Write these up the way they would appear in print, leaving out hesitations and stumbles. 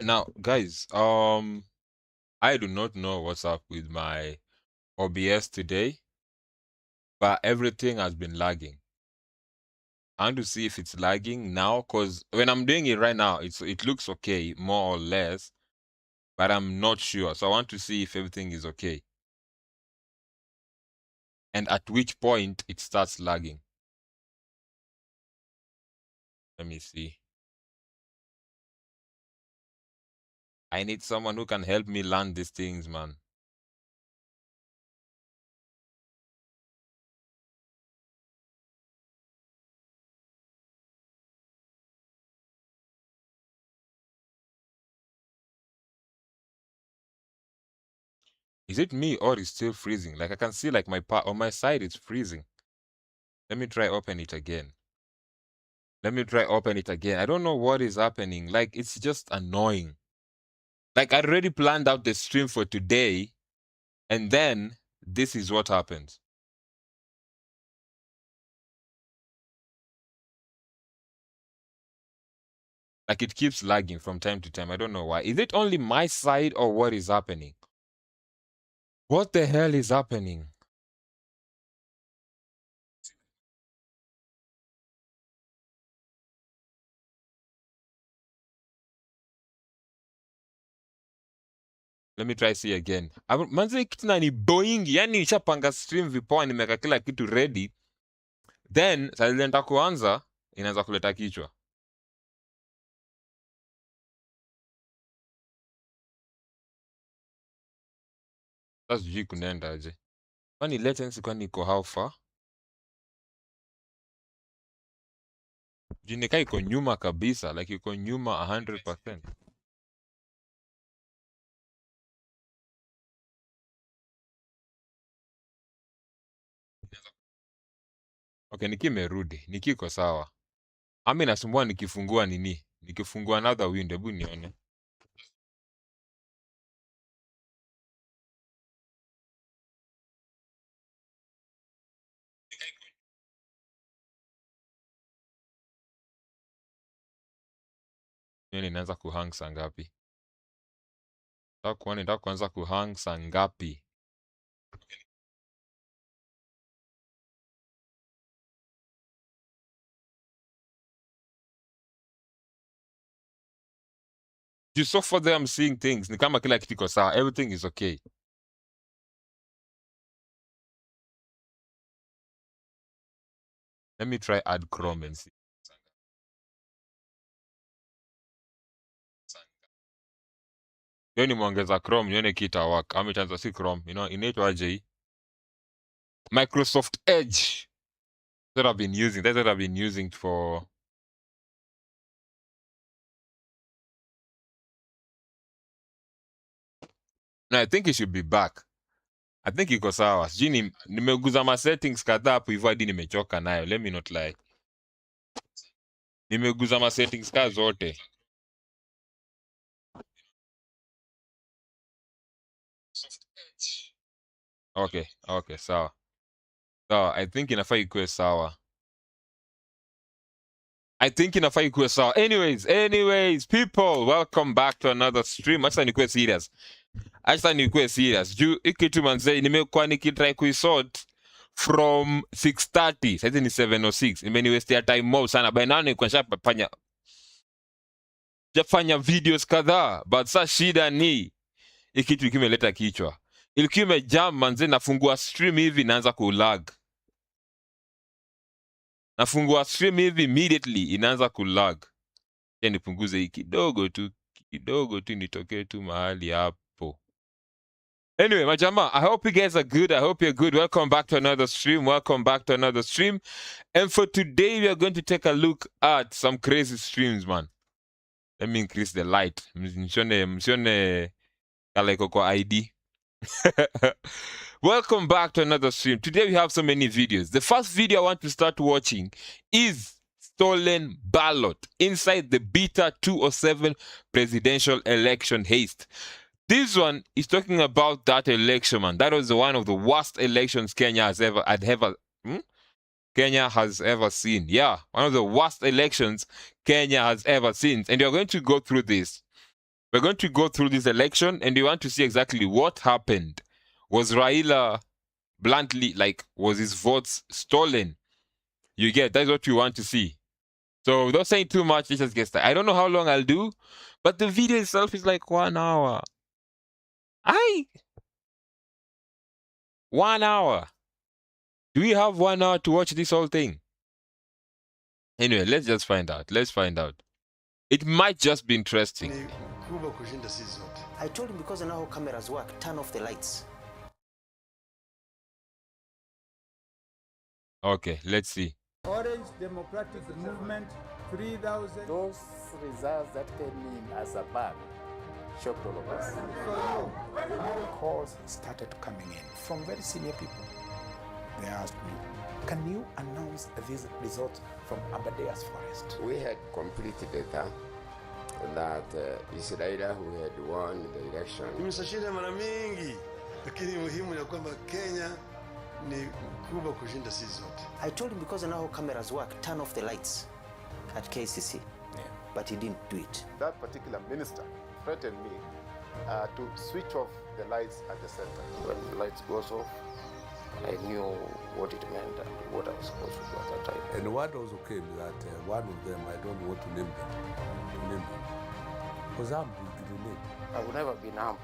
Now, guys, I do not know what's up with my OBS today, but everything has been lagging. I want to see if it's lagging now, because when I'm doing it right now, it looks okay, more or less, but I'm not sure. So I want to see if everything is okay. And at which point it starts lagging. Let me see. I need someone who can help me learn these things, man. Is it me or is still freezing? Like I can see like my part on my side it's freezing. Let me try open it again. Let me try open it again. I don't know what is happening. Like it's just annoying. Like I already planned out the stream for today, and then this is what happens. Like it keeps lagging from time to time. I don't know why. Is it only my side or what is happening? What the hell is happening? Let me try see again. Manze kitu na ni boing, yani nishapanga stream vipoa, nimeka kila kitu ready. Then saa ile nataka kuanza inaanza kuleta kichwa. Sasa sijui kunaenda aje. Kwani latency kwani iko how far? Juu nikaa iko nyuma kabisa, like iko nyuma 100%. Okay, nikimerudi, nikiko sawa. Ami nasumbua nikifungua nini? Nikifungua another window, hebu nione. Nione inaanza kuhang saa ngapi. Nataka kuanza kuhang saa ngapi. Juu so far there I'm seeing things. Ni kama kila kitu iko sawa. Everything is okay. Let me try add Chrome and see. Yo ni muongeza Chrome, nione kita work. Ama itaanza si Chrome, you know, inaitwa aje hii? Microsoft Edge. That's what I've been using. That's what I've been using for. No, I think it should be back. I think iko sawa. Sijui nimeguza ma settings kadhaa hapo hivyo hadi nimechoka nayo. Let me not lie. Nimeguza ma settings ka zote. Okay, okay, sawa. Sawa, I think inafaa ikuwe sawa. I think inafaa ikuwe sawa. Anyways, people, welcome back to another stream. Acha nikuwe serious. Juu ikitu manze nimekuwa nikitry kuisort from 6:30. Sasa ni 7:06. Imeniwestia time more sana. By now nilikuwa nishafanya videos kadhaa, but sa shida ni ikitu kimeleta kichwa. Ilikuwa imejam manze, nafungua stream hivi naanza kulag. Nafungua stream hivi immediately inaanza kulag. Ya nipunguze hii kidogo tu nitokee tu mahali hapo. Anyway, majama, I hope you guys are good. I hope you're good. Welcome back to another stream. And for today, we are going to take a look at some crazy streams, man. Let me increase the light. Msione kala iko kwa ID. Welcome back to another stream. Today we have so many videos. The first video I want to start watching is stolen ballot inside the beta 207 presidential election haste. This one is talking about that election, man. That was one of the worst elections Kenya has ever seen. Yeah, one of the worst elections Kenya has ever seen. And you're going to go through this. We're going to go through this election, and we want to see exactly what happened. Was Raila bluntly, like, was his votes stolen? You get, that's what you want to see. So without saying too much, let's just get started. I don't know how long I'll do, but the video itself is like 1 hour. 1 hour. Do we have 1 hour to watch this whole thing? Anyway, let's just find out. Let's find out. It might just be interesting. I told him because I know how cameras work, turn off the lights. Okay, let's see. Orange Democratic Movement, 3,000. Those results that came in as a bang shocked all of us. Calls started coming in from very senior people. They asked me, can you announce these results from Abadea's forest? We had complete data that it's Raila who had won the election. Tumeshashinda mara mingi, lakini muhimu ni kwamba Kenya ni kubwa kushinda sisi zote. I told him because I know how cameras work, turn off the lights at KCC. Yeah. But he didn't do it. That particular minister threatened me to switch off the lights at the center. When the lights goes off, I knew what it meant and what I was supposed to do at that time. And what also came that one of them, I don't want to name them, was armed with grenade. I would never been armed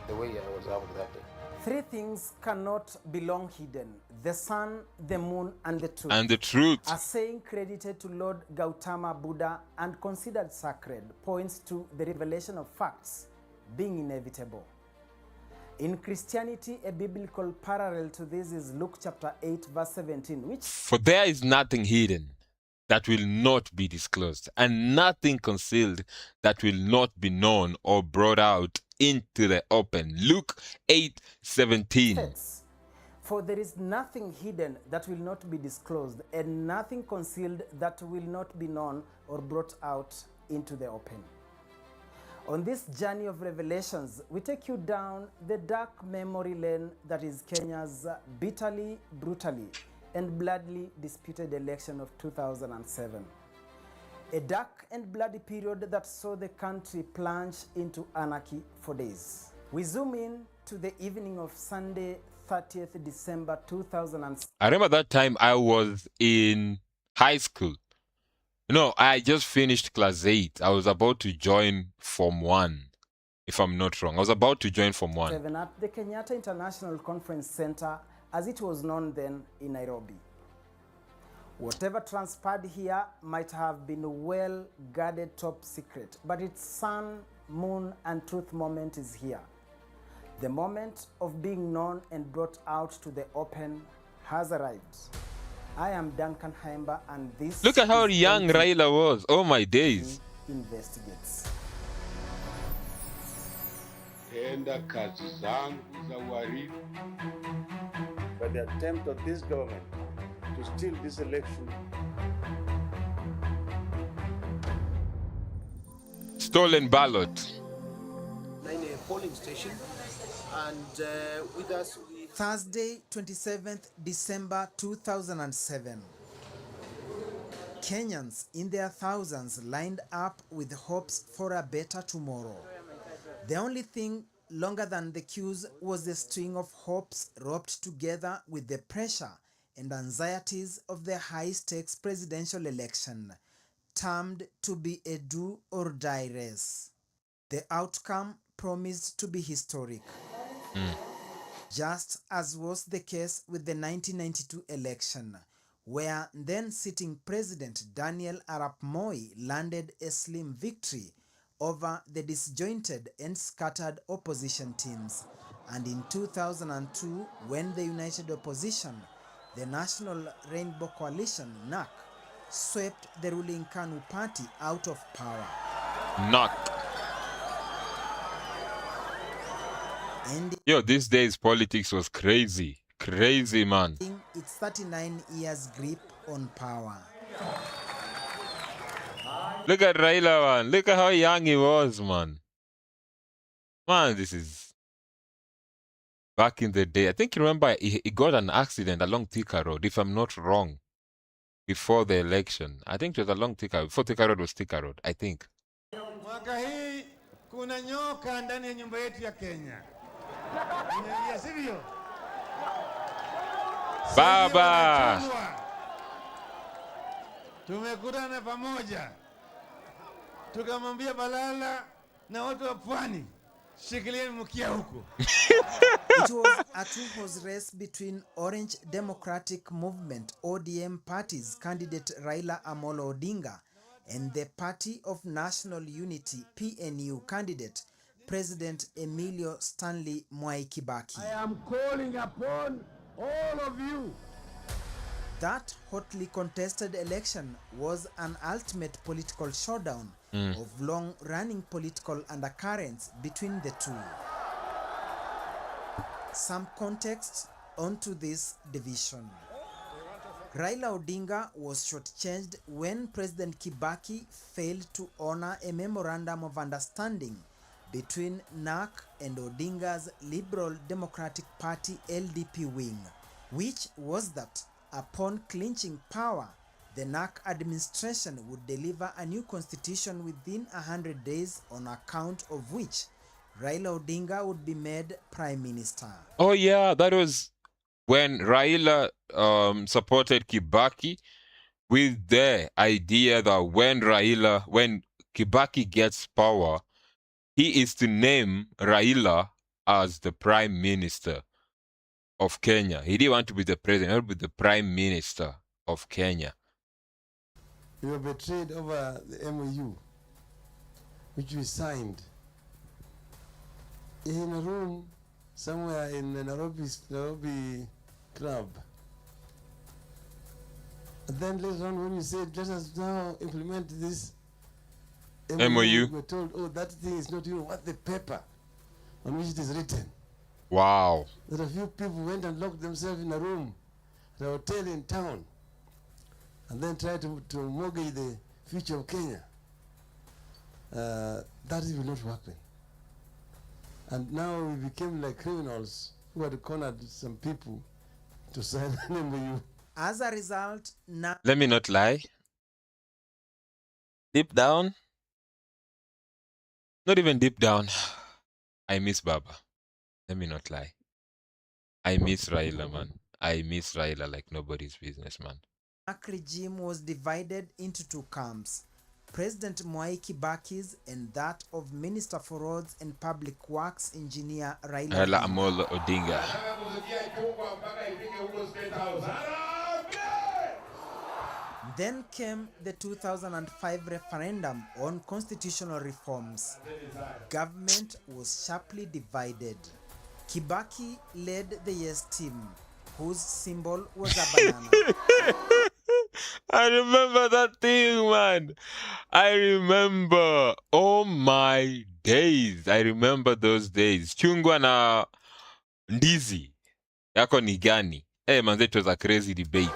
the way I was armed that day. Three things cannot be long hidden: the sun, the moon, and the truth. And the truth. A saying credited to Lord Gautama Buddha and considered sacred points to the revelation of facts being inevitable. In Christianity, a biblical parallel to this is Luke chapter 8, verse 17, which... For there is nothing hidden that will not be disclosed, and nothing concealed that will not be known or brought out into the open. Luke 8:17. For there is nothing hidden that will not be disclosed, and nothing concealed that will not be known or brought out into the open. On this journey of revelations, we take you down the dark memory lane that is Kenya's bitterly, brutally, and bloodily disputed election of 2007. A dark and bloody period that saw the country plunge into anarchy for days. We zoom in to the evening of Sunday, 30th December 2007. I remember that time I was in high school. No, I just finished class 8. I was about to join Form 1, if I'm not wrong. I was about to join Form 1. At the Kenyatta International Conference Center, as it was known then, in Nairobi. Whatever transpired here might have been a well-guarded top secret, but its sun, moon, and truth moment is here. The moment of being known and brought out to the open has arrived. I am Duncan Haemba, and this... Look at how young Raila was. Oh my days. Investigates. Tenda kazi zangu za uhalifu. But the attempt of this government to steal this election. Stolen ballot. 9 polling station, and with us we... Thursday, 27th December 2007. Kenyans in their thousands lined up with hopes for a better tomorrow. The only thing longer than the queues was the string of hopes roped together with the pressure and anxieties of the high-stakes presidential election, termed to be a do-or-die race. The outcome promised to be historic. Just as was the case with the 1992 election, where then-sitting President Daniel Arap Moi landed a slim victory over the disjointed and scattered opposition teams. And in 2002, when the united opposition, the National Rainbow Coalition, NAC, swept the ruling KANU party out of power. NAC. Yo, these days politics was crazy. Crazy, man. Its 39 years grip on power. Look at Raila, man. Look at how young he was, man. Man, this is... Back in the day, I think you remember he got an accident along Thika Road, if I'm not wrong, before the election. I think it was along Thika, before Thika Road was Thika Road, I think. Mwaka hii kuna nyoka ndani ya nyumba yetu ya Kenya. Unaingia sivyo? Baba. Tumekutana pamoja. Tukamwambia Balala na watu wa pwani, shikilieni mkia huko. It was a two-horse race between Orange Democratic Movement ODM party's candidate Raila Amolo Odinga and the Party of National Unity PNU candidate President Emilio Stanley Mwai Kibaki. I am calling upon all of you. That hotly contested election was an ultimate political showdown of long-running political undercurrents between the two. Some context onto this division. Raila Odinga was shortchanged when President Kibaki failed to honor a memorandum of understanding between NAC and Odinga's Liberal Democratic Party LDP wing, which was that upon clinching power, the NAC administration would deliver a new constitution within 100 days, on account of which Raila Odinga would be made Prime Minister. Oh yeah, that was when Raila supported Kibaki with the idea that when Kibaki gets power, he is to name Raila as the Prime Minister of Kenya. He didn't want to be the president, he wanted to be the Prime Minister of Kenya. We were betrayed over the MOU, which we signed in a room somewhere in the Nairobi club. And then later on, when we said, let us now implement this MOU, we were told, oh, that thing is not even worth the paper on which it is written. Wow. That a few people went and locked themselves in a room at a hotel in town and then tried to mortgage the future of Kenya. That will not work then. And now we became like criminals who had cornered some people to sign an MOU. As a result, now... Let me not lie. Deep down, not even deep down, I miss Baba. Let me not lie. I miss Raila, man. I miss Raila like nobody's business, man. The NAC regime was divided into two camps, President Mwai Kibaki's and that of Minister for Roads and Public Works Engineer Raila Amolo Odinga. Then came the 2005 referendum on constitutional reforms. Government was sharply divided. Kibaki led the Yes team, whose symbol was a banana. I remember that thing, man. I remember. Oh my days. I remember those days. Chungwa na ndizi. Yako ni gani? Hey, man, that was a crazy debate.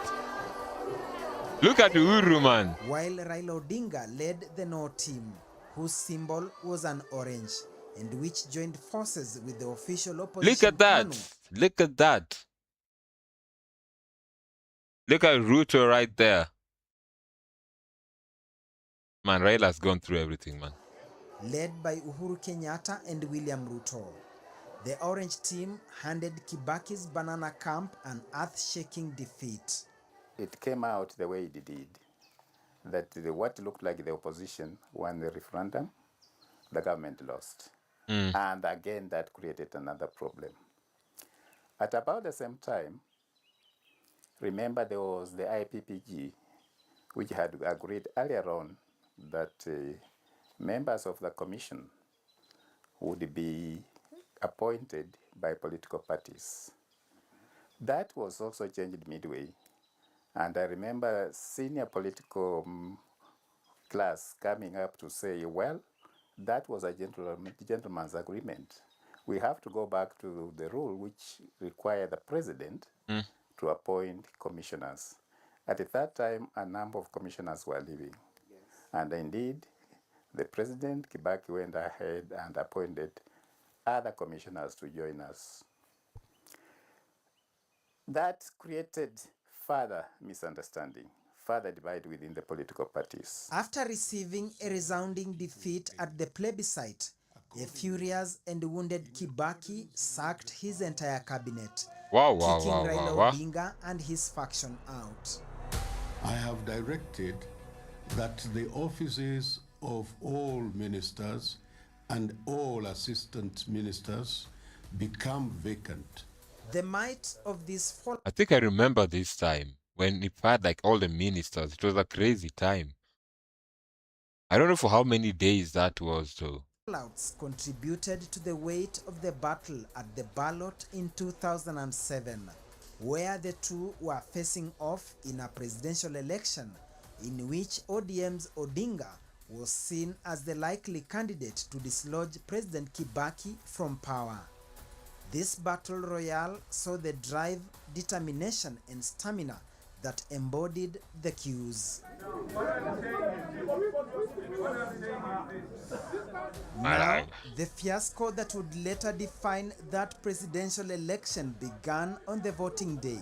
Look at Uhuru, man. While Raila Odinga led the No team, whose symbol was an orange, and which joined forces with the official opposition. Look at that. KANU. Look at that. Look at Ruto right there. Man, Raila's gone through everything, man. Led by Uhuru Kenyatta and William Ruto. The orange team handed Kibaki's banana camp an earth-shaking defeat. It came out the way it did, that what looked like the opposition won the referendum, the government lost. And again, that created another problem. At about the same time, remember there was the IPPG, which had agreed earlier on that members of the commission would be appointed by political parties. That was also changed midway. And I remember senior political class coming up to say, well, that was a gentleman's agreement. We have to go back to the rule which required the president to appoint commissioners. At that time, a number of commissioners were leaving. Yes. And indeed, the president, Kibaki, went ahead and appointed other commissioners to join us. That created further misunderstanding, further divide within the political parties. After receiving a resounding defeat at the plebiscite, A furious and wounded Kibaki sacked his entire cabinet, kicking Raila Odinga and his faction out. I have directed that the offices of all ministers and all assistant ministers become vacant. The might of this fall. I think I remember this time when it had like all the ministers. It was a crazy time. I don't know for how many days that was though. Fallouts contributed to the weight of the battle at the ballot in 2007, where the two were facing off in a presidential election in which ODM's Odinga was seen as the likely candidate to dislodge President Kibaki from power. This battle royale saw the drive, determination and stamina that embodied the cues. Now, the fiasco that would later define that presidential election began on the voting day,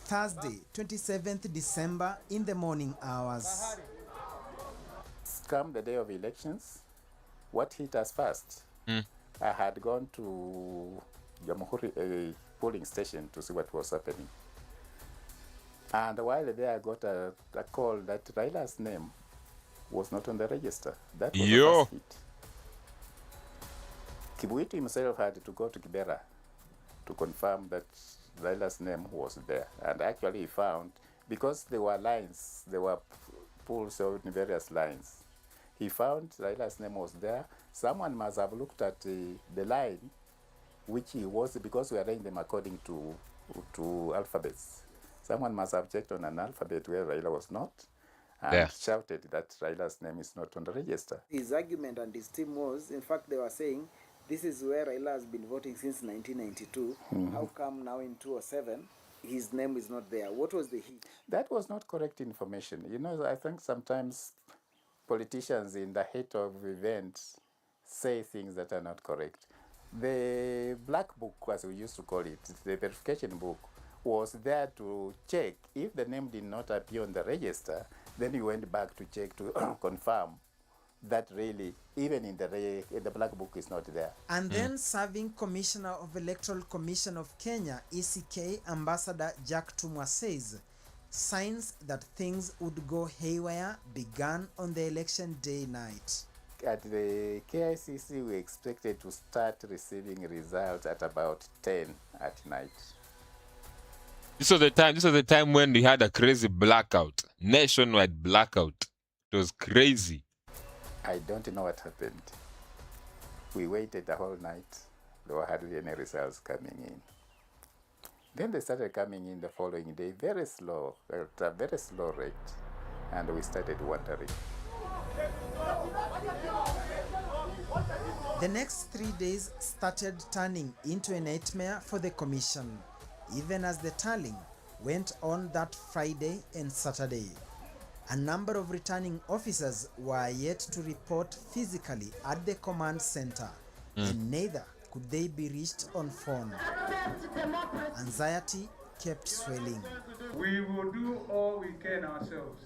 Thursday, 27th December in the morning hours. Come the day of elections, what hit us first? I had gone to Jamhuri, a polling station, to see what was happening. And while there, I got a call that Raila's name was not on the register. That was the first hit. Kibuitu himself had to go to Kibera to confirm that Raila's name was there. And actually he found, because there were lines, there were pools in various lines, he found Raila's name was there. Someone must have looked at the line, which he was, because we arranged them according to alphabets. Someone must have checked on an alphabet where Raila was not, and shouted that Raila's name is not on the register. His argument and his team was, in fact, they were saying, this is where Raila has been voting since 1992. How come now in 2007, his name is not there? What was the hit? That was not correct information. You know, I think sometimes politicians in the heat of events say things that are not correct. The black book, as we used to call it, the verification book, was there to check if the name did not appear on the register. Then you went back to check to confirm that really, even in the black book, is not there. And then serving Commissioner of Electoral Commission of Kenya, ECK, Ambassador Jack Tumwa says, signs that things would go haywire began on the election day night. At the KICC, we expected to start receiving results at about 10 at night. This was the time when we had a crazy blackout, nationwide blackout. It was crazy. I don't know what happened. We waited the whole night. There were hardly any results coming in. Then they started coming in the following day, very slow, at a very slow rate, and we started wondering. The next 3 days started turning into a nightmare for the commission, even as the tallying went on that Friday and Saturday. A number of returning officers were yet to report physically at the command center, and neither could they be reached on phone. Anxiety kept swelling. We will do all we can ourselves.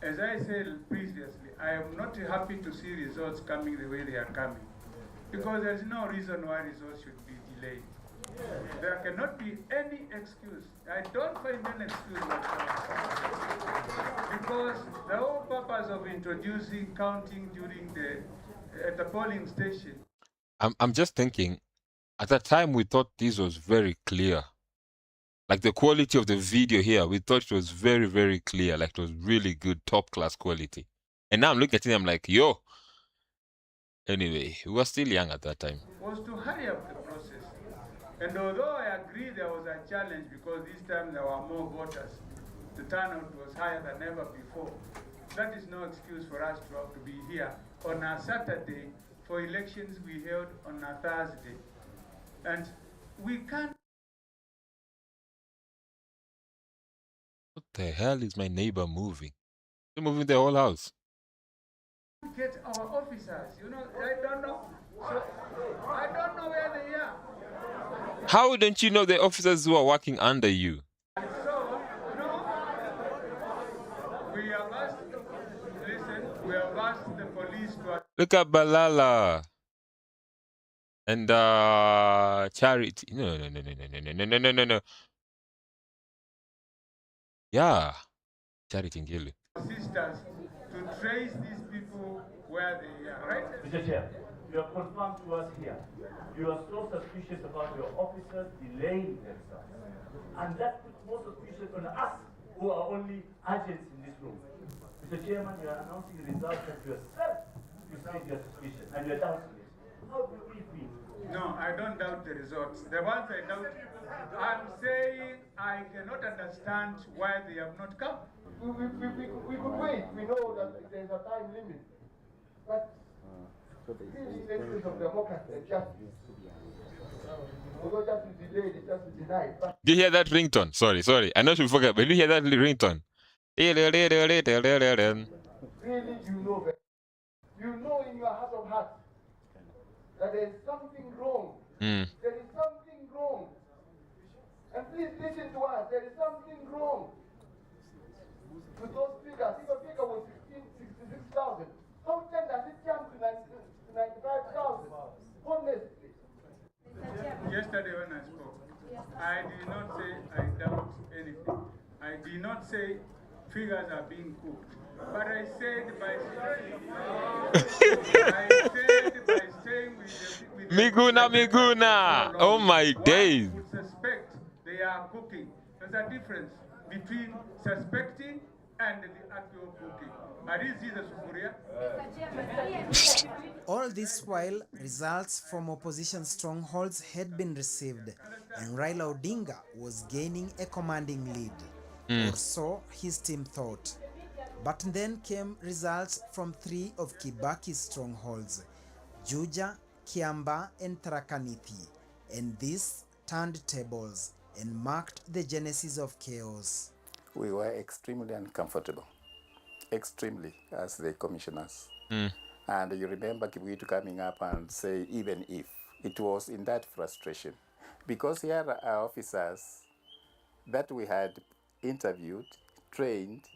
As I said previously, I am not happy to see results coming the way they are coming, because there is no reason why results should be delayed. There cannot be any excuse. I don't find any excuse whatsoever. Because the whole purpose of introducing counting during at the polling station. I'm just thinking, at that time we thought this was very clear. Like the quality of the video here, we thought it was very, very clear. Like it was really good, top class quality. And now I'm looking at it, I'm like, yo. Anyway, we were still young at that time. Was to hurry up the process. And although I agree there was a challenge because this time there were more voters, the turnout was higher than ever before. That is no excuse for us to have to be here on a Saturday for elections we held on a Thursday. And we can't. What the hell is my neighbor moving? They're moving the whole house. Get our officers, you know, I don't know. So I don't know where they are. How don't you know the officers who are working under you? So, no, we have asked, listen, we have asked the police to... Look at Balala. And Charity. No. Yeah. Charity Ngilu. Sisters to trace these people where they are, right? Mr. Chair, you have confirmed to us here you are so suspicious about your officers delaying themselves. And that puts more suspicion on us who are only agents in this room. Mr. Chairman, you are announcing results that yourself you said you are suspicious and you are doubting it. How do we feel? No, I don't doubt the results. The ones I doubt, I'm saying I cannot understand why they have not come. We could wait. We know that there's a time limit. But really, the essence of democracy and justice. Although justice is delayed, it's just denied. But Do you hear that ringtone? Sorry. I know you forget, but do you hear that ringtone? really, you know in your heart of hearts that there is something wrong. There is something wrong. And please listen to us. There is something wrong with those figures. If a figure was 66,000, how can does it jump to 95,000? Honestly. Yesterday when I spoke, I did not say I doubt anything. I did not say figures are being cooked. But I said by staying with Miguna. Oh my days. would suspect they are cooking. There's a difference between suspecting and the actual cooking. Are you see the sufuria? All this while, results from opposition strongholds had been received, and Raila Odinga was gaining a commanding lead, or so his team thought. But then came results from 3 of Kibaki's strongholds, Juja, Kiamba, and Tharaka Nithi, and this turned tables and marked the genesis of chaos. We were extremely uncomfortable, extremely, as the commissioners. And you remember Kibuitu coming up and say, even if, it was in that frustration. Because here are officers that we had interviewed, trained,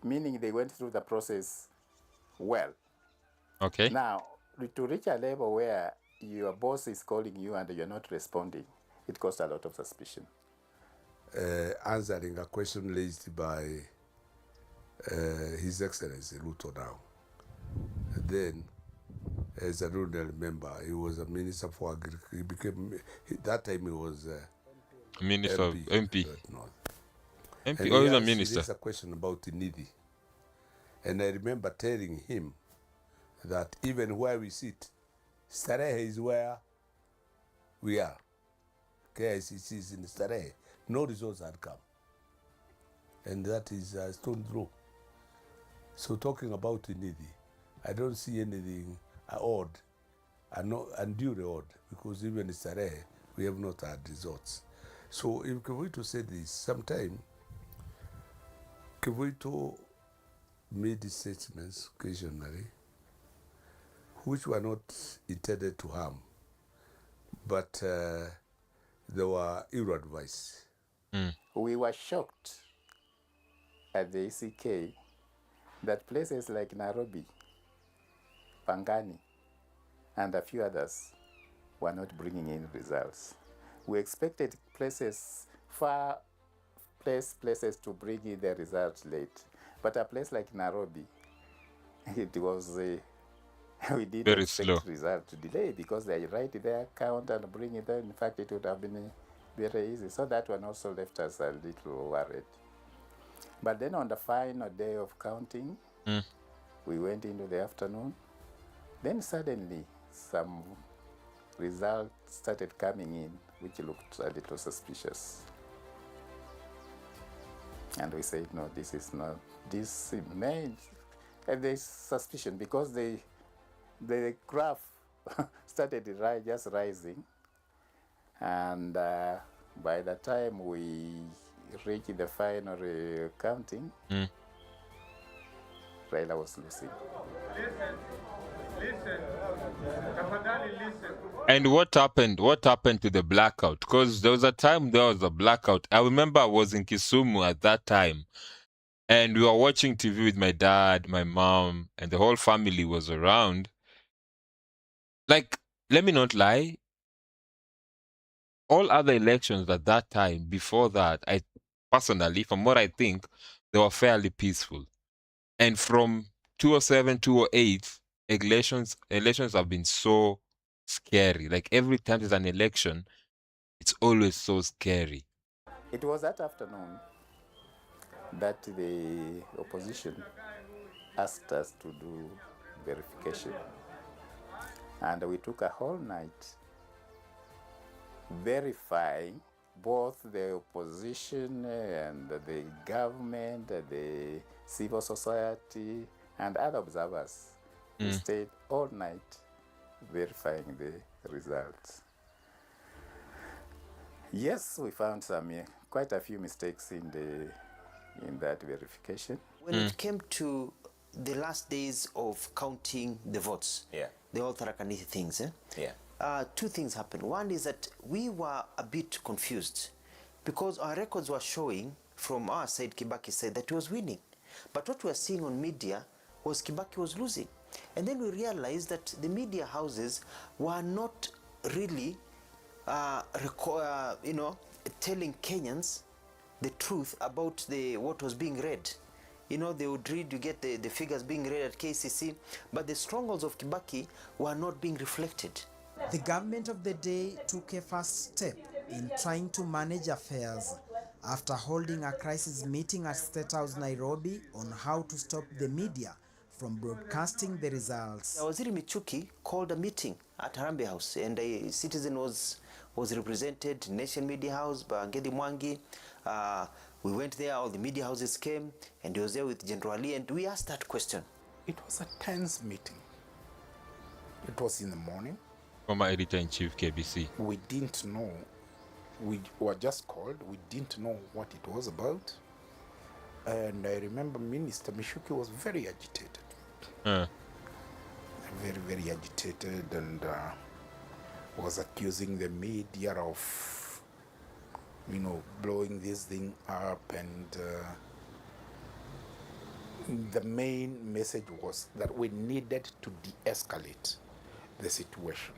meaning they went through the process well. Okay. Now, to reach a level where your boss is calling you and you're not responding, it caused a lot of suspicion. Answering a question raised by His Excellency Ruto now. Then, as I don't remember, he was a minister for agriculture. He became, that time he was Minister of MP. And MP, oh, he's a minister. There's a question about Nidhi. And I remember telling him that even where we sit, Starehe is where we are. KICC is in Starehe. No results had come. And that is a stone throw. So talking about Nidhi, I don't see anything odd, undue odd, because even in Starehe, we have not had results. So if Kivuito said this, sometime Kivuito made statements occasionally, which were not intended to harm, but they were ill-advised. We were shocked at the ECK that places like Nairobi, Pangani, and a few others were not bringing in results. We expected places, far places to bring in the results late. But a place like Nairobi, it was, we didn't very expect slow result to delay because they write their count and bring it there. In fact, it would have been very easy. So that one also left us a little worried. But then on the final day of counting, we went into the afternoon. Then suddenly some results started coming in, which looked a little suspicious. And we said, no, this is not, this may, and there's suspicion because the graph started just rising. And by the time we reached the final counting, Raila was losing. Listen. Tafadhali, listen. And what happened? What happened to the blackout? Because there was a time there was a blackout. I remember I was in Kisumu at that time, and we were watching TV with my dad, my mom, and the whole family was around. Like, let me not lie, all other elections at that time, before that, I personally, from what I think, they were fairly peaceful. And from 2007, 2008, elections have been so scary. Like every time there's an election, it's always so scary. It was that afternoon that the opposition asked us to do verification. And we took a whole night verifying both the opposition and the government, the civil society, and other observers. We stayed all night verifying the results. Yes, we found quite a few mistakes in that verification. When it came to the last days of counting the votes, the whole Tharaka-Nithi things, two things happened. One is that we were a bit confused because our records were showing from our side, Kibaki said that he was winning. But what we were seeing on media was Kibaki was losing. And then we realized that the media houses were not really telling Kenyans the truth about what was being read. You know, they would read, you get the figures being read at KCC, but the strongholds of Kibaki were not being reflected. The government of the day took a first step in trying to manage affairs after holding a crisis meeting at State House, Nairobi, on how to stop the media from broadcasting the results. Waziri Michuki called a meeting at Harambee House, and a citizen was represented, Nation Media House by Ngedi Mwangi. We went there, all the media houses came, and he was there with General Ali, and we asked that question. It was a tense meeting. It was in the morning. Former editor-in-chief KBC. We didn't know. We were just called. We didn't know what it was about. And I remember Minister Mishuki was very agitated. Very, very agitated, and was accusing the media of, blowing this thing up. And the main message was that we needed to de-escalate the situation.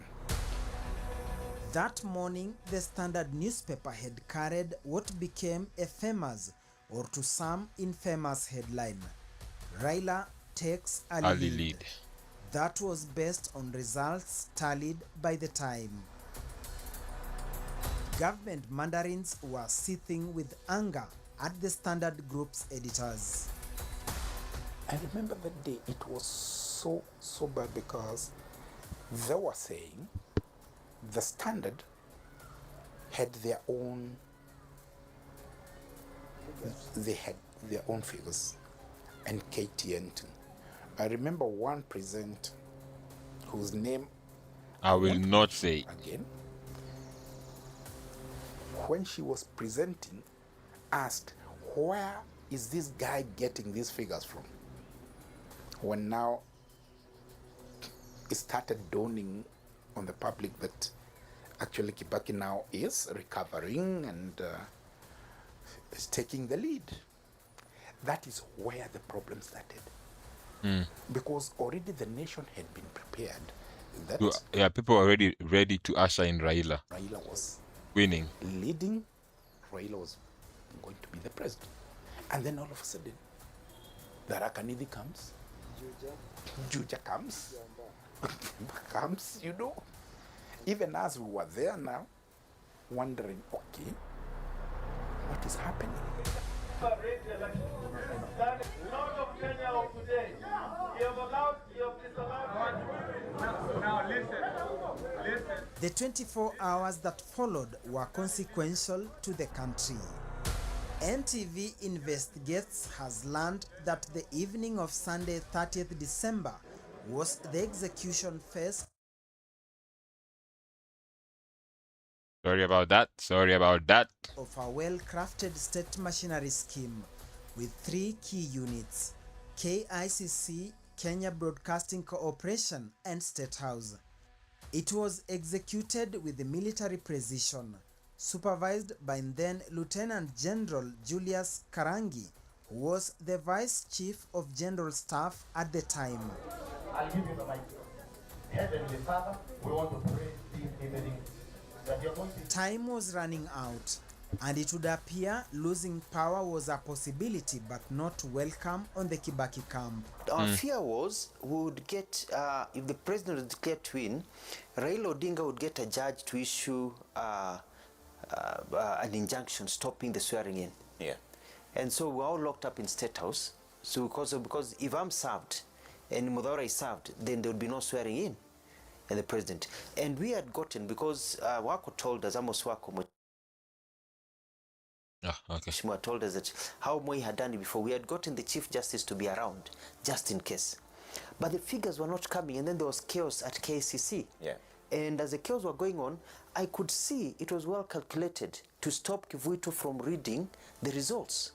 That morning, the Standard newspaper had carried what became a famous, or to some infamous, headline: Raila takes early lead. That was based on results tallied by the time. Government mandarins were seething with anger at the Standard Group's editors. I remember that day, it was so bad because they were saying the Standard had their own, figures, and KTN too. I remember one presenter whose name I will not say again, when she was presenting, asked, where is this guy getting these figures from? When now it started dawning on the public that actually Kibaki now is recovering and is taking the lead. That is where the problem started. Because already the nation had been prepared. People were already ready to usher in Raila. Raila was winning, leading. Raila was going to be the president. And then all of a sudden, Tharaka-Nithi comes, Juja comes, Even as we were there now, wondering, okay, what is happening? The 24 hours that followed were consequential to the country. NTV Investigates has learned that the evening of Sunday, 30th December, was the execution phase. Sorry about that. Of a well-crafted state machinery scheme with 3 key units: KICC, Kenya Broadcasting Corporation, and State House. It was executed with military precision, supervised by then Lieutenant General Julius Karangi, who was the Vice Chief of General Staff at the time. I'll give you the mic. Heavenly Father, we want to pray this evening that you're going to... Time was running out, and it would appear losing power was a possibility but not welcome on the Kibaki camp. Our fear was we would get, if the president would declare to win, Raila Odinga would get a judge to issue an injunction stopping the swearing in. Yeah. And so we're all locked up in State House. So because if I'm served and Mudhara is served, then there would be no swearing in and the president. And we had gotten, because Wako told us, Amos Wako okay. told us that how Moi had done it before. We had gotten the Chief Justice to be around, just in case. But the figures were not coming, and then there was chaos at KCC. Yeah. And as the chaos were going on, I could see it was well calculated to stop Kivuito from reading the results.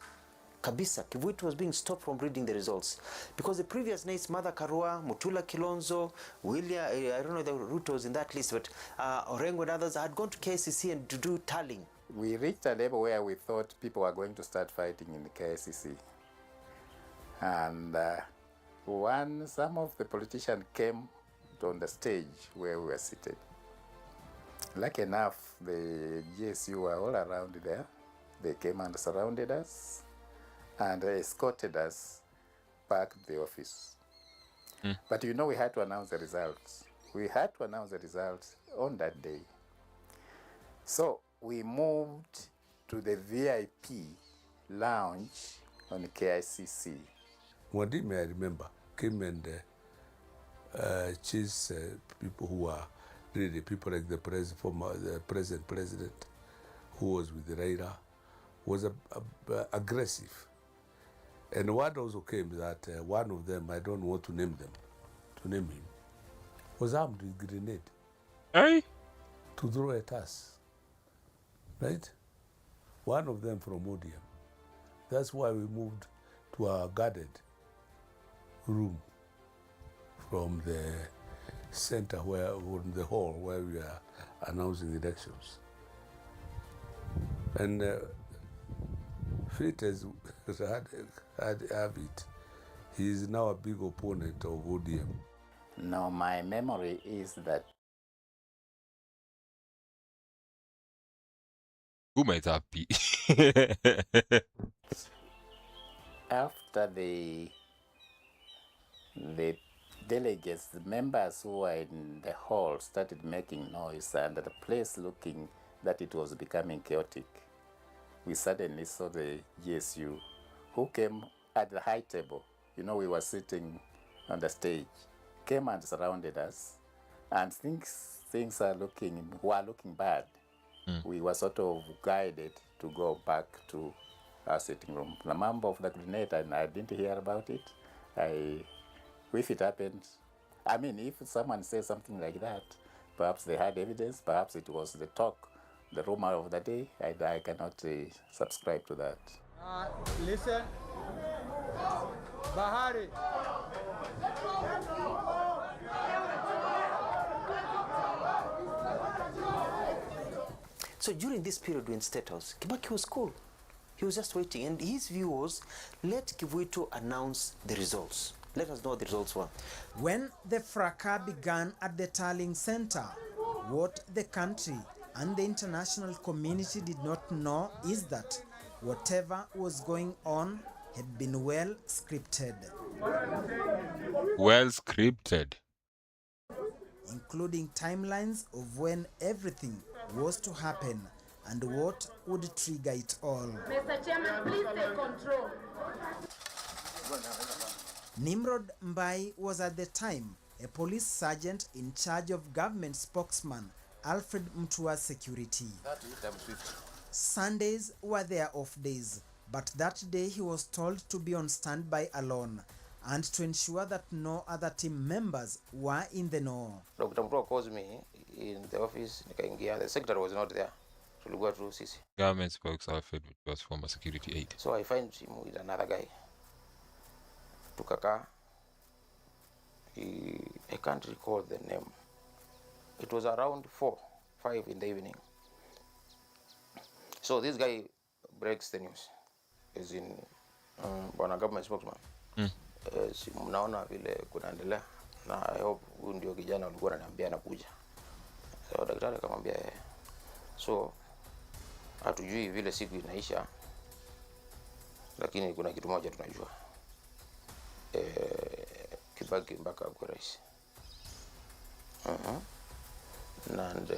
Kabisa, Kivuito was being stopped from reading the results. Because the previous nights, Mother Karua, Mutula Kilonzo, William, I don't know the route was in that list, but Orengo and others had gone to KCC and to do tallying. We reached a level where we thought people were going to start fighting in the KCC. And some of the politicians came on the stage where we were seated. Lucky enough, the GSU were all around there. They came and surrounded us and escorted us back to the office. But you know, we had to announce the results. We had to announce the results on that day. So we moved to the VIP lounge on KICC. Mwadime, I remember, came and chased people who were really people like the present president, who was with Raila, was aggressive. And word also came that one of them, I don't want to name him, was armed with grenade. Hey? To throw at us. Right? One of them from Odium. That's why we moved to a guarded room from the center from the hall where we are announcing elections. And Fit as have it, he is now a big opponent of ODM. No, my memory is that Who might that be? after the delegates, the members who were in the hall started making noise and the place looking that it was becoming chaotic, we suddenly saw the GSU who came at the high table. You know, we were sitting on the stage, came and surrounded us, and things were looking bad. We were sort of guided to go back to our sitting room. The member of the grenade, and I didn't hear about it. If it happened, I mean, if someone says something like that, perhaps they had evidence, perhaps it was the talk, the rumor of the day. I cannot subscribe to that. Listen, Bahari. So during this period in State House, Kibaki was cool. He was just waiting, and his view was, let Kivuito announce the results. Let us know what the results were. When the fracas began at the tallying center, what the country and the international community did not know is that whatever was going on had been well scripted. Well scripted. Including timelines of when everything was to happen and what would trigger it all. Mr. Chairman, please take control. Nimrod Mbai was at the time a police sergeant in charge of government spokesman Alfred Mtua's security. Sundays were their off days, but that day he was told to be on standby alone and to ensure that no other team members were in the know. Dr. Mtua calls me in the office, the secretary was not there. So we go through CC. Government spokesman Alfred was former security aide. So I find him with another guy. Tukaka. I can't recall the name. It was around 4, 5 in the evening. So this guy breaks the news. Is in Bwana government spokesman. Mnaona vile kunaendelea na I hope huyu ndio kijana alikuwa ananiambia anakuja. So daktari akamwambia so hatujui vile siku inaisha, lakini kuna kitu moja tunajua, Kibaki mpaka kwa rais. And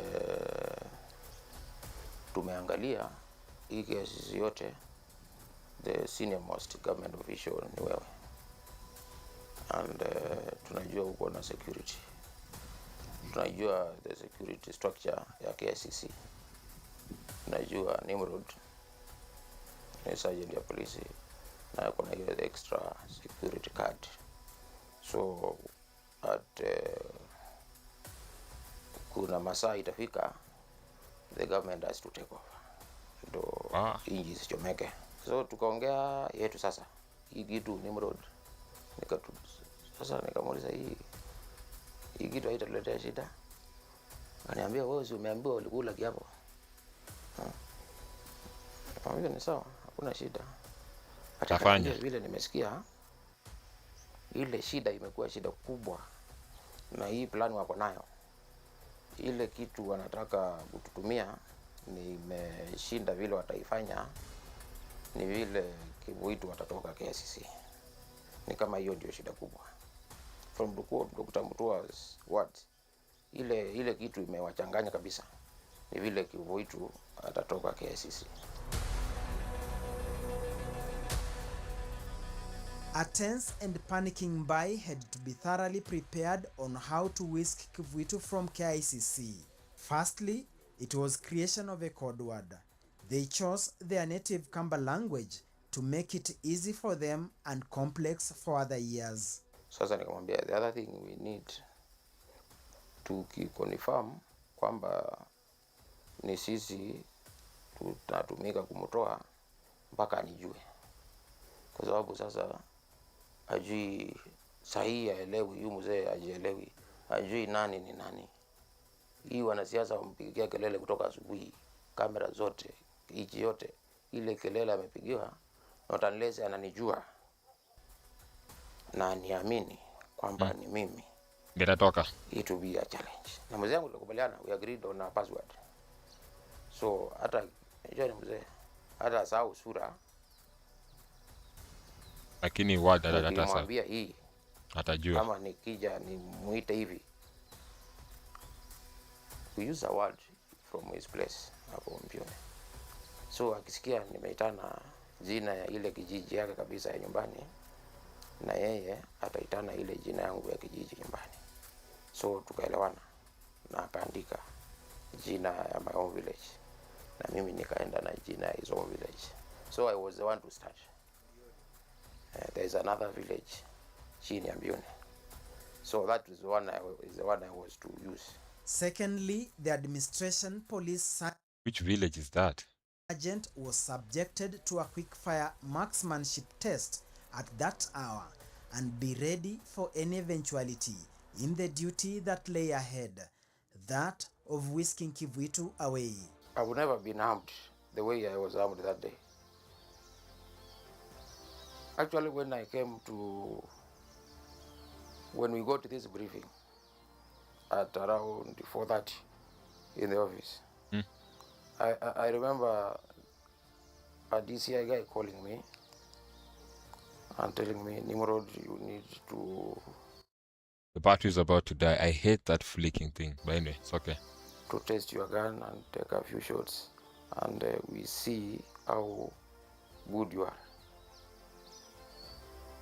tumeangalia hii kesi yote, the senior most government official ni wewe, and tunajua uko na security, tunajua the security structure ya KICC, tunajua Nimrod ni sergeant ya polisi na kuna hiyo extra security card. So at kuna masaa itafika, the government has to take over ndo inji isichomeke. So tukaongea yetu sasa, hii kitu Nimrod sasa nikamuuliza hii kitu haitaletea shida? Ananiambia wewe umeambiwa ulikula kiapo. Nikamwambia ni sawa, hakuna shida. Atafanya vile nimesikia ile shida imekuwa shida kubwa, na hii plan wako nayo, ile kitu wanataka kututumia nimeshinda vile wataifanya, ni vile Kivuitu watatoka KICC. Ni kama hiyo ndio shida kubwa. From Dr. Mutua's words, ile kitu imewachanganya kabisa, ni vile Kivuitu atatoka KICC. A tense and panicking Mbai had to be thoroughly prepared on how to whisk Kivuitu from KICC. Firstly, it was creation of a code word. They chose their native Kamba language to make it easy for them and complex for other years. Sasa nikamwambia the other thing we need to confirm kwamba ni sisi tutatumika kumtoa mpaka anijue, kwa sababu sasa ajui sahihi, aelewi, yu mzee ajielewi, ajui nani ni nani. Hii wanasiasa wampigia kelele kutoka asubuhi, kamera zote, hiki yote, ile kelele amepigiwa, not unless ananijua na niamini kwamba ni mimi, nitatoka. It will be a challenge. Na mzee wangu tulikubaliana, we agreed on a password. So hata njoo ni mzee, hata sawa sura, lakini word atatasa. Nimwambia hii atajua. Kama nikija ni muite hivi, we use a word from his place hapo Mpione. So akisikia nimeitana jina ya ile kijiji yake kabisa ya nyumbani, na yeye ataitana ile jina yangu ya kijiji nyumbani. So tukaelewana na akaandika jina ya my own village, na mimi nikaenda na jina ya his own village. So I was the one to start. There is another village chini ya Mpione. So that is the one I was to use. Secondly, the administration police Which village is that? sergeant was subjected to a quick-fire marksmanship test at that hour and be ready for any eventuality in the duty that lay ahead, that of whisking Kivuitu away. I would never been armed the way I was armed that day. Actually, when we got to this briefing at around 4:30 in the office, I remember a DCI guy calling me and telling me, Nimrod, you need to... The battery is about to die. I hate that flicking thing. But anyway, it's okay. To test your gun and take a few shots, and we see how good you are.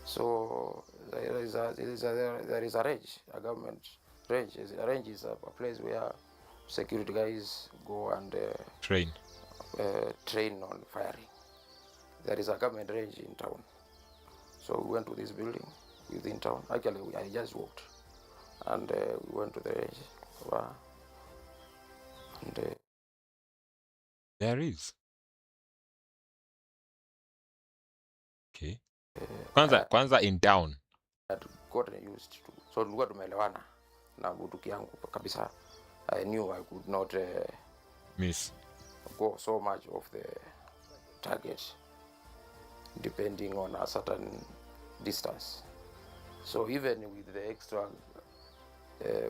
So there is a range, a government range. A range is a place where security guys go and train on firing. There is a government range in town. So we went to this building within town. Actually, I just walked, and we went to the range. And there is. Okay. Kwanza in town. That got used to. So tulikuwa tumeelewana na bunduki yangu kabisa. I knew I could not go so much of the target depending on a certain distance. So even with the extra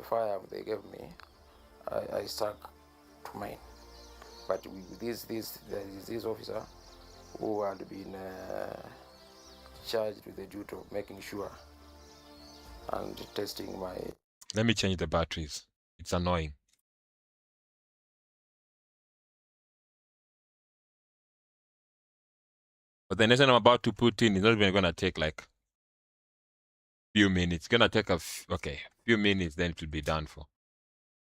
fire they gave me, I stuck to mine. But with this officer who had been charged with the duty of making sure and testing my... Let me change the batteries. It's annoying. But the next one I'm about to put in is not even going to take like few minutes. It's going to take a few minutes, then it will be done for.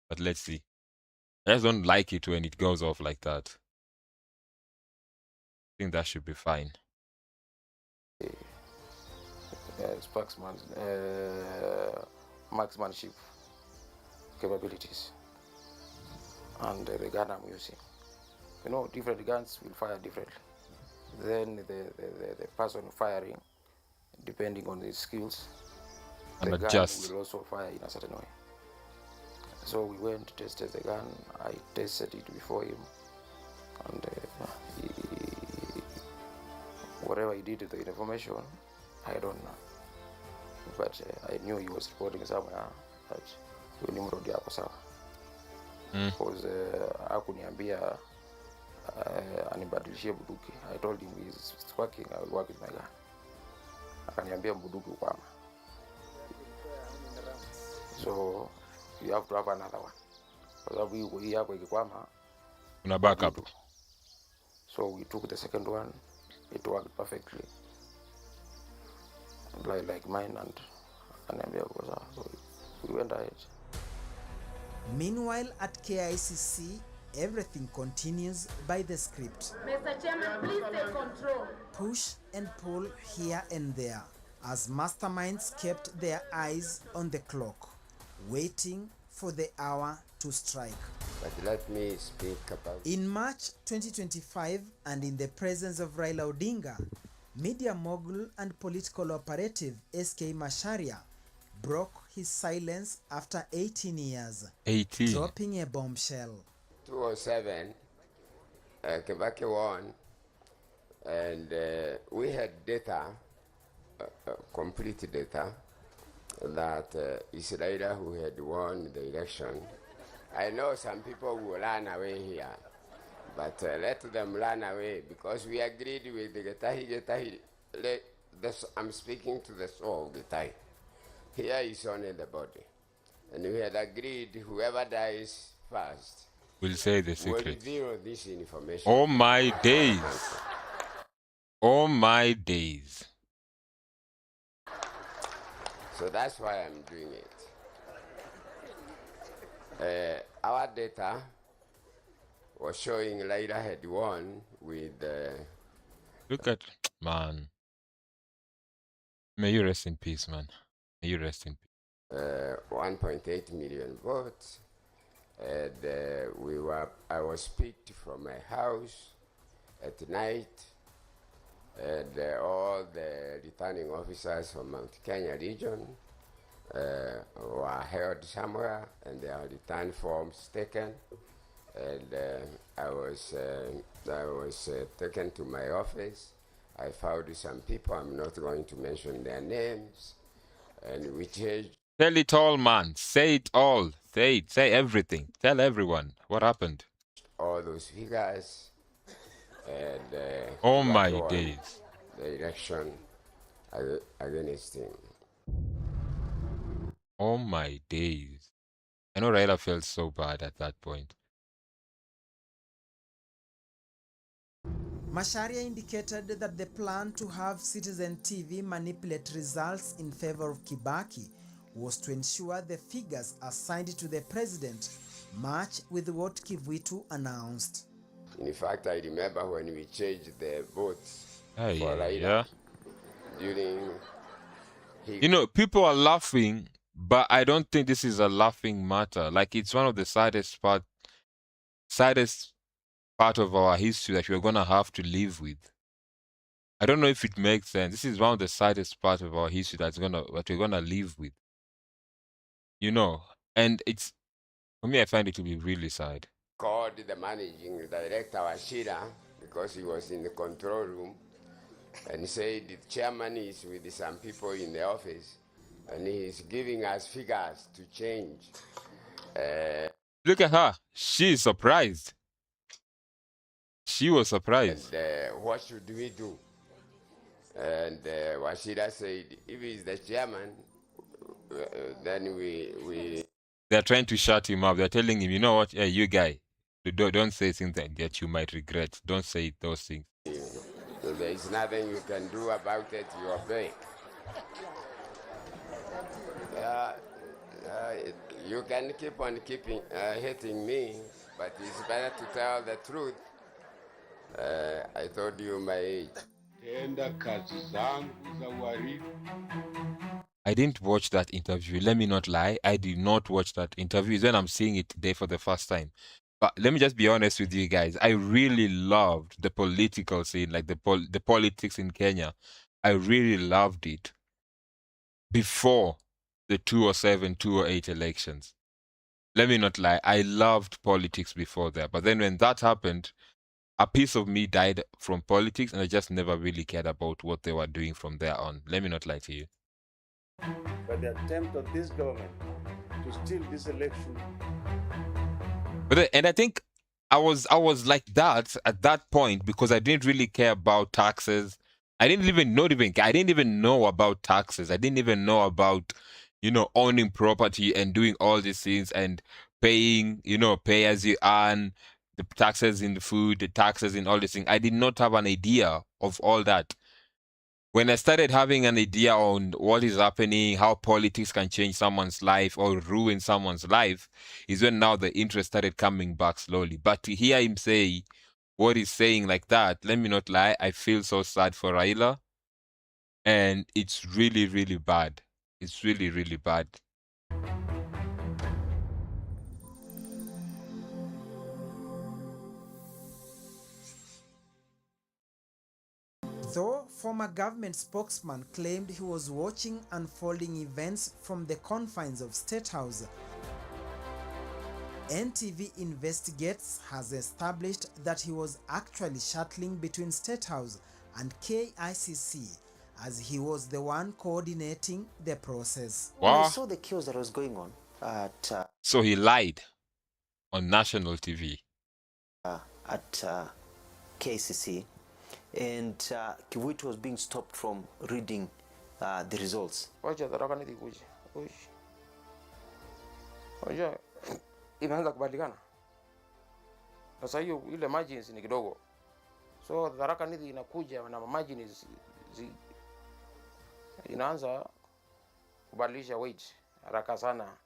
But let's see. I just don't like it when it goes off like that. I think that should be fine. Marksmanship capabilities and the gun I'm using. You know, different guns will fire differently. Then the person firing, depending on his skills, and the adjust. gun will also fire in a certain way. So we went to test the gun. I tested it before him, and whatever he did with the information, I don't know. But I knew he was reporting somewhere that we Nimrodi hapo sawa. Because hakuniambia anibadilishie bunduki. I told him he's working, I will work with my gun. Akaniambia bunduki kwama. So you have to have another one. Kwa sababu hii yako ikikwama una backup. So we took the second one. It worked perfectly. Like mine and so we went ahead. Meanwhile, at KICC, everything continues by the script. Mr. Chairman, please take control. Push and pull here and there, as masterminds kept their eyes on the clock, waiting for the hour to strike. But let me speak about... In March 2025, and in the presence of Raila Odinga, media mogul and political operative SK Macharia broke his silence after 18 years, 18. dropping a bombshell. 2007, Kibaki won, and we had data, complete data, that it's Raila who had won the election. I know some people will run away here, but let them run away, because we agreed with the Getahi. I'm speaking to the soul of Getahi. Here is only the body. And we had agreed whoever dies first will say the will secret. reveal this information. Oh my days. Oh my days. So that's why I'm doing it. Our data was showing Raila had won with... Look at... Man. May you rest in peace, man. May you rest in peace. 1.8 million votes. And I was picked from my house at night. And all the returning officers from Mount Kenya region were held somewhere, and their return forms taken. And I was taken to my office. I found some people, I'm not going to mention their names, and we changed. Tell it all, man. Say it all. Say it. Say everything. Tell everyone what happened. All those figures, and oh my days. The election against him. Oh my days. I know Raila felt so bad at that point. Macharia indicated that the plan to have Citizen TV manipulate results in favor of Kibaki was to ensure the figures assigned to the president match with what Kivuitu announced. In fact, I remember when we changed the votes for Raila. Yeah. During... You know, people are laughing, but I don't think this is a laughing matter. Like, it's one of the saddest part of our history that we're gonna have to live with. I don't know if it makes sense. This is one of the saddest part of our history that we're gonna live with. You know, and it's, for me, I find it to be really sad. Called the managing director Washira, because he was in the control room, and said the chairman is with some people in the office, And he's giving us figures to change. Look at her. She is surprised. She was surprised. And what should we do? And Washida said, if he's the chairman, then we... They're trying to shut him up. They're telling him, you know what? Hey, you guy, don't say things that you might regret. Don't say those things. There's nothing you can do about it. You obey. You can keep on hitting me, but it's better to tell the truth. I told you my age. I didn't watch that interview. Let me not lie. I did not watch that interview. It's when I'm seeing it today for the first time. But let me just be honest with you guys. I really loved the political scene, like the politics in Kenya. I really loved it before the 2007, 2008 elections. Let me not lie. I loved politics before that. But then when that happened, a piece of me died from politics, and I just never really cared about what they were doing from there on. Let me not lie to you. But the attempt of this government to steal this election. And I think I was like that at that point because I didn't really care about taxes. I didn't even know about taxes. I didn't even know about, owning property and doing all these things and paying, pay as you earn, the taxes in the food, the taxes in all these things. I did not have an idea of all that. When I started having an idea on what is happening, how politics can change someone's life or ruin someone's life, is when now the interest started coming back slowly. But to hear him say what he's saying like that, let me not lie, I feel so sad for Raila. And it's really, really bad. It's really, really bad. Though former government spokesman claimed he was watching unfolding events from the confines of State House, NTV Investigates has established that he was actually shuttling between State House and KICC, as he was the one coordinating the process. When I saw the chaos that was going on at... So he lied on national TV. At KICC, and Kivuit was being stopped from reading the results. Imeanza kubadilika. Sasa hiyo ile margins ni kidogo. So Tharaka Nithi inakuja na margins inaanza kubadilisha weight haraka sana.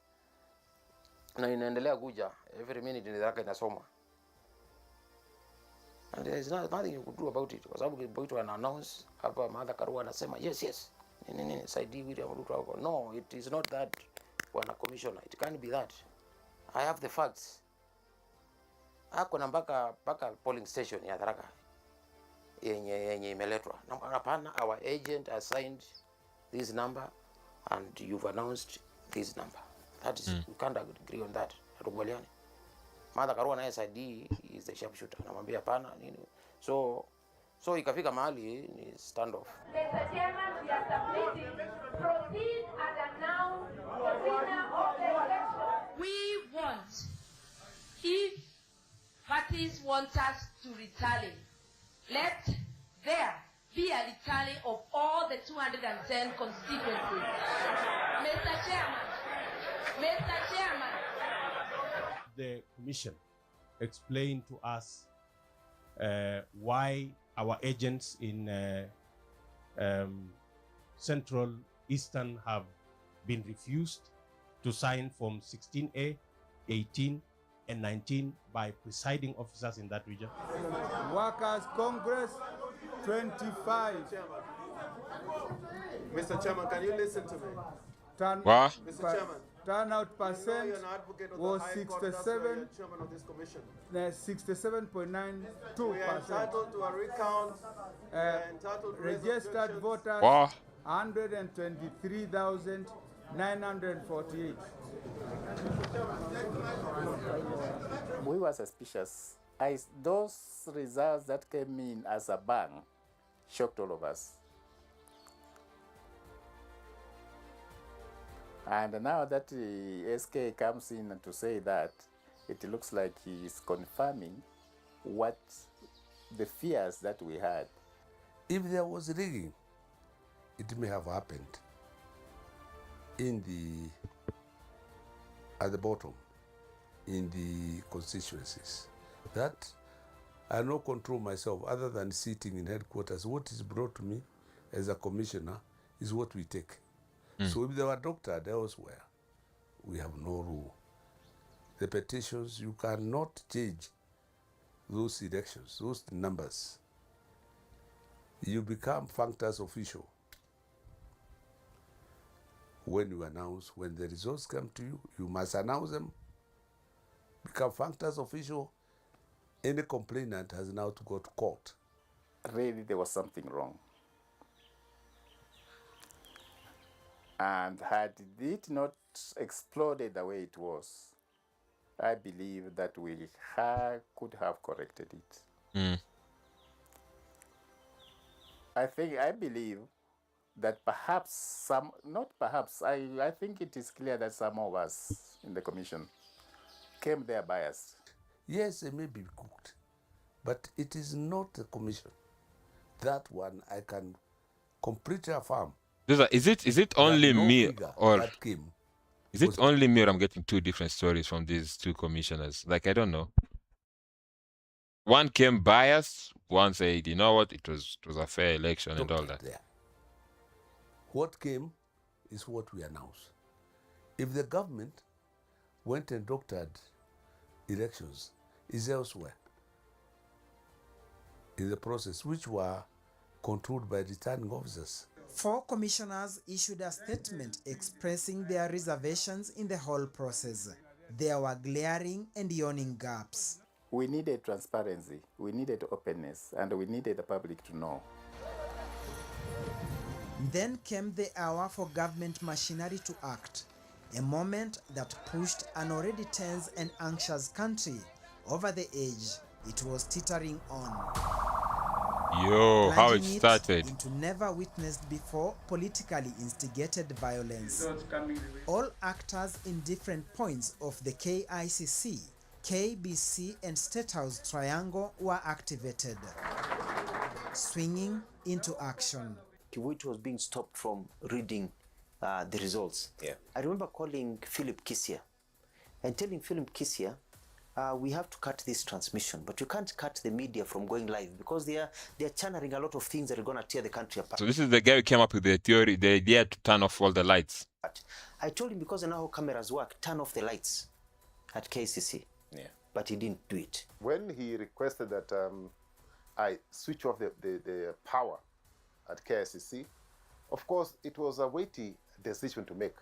Na inaendelea kuja every minute ni Tharaka inasoma. And there is nothing you could do about it. Kwa sababu kiboito ana announce hapa Martha Karua anasema yes. Nini Saidi William Ruto wako. No, it is not that wana commissioner. It can't be that. I have the facts. Ako na mpaka polling station ya Tharaka yenye imeletwa. Hapana, our agent assigned this number and you've announced this number. That is, we can't agree on that. Hatukubaliani. Martha Karua naye Saidi is the sharpshooter. Namwambia hapana nini. So ikafika mahali ni standoff. Mr. Chairman, we are submitting, proceed and announce the winner of the election. We want, if parties want us to retaliate, let there be a retaliate of all the 210 constituencies. Mr. Chairman. The commission explained to us why our agents in Central Eastern have been refused to sign Form 16A, 18, and 19 by presiding officers in that region. Workers' Congress 25. Mr. Chairman, can you listen to me? Mr. Chairman, turnout percent was 67. Chairman of this commission. 67.92%. We are entitled to a recount. Registered voters 123,948. We were suspicious. Those results that came in as a bang shocked all of us. And now that SK comes in to say that, it looks like he is confirming what the fears that we had. If there was rigging, it may have happened at the bottom, in the constituencies. That I no control myself other than sitting in headquarters. What is brought to me as a commissioner is what we take. So if they were doctored elsewhere, we have no rule. The petitions, you cannot change those elections, those numbers. You become functus official when you announce, when the results come to you, you must announce them, become functus official. Any complainant has now to go to court. Really, there was something wrong. And had it not exploded the way it was, I believe that we could have corrected it. I believe that perhaps I think it is clear that some of us in the commission came there biased. Yes, it may be cooked, but it is not the commission. That one I can completely affirm. Is it only me, or that came is it only me, or I'm getting two different stories from these two commissioners? Like, I don't know. One came biased, one said, you know what, it was a fair election and all that. There. What came is what we announced. If the government went and doctored elections, is elsewhere in the process, which were controlled by returning officers. 4 commissioners issued a statement expressing their reservations in the whole process. There were glaring and yawning gaps. We needed transparency, we needed openness, and we needed the public to know. Then came the hour for government machinery to act, a moment that pushed an already tense and anxious country over the edge it was teetering on. Yo, how it started. Into never witnessed before politically instigated violence. All actors in different points of the KICC, KBC and State House triangle were activated, swinging into action. Kivuit was being stopped from reading the results. I remember calling Philip Kisia and telling Philip Kisia, we have to cut this transmission, but you can't cut the media from going live because they are channeling a lot of things that are going to tear the country apart. So this is the guy who came up with the theory, the idea to turn off all the lights. I told him, because I know how cameras work, turn off the lights at KCC. But he didn't do it. When he requested that I switch off the power at KICC, of course, it was a weighty decision to make.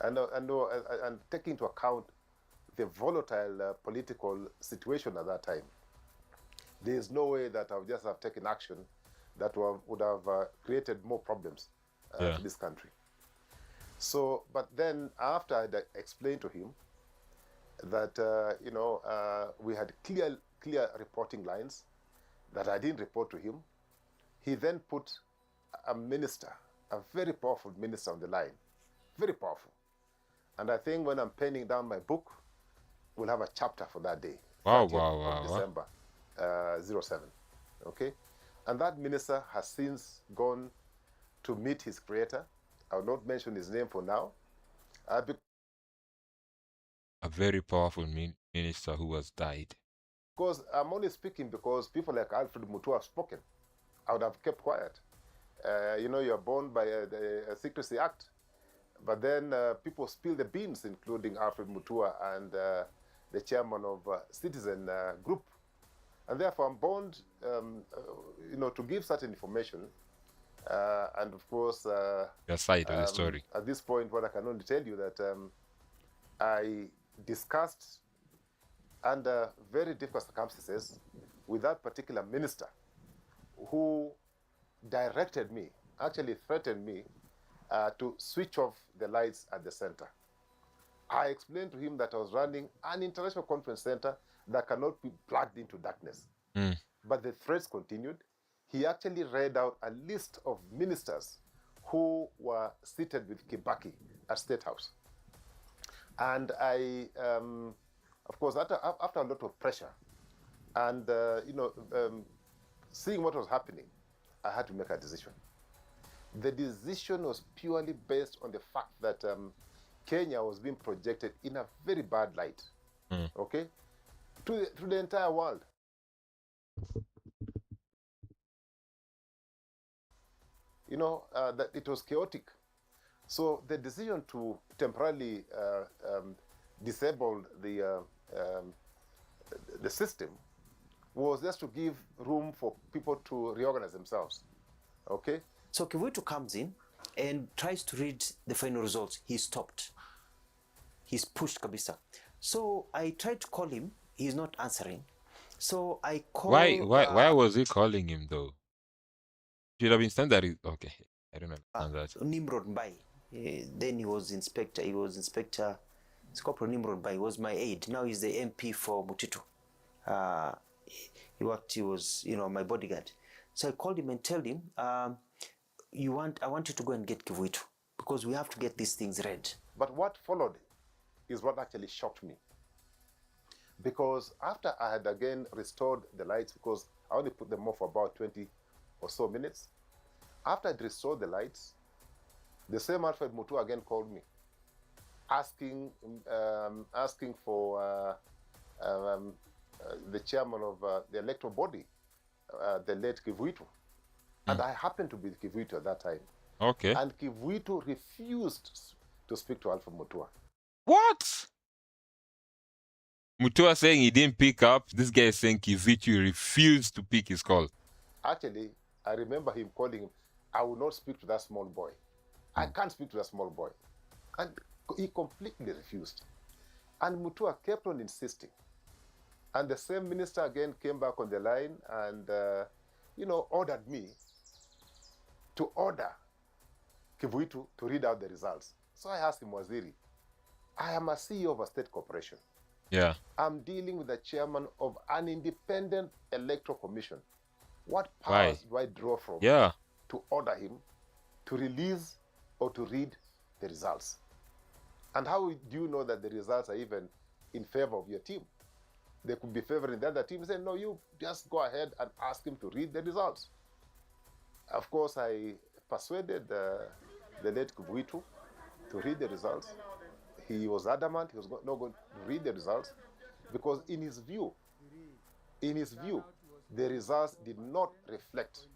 And taking into account the volatile political situation at that time, there is no way that I would just have taken action that would have created more problems to this country. So, but then after I explained to him that we had clear reporting lines, that I didn't report to him, he then put a minister, a very powerful minister on the line, very powerful. And I think when I'm penning down my book, we'll have a chapter for that day. Wow. December 07. Okay? And that minister has since gone to meet his creator. I will not mention his name for now. A very powerful minister who has died. Because I'm only speaking because people like Alfred Mutua have spoken. I would have kept quiet. You're bound by a Secrecy Act. But then people spill the beans, including Alfred Mutua and the chairman of Citizen Group. And therefore I'm bound to give certain information. And of course, your side of the story. At this point, what I can only tell you that I discussed under very difficult circumstances with that particular minister who directed me, actually threatened me, to switch off the lights at the center. I explained to him that I was running an international conference center that cannot be plugged into darkness. But the threats continued. He actually read out a list of ministers who were seated with Kibaki at State House. And I, of course, after a lot of pressure and, seeing what was happening, I had to make a decision. The decision was purely based on the fact that Kenya was being projected in a very bad light, okay, to the entire world. That it was chaotic. So the decision to temporarily disable the system was just to give room for people to reorganize themselves. Okay? So Kivuitu comes in and tries to read the final results. He's stopped. He's pushed kabisa. So I tried to call him. He's not answering. So I called... Why was he calling him though? Should have been standard. Okay, I don't understand that. Nimrod Mbai. Then he was inspector. It's Corporal Nimrod Mbai. He was my aide. Now he's the MP for Mutitu. He was, my bodyguard. So I called him and told him, I want you to go and get Kivuitu because we have to get these things read. But what followed is what actually shocked me. Because after I had again restored the lights, because I only put them off for about 20 or so minutes, after I'd restored the lights, the same Alfred Mutua again called me, asking for the chairman of the electoral body, the late Kivuitu. And I happened to be Kivuitu at that time. Okay. And Kivuitu refused to speak to Alfred Mutua. What? Mutua saying he didn't pick up. This guy is saying Kivuitu refused to pick his call. Actually, I remember him calling him, I will not speak to that small boy. I can't speak to that small boy. And he completely refused. And Mutua kept on insisting. And the same minister again came back on the line and, ordered me to order Kivuitu to read out the results. So I asked him, Waziri, I am a CEO of a state corporation. Yeah. I'm dealing with the chairman of an independent electoral commission. What powers do I draw from to order him to release or to read the results? And how do you know that the results are even in favor of your team? They could be favoring the other team. Say, no, you just go ahead and ask him to read the results. Of course, I persuaded the late Kivuitu to read the results. He was adamant he was not going to read the results because in his view, the results did not reflect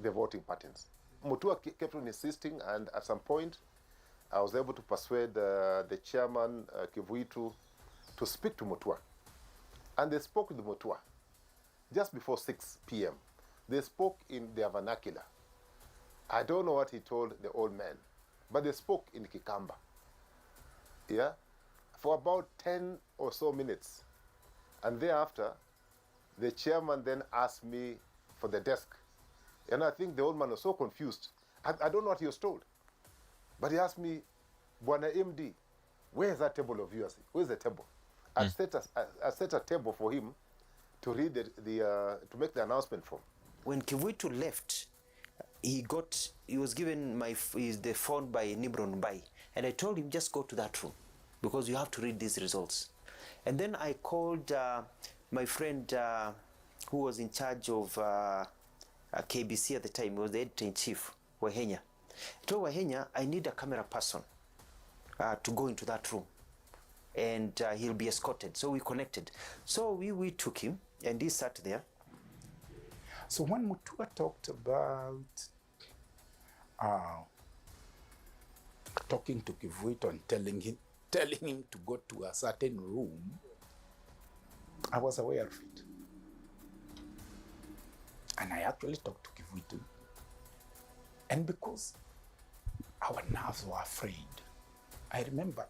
the voting patterns. Mutua kept on insisting, and at some point, I was able to persuade the chairman, Kivuitu, to speak to Mutua. And they spoke with Mutua just before 6 p.m. They spoke in their vernacular. I don't know what he told the old man, but they spoke in Kikamba. Yeah? For about 10 or so minutes. And thereafter, the chairman then asked me for the desk. And I think the old man was so confused. I don't know what he was told. But he asked me, Bwana MD, where is that table of yours? Where's the table? I set a table for him to read to make the announcement from. When Kivuitu left, he was given the phone by Nimrod Mbai, and I told him just go to that room because you have to read these results. And then I called my friend who was in charge of KBC at the time. He was the editor-in-chief, Wahenya. I told Wahenya, I need a camera person to go into that room, and he'll be escorted. So we connected. So we took him, and he sat there. So when Mutua talked about talking to Kivuitu and telling him to go to a certain room, I was aware of it. And I actually talked to Kivuitu. And because our nerves were afraid, I remember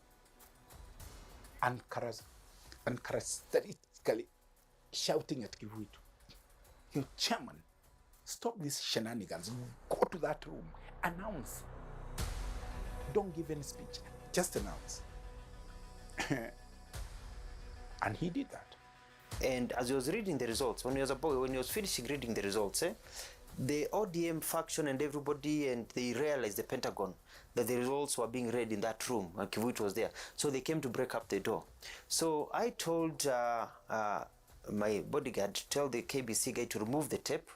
uncharacteristically shouting at Kivuitu, "Your chairman, stop these shenanigans. Go to that room. Announce. Don't give any speech. Just announce." And he did that. And as he was reading the results, when he was finishing reading the results, the ODM faction and everybody, and they realized, the Pentagon, that the results were being read in that room, and Kivuit was there. So they came to break up the door. So I told my bodyguard, tell the KBC guy to remove the tape,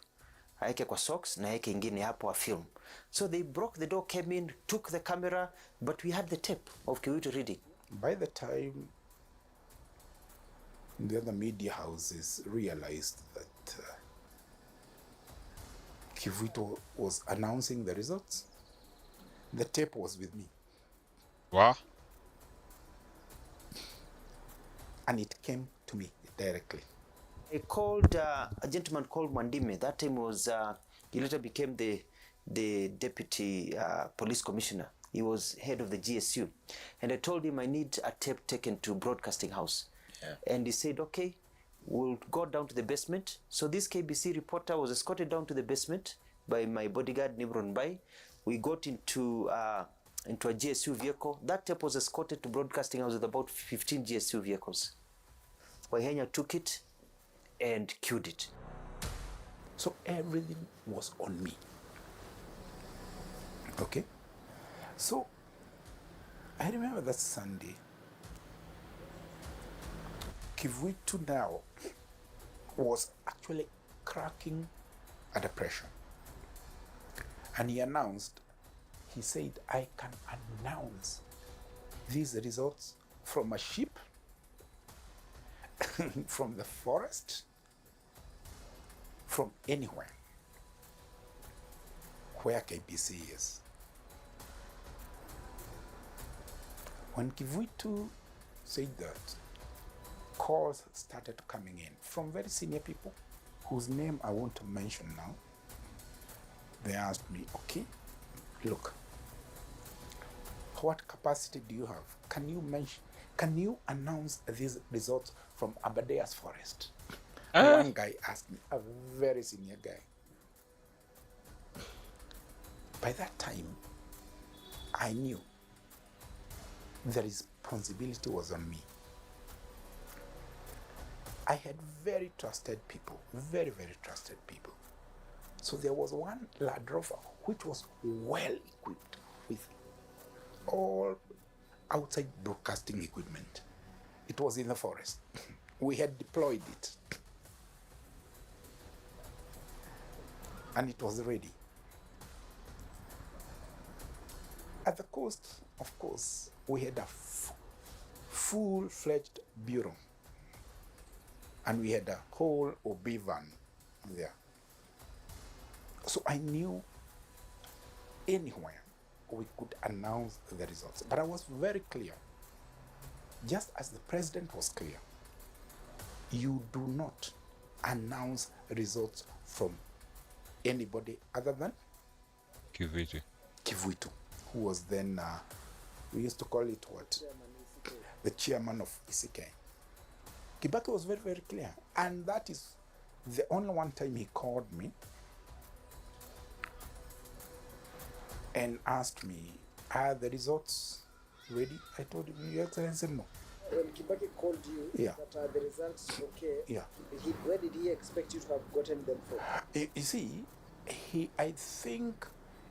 aeke kwa socks na aeke ingine hapo a film. So they broke the door, came in, took the camera, but we had the tape of Kivuit reading. By the time the other media houses realized that Kivuit was announcing the results, the tape was with me. Wow. And it came to me directly. I called a gentleman called Mwandime. That time was, he later became the deputy police commissioner. He was head of the GSU. And I told him I need a tape taken to broadcasting house. Yeah. And he said, okay, we'll go down to the basement. So this KBC reporter was escorted down to the basement by my bodyguard, Nimron Bai. We got into a GSU vehicle. That tape was escorted to broadcasting house with about 15 GSU vehicles. Waihenya took it and cued it. So everything was on me. Okay? So I remember that Sunday, Kivuit now was actually cracking at depression. And he announced, he said, I can announce these results from a ship, from the forest, from anywhere where KBC is. When Kivuit said that, calls started coming in from very senior people whose name I want to mention now. They asked me, okay, look, what capacity do you have? Can you announce these results from Abadea's forest? One guy asked me, a very senior guy. By that time, I knew the responsibility was on me. I had very trusted people, very, very trusted people. So there was one Land Rover which was well equipped with all outside broadcasting equipment. It was in the forest. We had deployed it. And it was ready. At the coast, of course, we had a full-fledged bureau. And we had a whole OB van there. So I knew anywhere we could announce the results. But I was very clear, just as the president was clear, you do not announce results from anybody other than Kivuit, who was then, we used to call it what? The chairman of ECK. Kibaki was very, very clear. And that is the only one time he called me and asked me, are the results ready? I told him, Your Excellency, no. When Kibaki called you, Yeah. that are the results okay? Yeah. Where did he expect you to have gotten them from? You see, I think,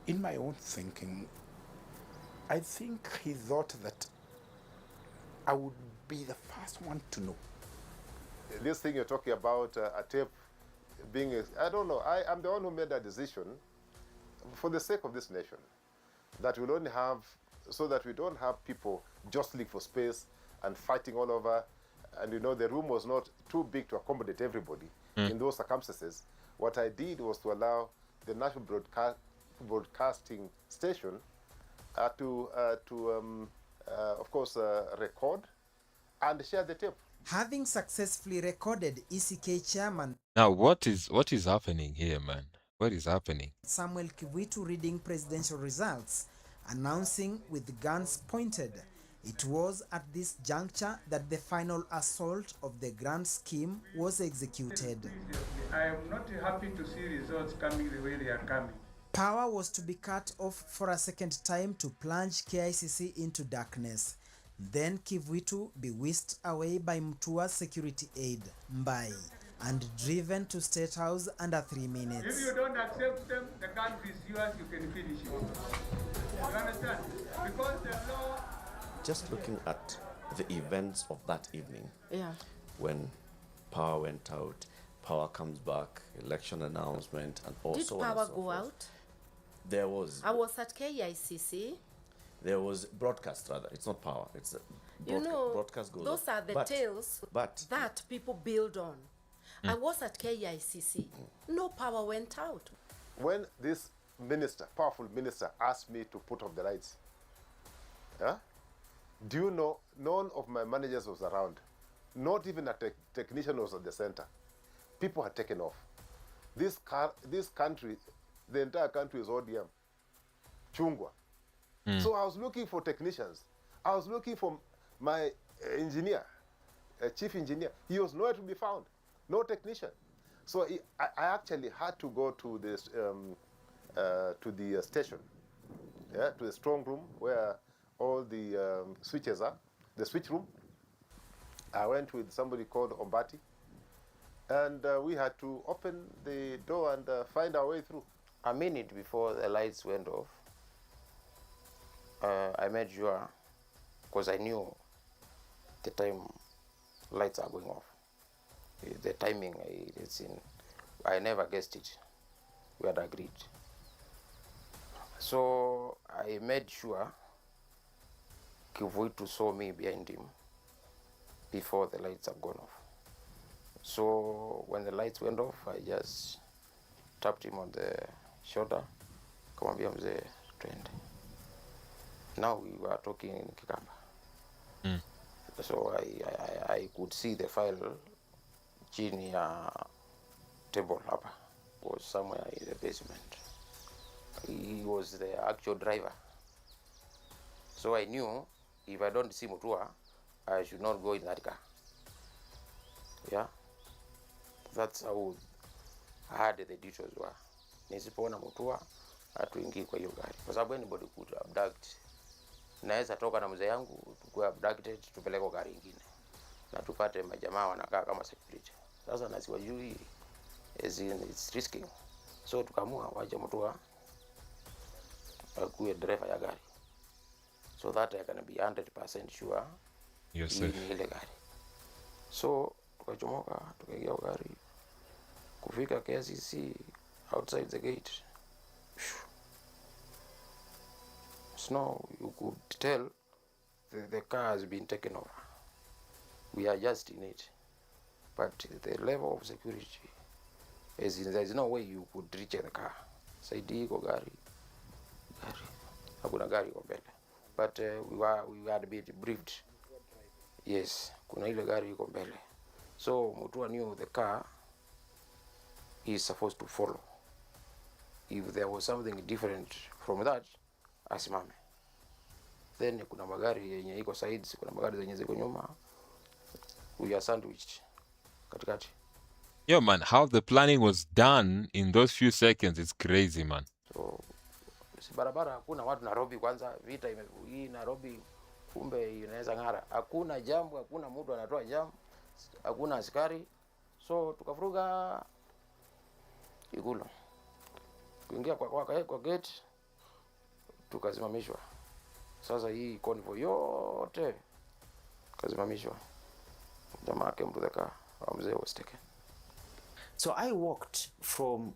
in my own thinking, I think he thought that I would be the first one to know. This thing you're talking about, a tape being, I don't know, I'm the one who made that decision for the sake of this nation, that we'll only have, so that we don't have people jostling for space and fighting all over. And you know, the room was not too big to accommodate everybody in those circumstances. What I did was to allow the national broadcasting station to of course, record and share the tape. Having successfully recorded ECK chairman Now, what is happening here, man? What is happening? Samuel Kivuit reading presidential results, announcing with guns pointed, it was at this juncture that the final assault of the grand scheme was executed. I am not happy to see results coming the way they are coming. Power was to be cut off for a second time to plunge KICC into darkness. Then Kivuit be whisked away by Mtua's security aide, Mbai. and driven to State House under 3 minutes. If you don't accept them, the country is yours, you can finish it. You understand? Because the law... Just looking at the events of that evening, Yeah. when power went out, power comes back, election announcement, and also Did power go out? There was. I was at KICC. There was broadcast, rather. It's not power. It's You know, broadcast goes those on. are the tales that people build on. I was at KICC. No power went out. When this minister, powerful minister, asked me to put off the lights, do you know, none of my managers was around. Not even a technician was at the center. People had taken off. This country, the entire country is ODM. Chungwa. So I was looking for technicians. I was looking for my engineer, chief engineer. He was nowhere to be found. No technician. So I actually had to go to this to the station, to the strong room where all the switches are, the switch room. I went with somebody called Ombati, and we had to open the door and find our way through. A minute before the lights went off, I made sure, because I knew the time lights are going off. The timing, I never guessed it. We had agreed. So I made sure Kivuitu saw me behind him before the lights have gone off. So when the lights went off, I just tapped him on the shoulder. Kamwambia mzee twende. Now we were talking in Kikamba. So I could see the file chini ya table hapa, was somewhere in the basement. He was the actual driver. So I knew if I don't see Mutua, I should not go in that car. Yeah? That's how hard the details were. Nisipoona Mutua, hatuingii kwa hiyo gari. Kwa sababu anybody could abduct. Naweza toka na mzee yangu, tukue abducted, tupeleke gari ingine. Na tupate majamaa wanakaa kama security. Sasa na siwajui, it's risky. So tukamua waje Mutua akuwe driver ya gari. So that I can be 100% sure you're safe. Ni ile gari. So tukachomoka, tukaingia gari. Kufika KICC outside the gate. Snow, you could tell the car has been taken over. We are just in it. But the level of security, there is no way you could reach the car. Saidi iko gari. Hakuna gari iko mbele. But we had been briefed. Yes, kuna ile gari iko mbele. So Mutua knew the car is supposed to follow. If there was something different from that, asimame. Then kuna magari yenye iko sides, kuna magari zenye ziko nyuma. We are sandwiched katikati. Yo man, how the planning was done in those few seconds is crazy, man. So si barabara hakuna watu Nairobi, kwanza vita hii Nairobi kumbe inaweza ngara. Hakuna jambo, hakuna mtu anatoa jambo, hakuna askari. So tukafuruga Ikulu. Kuingia kwa gate tukasimamishwa. Sasa hii convoy yote kasimamishwa. Jamaa came to the car. Mzee was taken. So I walked from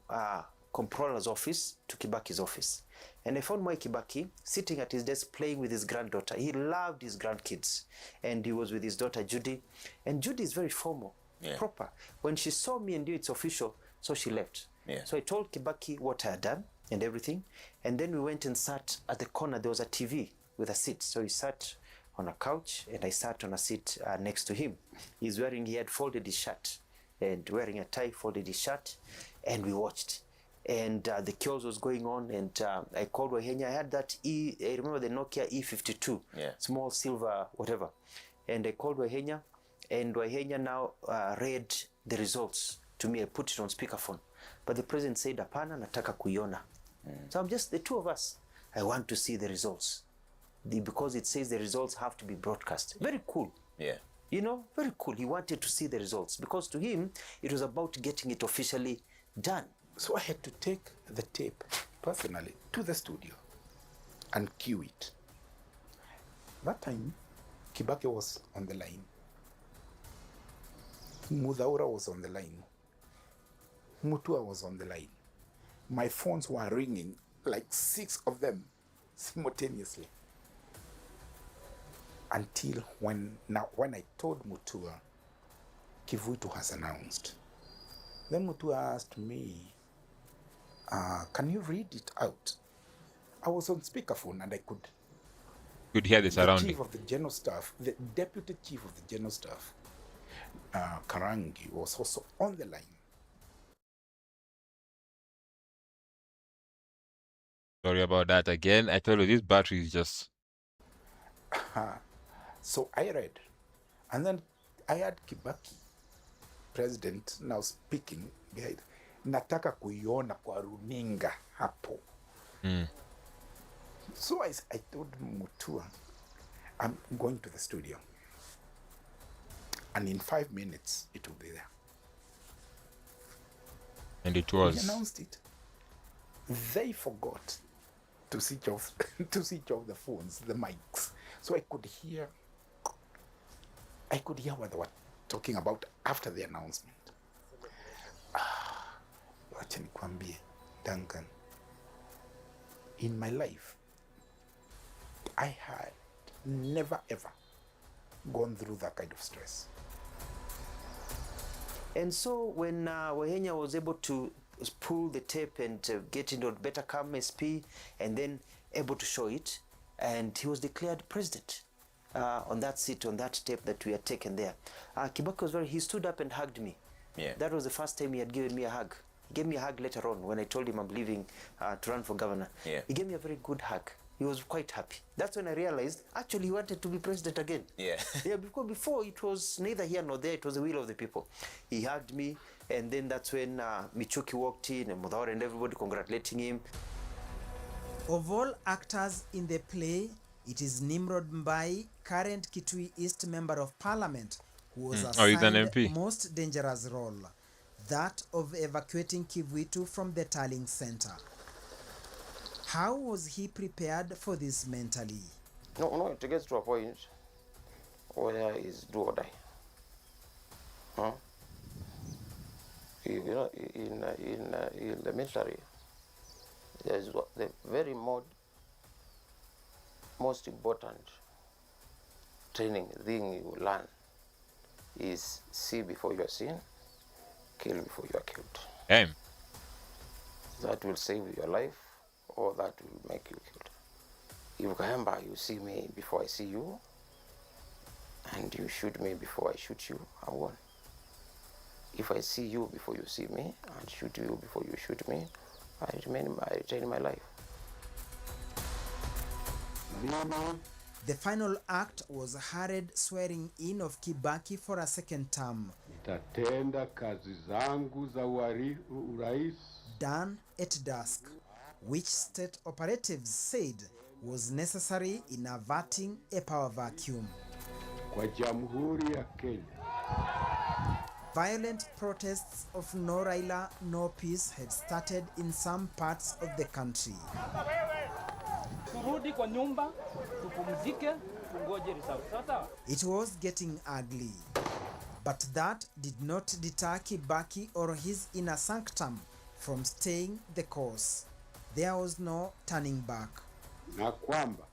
Comptroller's office to Kibaki's office. And I found Mwai Kibaki sitting at his desk playing with his granddaughter. He loved his grandkids. And he was with his daughter Judy. And Judy is very formal, proper. When she saw me and knew it's official, so she left. So I told Kibaki what I had done and everything. And then we went and sat at the corner. There was a TV with a seat. So he sat on a couch and I sat on a seat next to him. He had folded his shirt and wearing a tie, folded his shirt, and we watched. And the chaos was going on, and I called Wahenya. I had that I remember the Nokia E52, small silver, whatever. And I called Wahenya, and Wahenya now read the results to me. I put it on speakerphone. But the president said, "Apana, nataka kuiona." So I'm just the two of us. I want to see the results. Because it says the results have to be broadcast. Very cool. You know, very cool. He wanted to see the results because to him, it was about getting it officially done. So I had to take the tape personally to the studio and cue it. That time, Kibaki was on the line. Mudhaura was on the line. Mutua was on the line. My phones were ringing, like 6 of them simultaneously. Until when I told Mutua, Kivuitu has announced. Then Mutua asked me, can you read it out? I was on speakerphone and I could hear the surrounding. The chief of the general staff, the deputy chief of the general staff, Karangi, was also on the line. Sorry about that again. I told you this battery is just... So I read. And then I had Kibaki, president, now speaking behind. Nataka kuiona kwa runinga hapo. So I told Mutua, I'm going to the studio. And in 5 minutes, it will be there. And it was. We announced it. They forgot to switch off the phones, the mics. So I could hear what they were talking about after the announcement. Wacha nikwambie, Duncan, in my life, I had never ever gone through that kind of stress. And so when Wahenya was able to pull the tape and get into a better calm SP and then able to show it, and he was declared president on that seat, on that tape that we had taken there. Kibaki was he stood up and hugged me. Yeah. That was the first time he had given me a hug. He gave me a hug later on when I told him I'm leaving to run for governor. Yeah. He gave me a very good hug. He was quite happy. That's when I realized actually he wanted to be president again. Yeah. Yeah, because before it was neither here nor there, it was the will of the people. He hugged me, and then that's when Michuki walked in and Mudhaura and everybody congratulating him. Of all actors in the play, it is Nimrod Mbai, current Kitui East Member of Parliament, who was assigned the most dangerous role, that of evacuating Kivuitu from the Tarling Center. How was he prepared for this mentally? No, it gets to a point where it's do or die. Huh? You know, in the military, there's the very most important training thing you learn is see before you are seen, kill before you are killed. Damn. That will save your life, or that will make you killed. If Kahemba, you see me before I see you, and you shoot me before I shoot you, I won. If I see you before you see me, and shoot you before you shoot me, I retain my life. The final act was hurried swearing in of Kibaki for a second term. Nitatenda kazi zangu za urais. Done at dusk, which state operatives said was necessary in averting a power vacuum. Kwa Jamhuri ya Kenya. Violent protests of no Raila, no peace had started in some parts of the country. Turudi kwa nyumba, tupumzike, tungoje results. Sasa. It was getting ugly. But that did not deter Kibaki or his inner sanctum from staying the course. There was no turning back. Na kwamba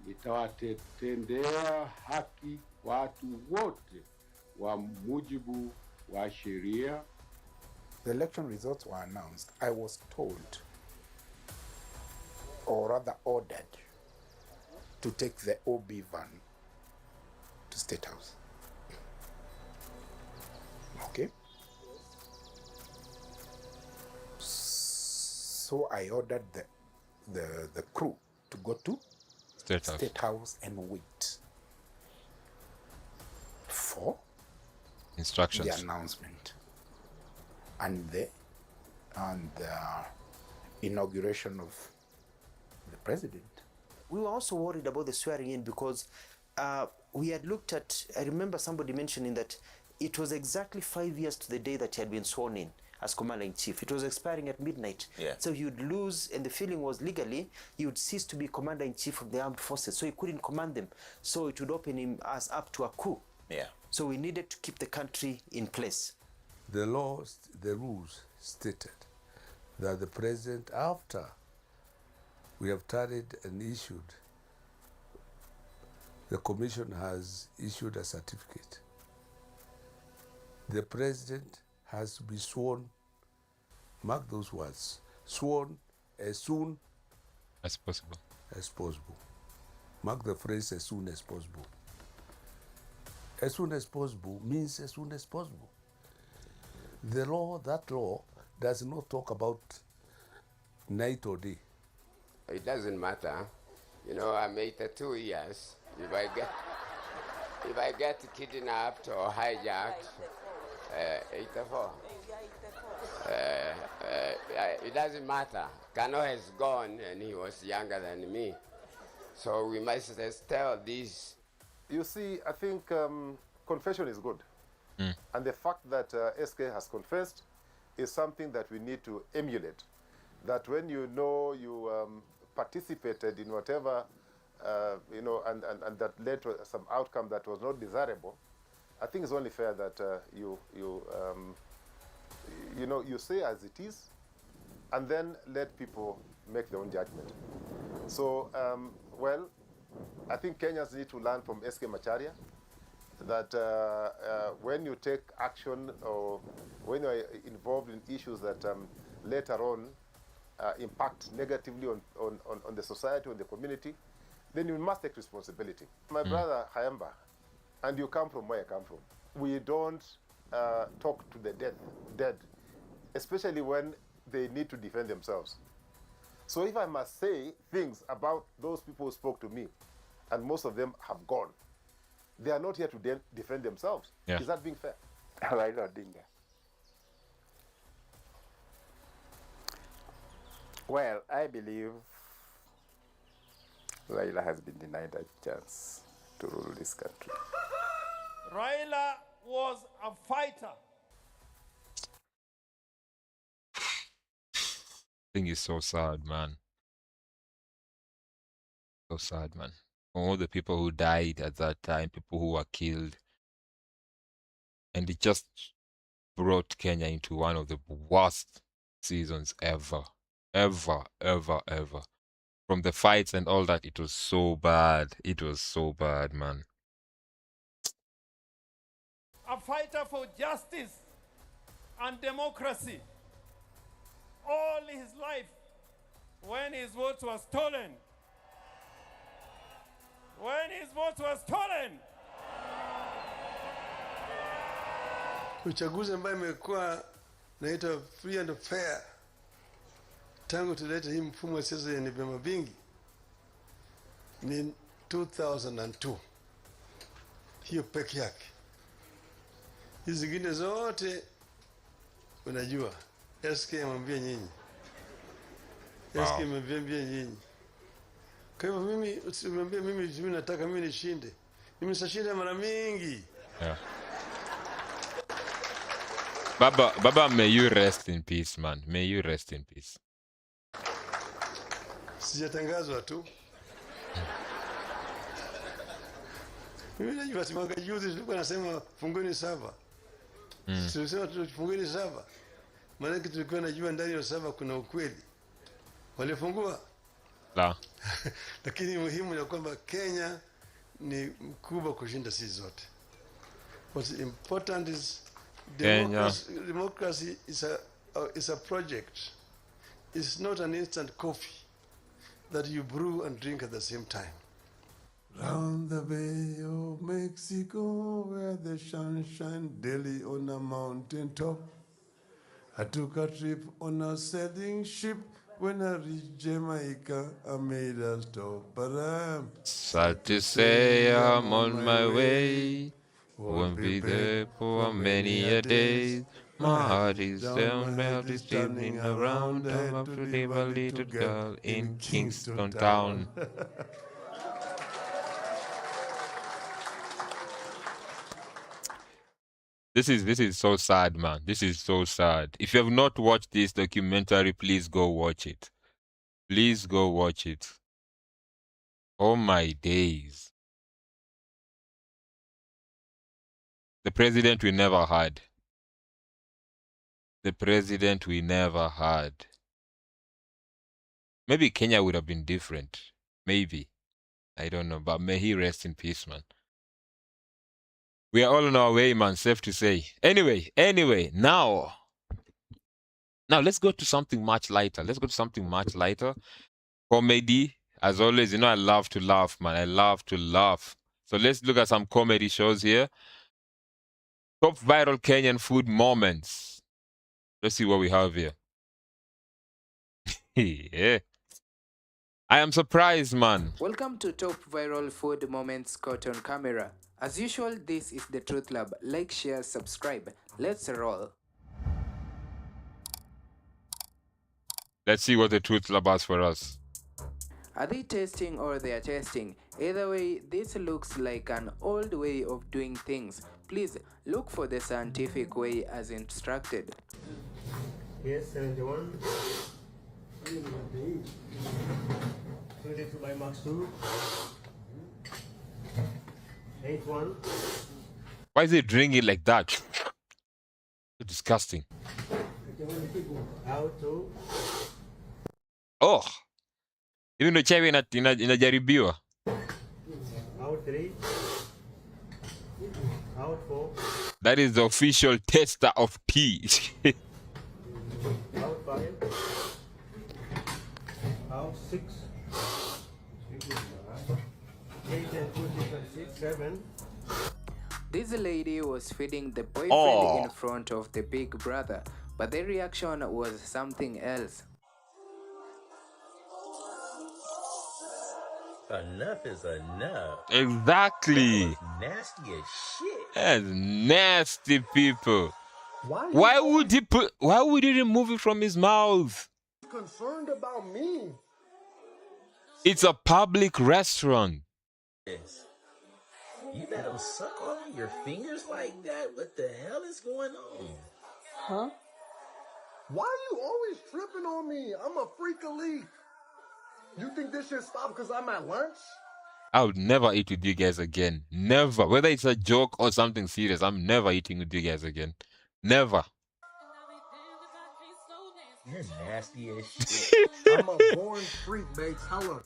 nitawatendea haki watu wote wa mujibu wa sheria. The election results were announced. I was told, or rather ordered, to take the OB van to State House. Okay? So I ordered the crew to go to State House and wait for instructions, the announcement, and the inauguration of the president. We were also worried about the swearing in because we had looked at, I remember somebody mentioning that it was exactly 5 years to the day that he had been sworn in as commander-in-chief. It was expiring at midnight. Yeah. So he would lose, and the feeling was legally, he would cease to be commander-in-chief of the armed forces. So he couldn't command them. So it would open him as up to a coup. Yeah. So we needed to keep the country in place. The laws, the rules stated that the president, after we have tarried and issued, the commission has issued a certificate. The president has to be sworn, mark those words, sworn as soon as possible. As possible. Mark the phrase as soon as possible. As soon as possible means as soon as possible. The law, that law, does not talk about night or day. It doesn't matter. You know, I'm 82 years. If I get kidnapped or hijacked, 84. It doesn't matter. Kano has gone and he was younger than me. So we must just tell this. You see, I think confession is good. And the fact that SK has confessed is something that we need to emulate. That when you know you participated in whatever, you know, and that led to some outcome that was not desirable, I think it's only fair that you know, you say as it is, and then let people make their own judgment. So, well, I think Kenyans need to learn from SK Macharia that when you take action or when you are involved in issues that later on impact negatively on the society, on the community, then you must take responsibility. My brother Hayamba, and you come from where I come from, we don't talk to the dead, especially when they need to defend themselves. So if I must say things about those people who spoke to me, and most of them have gone, they are not here to defend themselves. Yeah. Is that being fair? Raila Odinga. Well, I believe Raila has been denied a chance to rule this country. Raila was a fighter. I think it's so sad, man. So sad, man. All the people who died at that time, people who were killed. And it just brought Kenya into one of the worst seasons ever. Ever. From the fights and all that, it was so bad. It was so bad, man. A fighter for justice and democracy. All his life, when his vote was stolen. When his vote was stolen. Uchaguzi ambayo imekuwa naitwa free and fair tangu tulete hii mfumo wa siasa yenye vyama vingi ni 2002. Hiyo peke yake. Hizi zingine zote unajua SK amwambia nyinyi. SK amwambia nyinyi. Kwa hivyo mimi usimwambie mimi nataka mimi nishinde. Mimi nitashinda mara mingi. Yeah. Baba, may you rest in peace, man. May you rest in peace. Sijatangazwa tu. Mimi najua mwaka juzi tulikuwa nasema fungeni saba. Tulisema fungeni saba. Maana tulikuwa najua ndani ya saba kuna ukweli. Walifungua? La. Lakini muhimu ni kwamba Kenya ni mkubwa kushinda sisi zote. What's important is democracy is a project. It's not an instant coffee that you brew and drink at the same time. Round the Bay of Mexico, where the sun shines daily on a mountain top, I took a trip on a sailing ship. When I reached Jamaica, I made a stop. But I'm sad to say I'm on my way. Won't be there for many a day. My heart is down, my heart is turning around. I have to leave a little girl in Kingston Town. This is so sad, man. This is so sad. If you have not watched this documentary, please go watch it. Please go watch it. Oh my days. The president we never had. The president we never had. Maybe Kenya would have been different. Maybe. I don't know. But may he rest in peace, man. We are all on our way, man. Safe to say. Anyway, now let's go to something much lighter. Comedy, as always, I love to laugh, man. I love to laugh. So let's look at some comedy shows here. Top viral Kenyan food moments. Let's see what we have here. Yeah. I am surprised, man. Welcome to Top Viral Food Moments caught on camera. As usual, this is the Truth Lab. Like, share, subscribe. Let's roll. Let's see what the Truth Lab has for us. Are they testing or they are testing? Either way, this looks like an old way of doing things. Please look for the scientific way as instructed. Yes, 71. 22 by Max 2. 81. Why is it drinking like that? So disgusting. Out 2. Oh. Even though chai inajaribiwa. Out 3. Out 4. That is the official tester of tea. Out 5. Out 6. 8 and 2, 6, 7. This lady was feeding the boyfriend in front of the big brother, but the reaction was something else. Enough is enough. Exactly. Nasty as shit. That's nasty, people. Why would he remove it from his mouth? Concerned about me. It's a public restaurant. Yes. You let him suck on your fingers like that? What the hell is going on? Huh? Why are you always tripping on me? I'm a freak elite. You think this should stop because I'm at lunch? I would never eat with you guys again. Never. Whether it's a joke or something serious, I'm never eating with you guys again. Never. You're nasty as shit. I'm a born freak, babe. Tell her.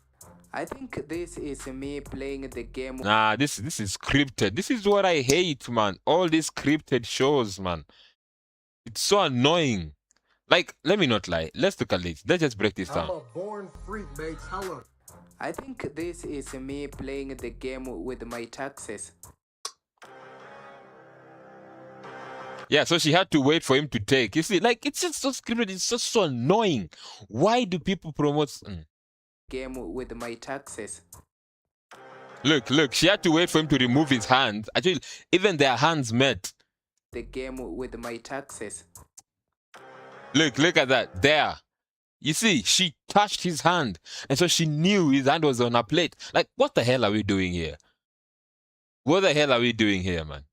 I think this is me playing the game. Nah, this is scripted. This is what I hate, man. All these scripted shows, man. It's so annoying. Like, let me not lie. Let's look at this. Let's just break this down. I'm a born freak, babe. Tell her. I think this is me playing the game with my taxes. Yeah, so she had to wait for him to take. You see, like, it's just so scripted. It's just so annoying. Why do people promote... Game with my taxes. Look. She had to wait for him to remove his hands. Actually, even their hands met. The game with my taxes. Look at that. There. You see, she touched his hand. And so she knew his hand was on her plate. Like, what the hell are we doing here? What the hell are we doing here, man?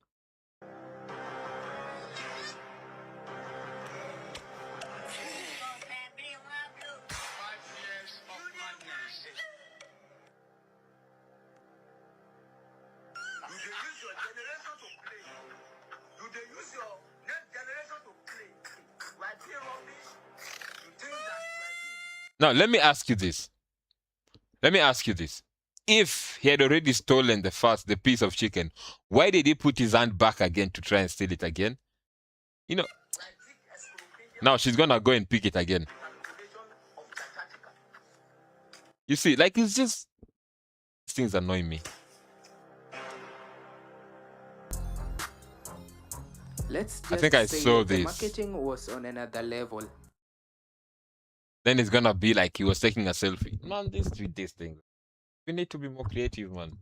Now, let me ask you this. If he had already stolen the piece of chicken, why did he put his hand back again to try and steal it again? You know, now she's gonna go and pick it again. You see, like, it's just... These things annoy me. Let's just I think I say saw the this. marketing was on another level. Then it's gonna be like he was taking a selfie. Man, this thing. We need to be more creative, man.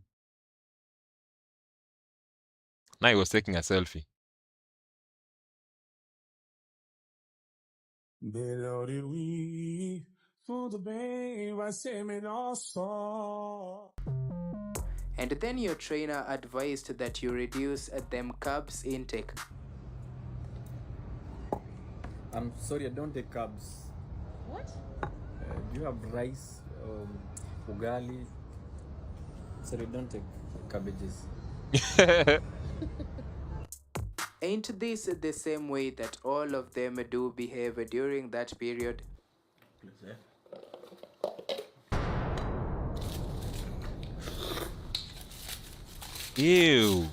Now he was taking a selfie. And then your trainer advised that you reduce them carbs intake. I'm sorry, I don't take carbs. What? Do you have rice, ugali? Sorry, don't take cabbages. Ain't this the same way that all of them do behave during that period? Please, Ew.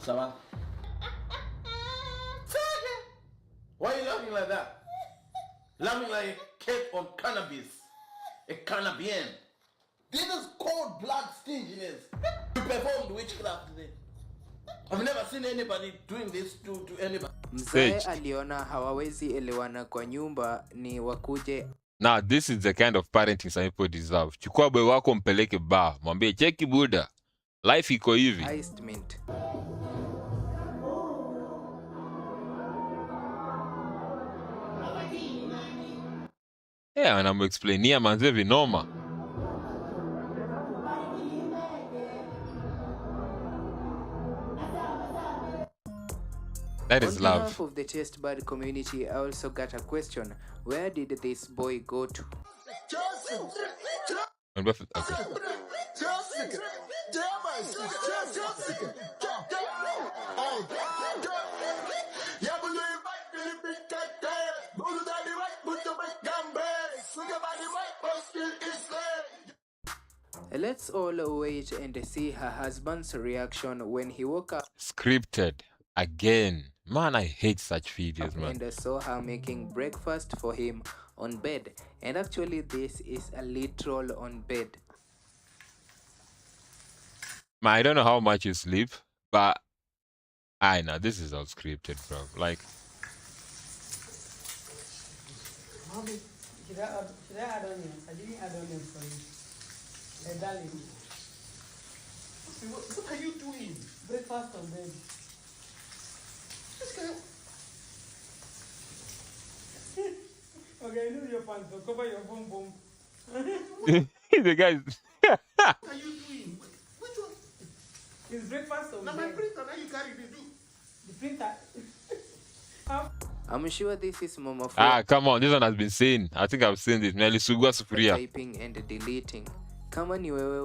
Sawa. Why are you laughing like that? Laughing like a cake on cannabis. A cannabian. This is cold blood stinginess. You performed witchcraft today. I've never seen anybody doing this to anybody. Mzae aliona hawawezi elewana kwa nyumba ni wakuje. Now, this is the kind of parenting some people deserve. Chukua boy wako mpeleke bar. Mwambie cheki buda. Life iko hivi. Yeah, anamuexplainia manze vinoma. That is On love. behalf of the taste bud community, I also got a question. Where did this boy go to? Okay. Let's all wait and see her husband's reaction when he woke up Scripted. Again. Man, I hate such videos, man. and saw her making breakfast for him on bed. And actually, this is a literal on bed. Man, I don't know how much you sleep, but I know this is all scripted, bro. Like, Mommy, should I add onions? I didn't add onions for you. Darling. What are you doing? Breakfast on bed. This guy. Okay, I know your pants, so cover your bum bum. the guys. What are you doing? Which one? It's breakfast on now bed. My printer, now you carry me, do. The printer. I'm sure this is Mama Flo Ah, come on. This one has been seen. I think I've seen this. Nearly Sugua Sufuria. typing and deleting. Kama ni wewe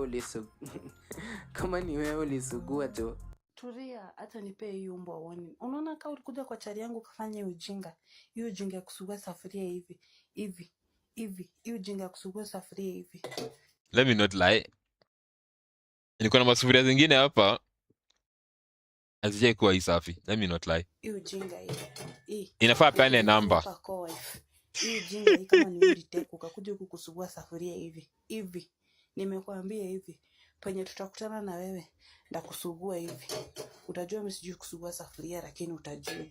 ulisugua tu. Turia, hata nipe hiyo mbwa uone. Unaona kama ulikuja kwa chari yangu kafanya ujinga. Hiyo ujinga ya kusugua safuria hivi. Hiyo ujinga ya kusugua safuria hivi. Let me not lie. Niko na masufuria zingine hapa. Hazijai kuwa hii safi. Let me not lie. Hiyo ujinga hii. Inafaa peane namba. Hiyo ujinga hii kama ni uliteka ukakuja huku kusugua safuria hivi. Nimekuambia hivi. Penye tutakutana na wewe ndakusugua hivi. Utajua mimi sijui kusugua safuria lakini utajua juu.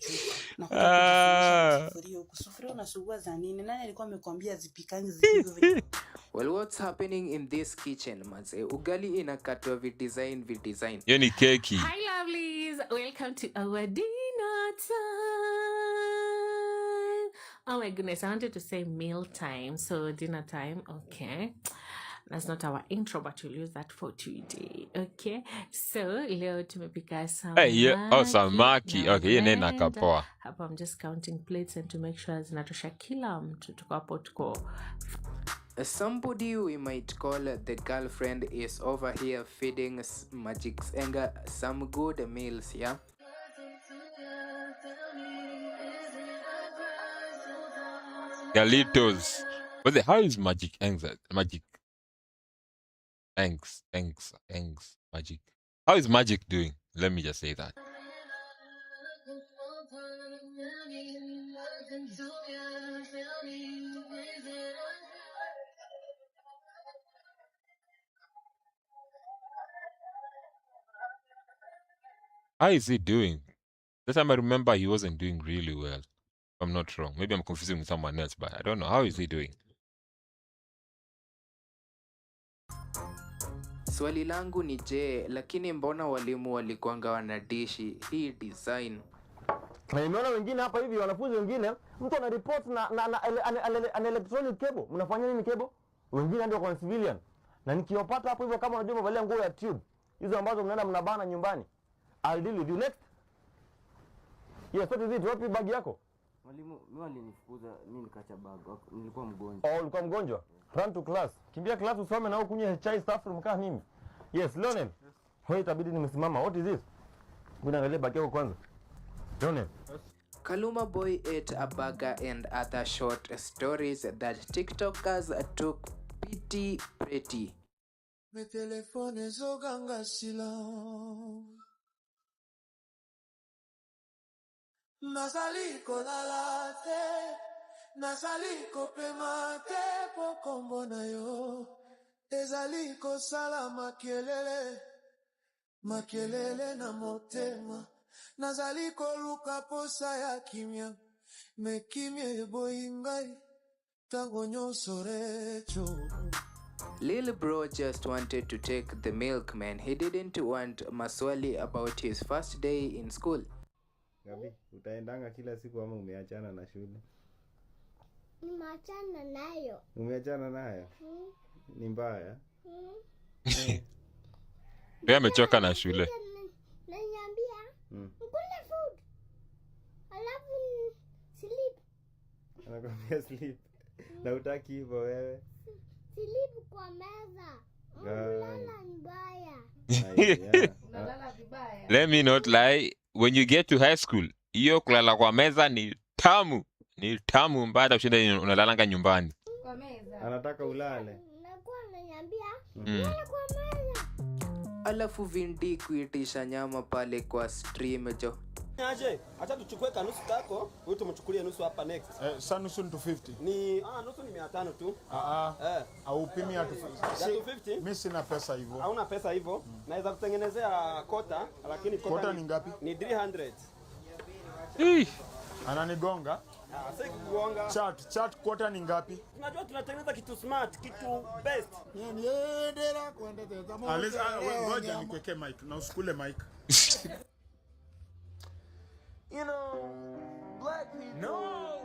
Na sufuria sufuria unasugua za nini? Nani alikuwa amekwambia zipikani zipigwe? Well, what's happening in this kitchen, manze? Ugali inakatwa videsign. Hiyo ni keki. Hi lovelies, welcome to our dinner time. Oh my goodness, I wanted to say meal time, so dinner time, okay. That's not our intro, but we'll use that for today. Okay. So, leo tumepika samaki. Hey, yeah. Oh, samaki. Okay, hiyo nena kapoa. Hapa I'm just counting plates and to make sure zinatosha kila mtu. Tuko hapo tuko. Somebody we might call the girlfriend is over here feeding Magic Enga some good meals, yeah? Galitos. But how is Magic Enga? Magic. Thanks. Magic. How is Magic doing? Let me just say that. How is he doing? That time I remember he wasn't doing really well. If I'm not wrong. Maybe I'm confusing with someone else, but I don't know. How is he doing? Swali langu ni je, lakini mbona walimu walikuanga wanadishi hii design? Na nimeona wengine hapa hivi wanafunzi wengine mtu ana report na electronic cable. Mnafanya nini cable? Wengine ndio kwa civilian. Na nikiwapata hapo hivyo kama unajua mavalia nguo ya tube. Hizo ambazo mnaenda mnabana nyumbani. I'll deal with you next. Yes, what is it? Wapi bag yako? Mwalimu, mimi alinifukuza, mimi nikacha bag. Nilikuwa mgonjwa. Oh, ulikuwa mgonjwa? Run to class. Kimbia class usome na ukunywe chai staff room kama mimi. Yes, Leonel. Wewe itabidi nimesimama. What is this? Unaangalia bag yako kwanza. Leonel. Kaluma Boy ate a burger and other short stories that TikTokers took pity pretty. Me telefone zoganga sila. Nasaliko lalate, nasaliko pemate pokombo na yo. Ezaliko sala makelele na motema. Nazaliko luka posa ya kimya, me kimya boingai, tango nyonso recho. Lil bro just wanted to take the milkman. He didn't want maswali about his first day in school. Gabi, utaendanga kila siku ama umeachana na shule? Nimeachana nayo. Umeachana nayo? Ni mbaya? Yeye amechoka na shule. Naniambia, mkule food. Alafu sleep. Anakwambia sleep. Na utaki hivyo wewe? Sleep kwa meza. Unalala mbaya. Unalala vibaya. Let me not lie, when you get to high school, hiyo kulala kwa meza ni tamu. Ni tamu mbaya kushinda unalalanga nyumbani. Kwa meza. Anataka ulale. Nakuwa ananiambia, lala kwa meza. Alafu Vindi kuitisha nyama pale kwa stream jo. Aje, acha tuchukue kanusu kako, wewe tumchukulie nusu hapa next. Sa nusu ni 250. Ni nusu ni 500 tu. Au pimi ya 250. Mimi sina pesa hivyo. Hauna pesa hivyo? Naweza kutengenezea kota, lakini kota ni ngapi? Ni 300. Ananigonga? Sasa kugonga. Chat kota ni ngapi? Unajua tunatengeneza kitu smart, kitu best. Niendera kuendeleza mambo. Wewe ngoja nikweke mic na usikule mic. You know, black people. No.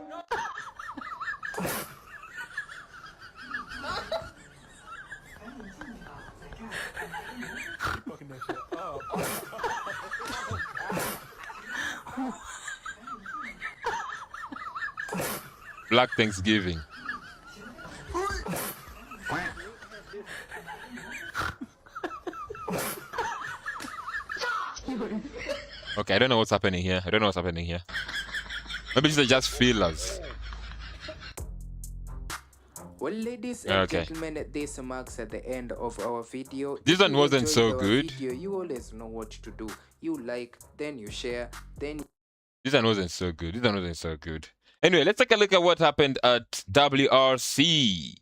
Black Thanksgiving. Okay, I don't know what's happening here. Maybe these are just fillers. Well, ladies and gentlemen, this marks at the end of our video. This one wasn't so good. You always know what to do. You like, then you share, then... This one wasn't so good. Anyway, let's take a look at what happened at WRC.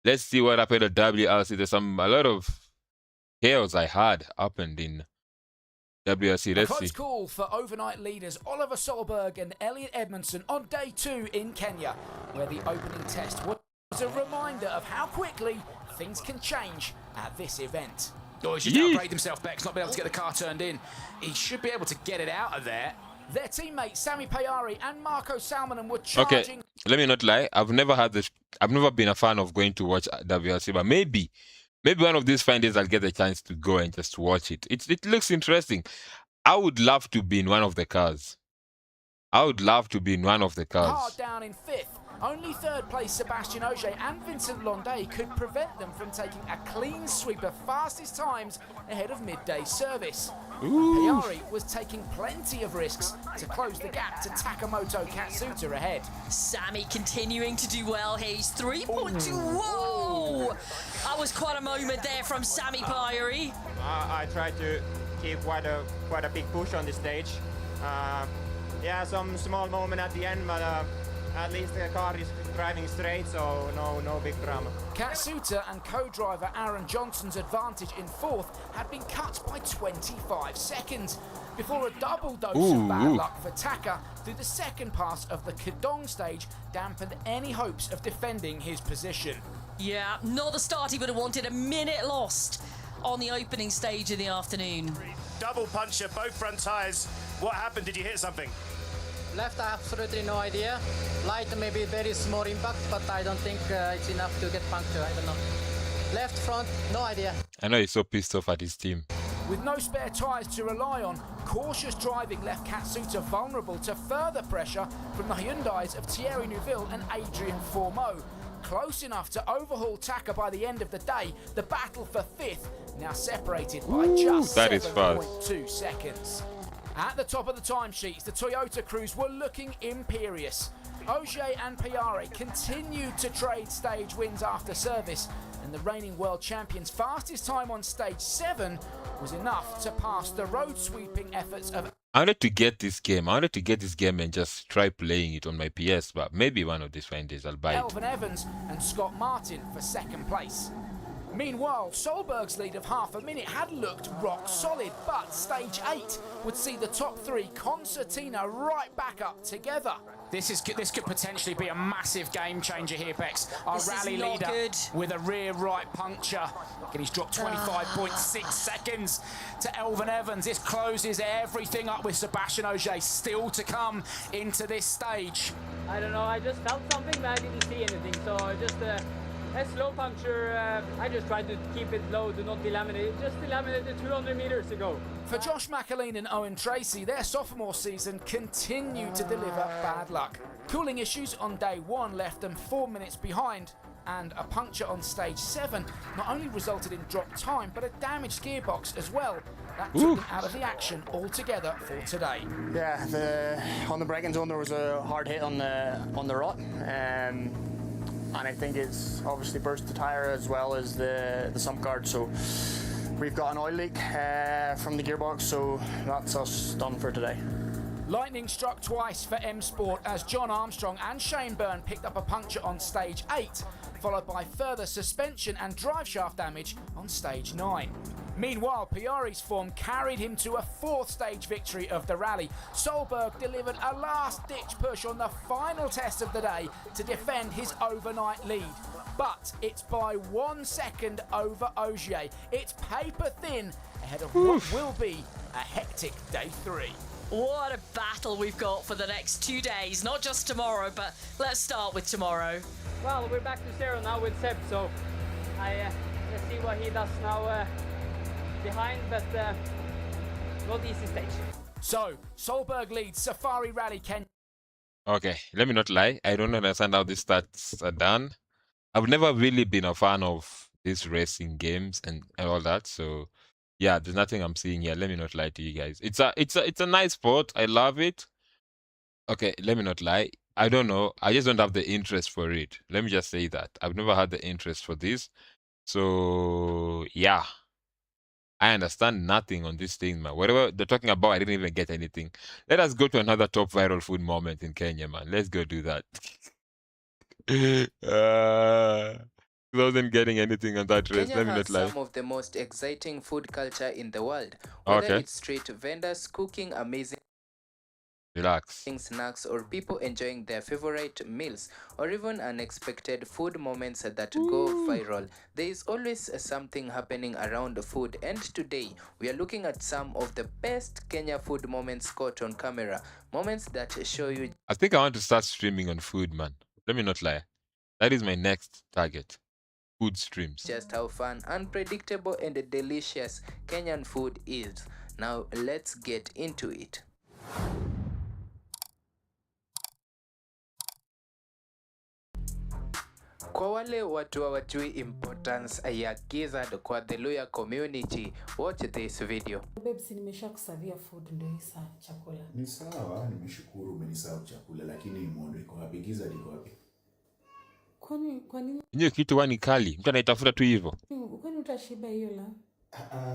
Let's see what happened at WRC. There's a lot of chaos I had happened in WRC. Let's see. A close call for overnight leaders Oliver Solberg and Elliot Edmondson on day 2 in Kenya, where the opening test was a reminder of how quickly things can change at this event. Oh, he should downgrade himself, Beck's not been able to get the car turned in. He should be able to get it out of there. Their teammates Sami Payari and Marco Salmonen were charging. Okay, let me not lie. I've never been a fan of going to watch WRC, but maybe one of these fine days I'll get the chance to go and just watch it. It looks interesting. I would love to be in one of the cars. Hard down in 5th. Only 3rd place Sebastian Ogier and Vincent Londet could prevent them from taking a clean sweep of fastest times ahead of midday service. Payari was taking plenty of risks to close the gap to Takamoto Katsuta ahead. Sami continuing to do well here. He's 3.2. Whoa! That was quite a moment there from Sami Payari. I tried to keep quite a big push on this stage. Yeah, some small moment at the end, but at least the car is driving straight, so no big drama. Katsuta and co-driver Aaron Johnson's advantage in 4th had been cut by 25 seconds before a double dose of bad luck for Taka through the second pass of the Kedong stage dampened any hopes of defending his position. Yeah, not the start he would have wanted. A minute lost on the opening stage of the afternoon. Double puncture, both front tyres. What happened? Did you hit something? Left, absolutely no idea. Light, maybe very small impact, but I don't think it's enough to get puncture. I don't know. Left, front, no idea. I know he's so pissed off at his team. With no spare tyres to rely on, cautious driving left Katsuta vulnerable to further pressure from the Hyundais of Thierry Neuville and Adrian Fourmeau. Close enough to overhaul Taka by the end of the day, the battle for 5th now separated by just 7.2 seconds. At the top of the timesheets, the Toyota crews were looking imperious. Ogier and Piari continued to trade stage wins after service, and the reigning world champions' fastest time on stage 7 was enough to pass the road-sweeping efforts of... I wanted to get this game. I wanted to get this game and just try playing it on my PS, but maybe one of these fine days I'll buy it. Elvin Evans and Scott Martin for second place. Meanwhile, Solberg's lead of half a minute had looked rock solid, but stage 8 would see the top 3 concertina right back up together. This could potentially be a massive game changer here, Bex. Our This rally is not leader good. with a rear right puncture. And he's dropped 25.6 seconds to Elvin Evans. This closes everything up with Sebastian Ogier still to come into this stage. I don't know, I just felt something, but I didn't see anything. So just a slow puncture. I just tried to keep it low, to not delaminate. It just delaminated 200 meters ago. For Josh McAleen and Owen Tracy, their sophomore season continued to deliver bad luck. Cooling issues on day 1 left them 4 minutes behind, and a puncture on stage 7 not only resulted in dropped time, but a damaged gearbox as well. That took them out of the action altogether for today. Yeah, on the braking zone there was a hard hit on the rod. And I think it's obviously burst the tyre as well as the sump guard, so we've got an oil leak from the gearbox, so that's us done for today. Lightning struck twice for M Sport as John Armstrong and Shane Byrne picked up a puncture on stage 8, followed by further suspension and driveshaft damage on stage 9. Meanwhile, Piari's form carried him to a 4th stage victory of the rally. Solberg delivered a last-ditch push on the final test of the day to defend his overnight lead. But it's by 1 second over Ogier. It's paper thin ahead of what will be a hectic day 3. What a battle we've got for the next 2 days. Not just tomorrow, but let's start with tomorrow. Well, we're back to 0 now with Seb, so let's see what he does now behind, but not easy stage. So, Solberg leads Safari Rally Kenya. Okay, let me not lie. I don't understand how these stats are done. I've never really been a fan of these racing games and all that. So, yeah, there's nothing I'm seeing here. Let me not lie to you guys. It's a nice sport. I love it. Okay, let me not lie. I don't know. I just don't have the interest for it. Let me just say that. I've never had the interest for this. So, yeah. I understand nothing on this thing, man. Whatever they're talking about, I didn't even get anything. Let us go to another top viral food moment in Kenya, man. Let's go do that. Wasn't getting anything on that race. Kenya Let me has not lie. some of the most exciting food culture in the world. Whether Okay. it's street vendors cooking amazing Relax. snacks or people enjoying their favorite meals or even unexpected food moments that go viral, there is always something happening around the food, and today we are looking at some of the best Kenya food moments caught on camera, moments that show you I think I want to start streaming on food, man. Let me not lie. That is my next target. Food streams. just how fun, unpredictable and delicious Kenyan food is. Now let's get into it. Kwa wale watu hawajui importance ya gizzard kwa the Luya community, watch this video. Babes, nimesha kusavia food ndio isa chakula. Ni sawa, nimeshukuru umenisahau chakula, lakini imondo iko wapi? Gizzard iko wapi? Kwa nini Hiyo kitu wani kali. Mtu anaitafuta tu hivyo. kwani utashiba hiyo la?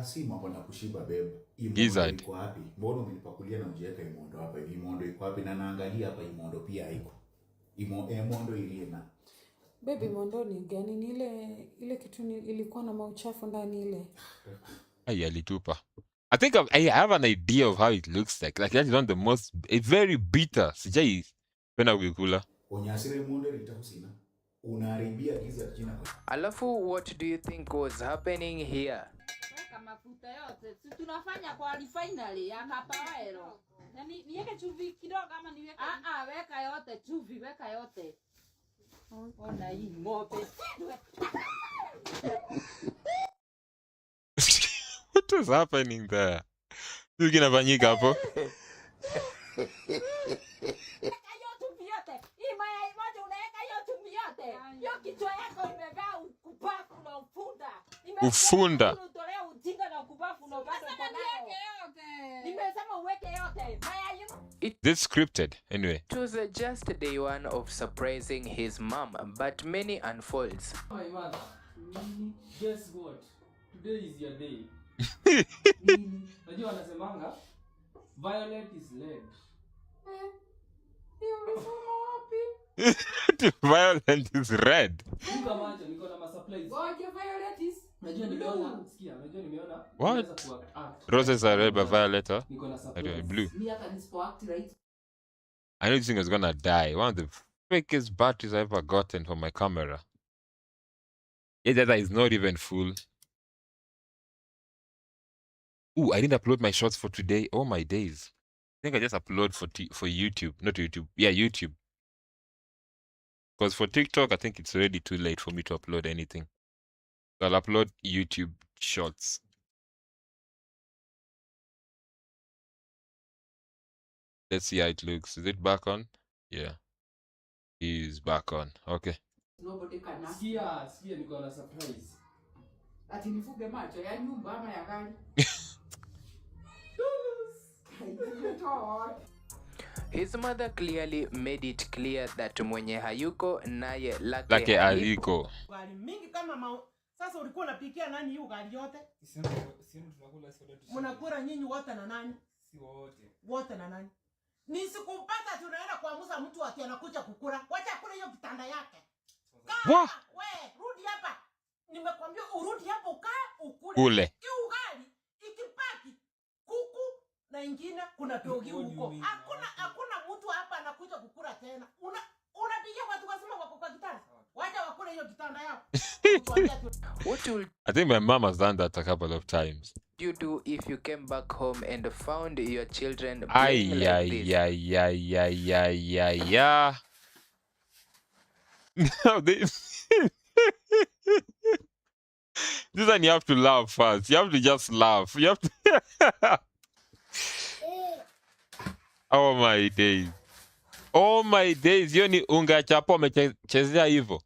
Si mambo na kushiba babe. Gizzard. Iko wapi? Mbona umenipakulia na ujiweka imondo hapa hivi? Imondo iko wapi? Na naangalia hapa imondo pia haiko. Imondo ile na Baby, mondo ni gani? Ni ile kitu ilikuwa na mauchafu ndani ile. Ay, alitupa. I think I have an idea of how it looks like. Like that is one of the most, it's very bitter. Sijai penda kukula. Onyasire imondo litahusina. Unaharibia gizzard jina kwa. Alafu, what do you think was happening here? Weka mafuta yote. Si tunafanya kwa refinery ya Kapawaero. Na niweke chumvi kidogo ama niweke? Weka yote chumvi, weka yote. Ona hii ng'ombe. What was happening there? Nini kinafanyika hapo? Ufunda. This scripted anyway. It was just day one of surprising his mom, but many unfolds. My mother, guess what? Today is your day. Najua wanasemanga violet is red. Violet is red. Nika macho niko na surprise. Violet is. Najua nimeona, sikia, najua nimeona. What? Roses are red but violet are blue. I know this thing is gonna die. One of the fakest batteries I've ever gotten for my camera. Yeah, that is not even full. Ooh, I didn't upload my shorts for today. Oh my days. I think I just upload for YouTube. Not YouTube. Yeah, YouTube. Because for TikTok, I think it's already too late for me to upload anything. So I'll upload YouTube shorts. Let's see how it looks. Is it back on? Yeah. He's back on. Okay. Nobody can ask. Sikia niko na surprise. Ati nifuge macho ya nyumba ama ya gari? His mother clearly made it clear that mwenye hayuko naye lake aliko. Ugali mingi kama sasa ulikuwa unapikia nani hiyo ugali yote? Sisi tunakula soda tu. Mnakula nyinyi wote na nani? Si wote. Wote na nani? Nisikupata tunaenda kuamuza mtu ati anakuja kukula. Wacha kula hiyo kitanda yake. Wa? We, rudi hapa. Nimekwambia urudi hapo ukule. Kule. Ugali ikipaki kuku na ingine kuna dogi huko. Hakuna mtu hapa anakuja kukula tena. Unapigia watu wasema wako kwa kitanda. Wacha wakule hiyo kitanda yao. I think my mom has done that a couple of times. You do if you came back home and found your children playing like this. No, this one you have to laugh first. You have to just laugh. You have to. Oh my days. Oh my days. Hiyo ni unga chapo amechezea hivyo.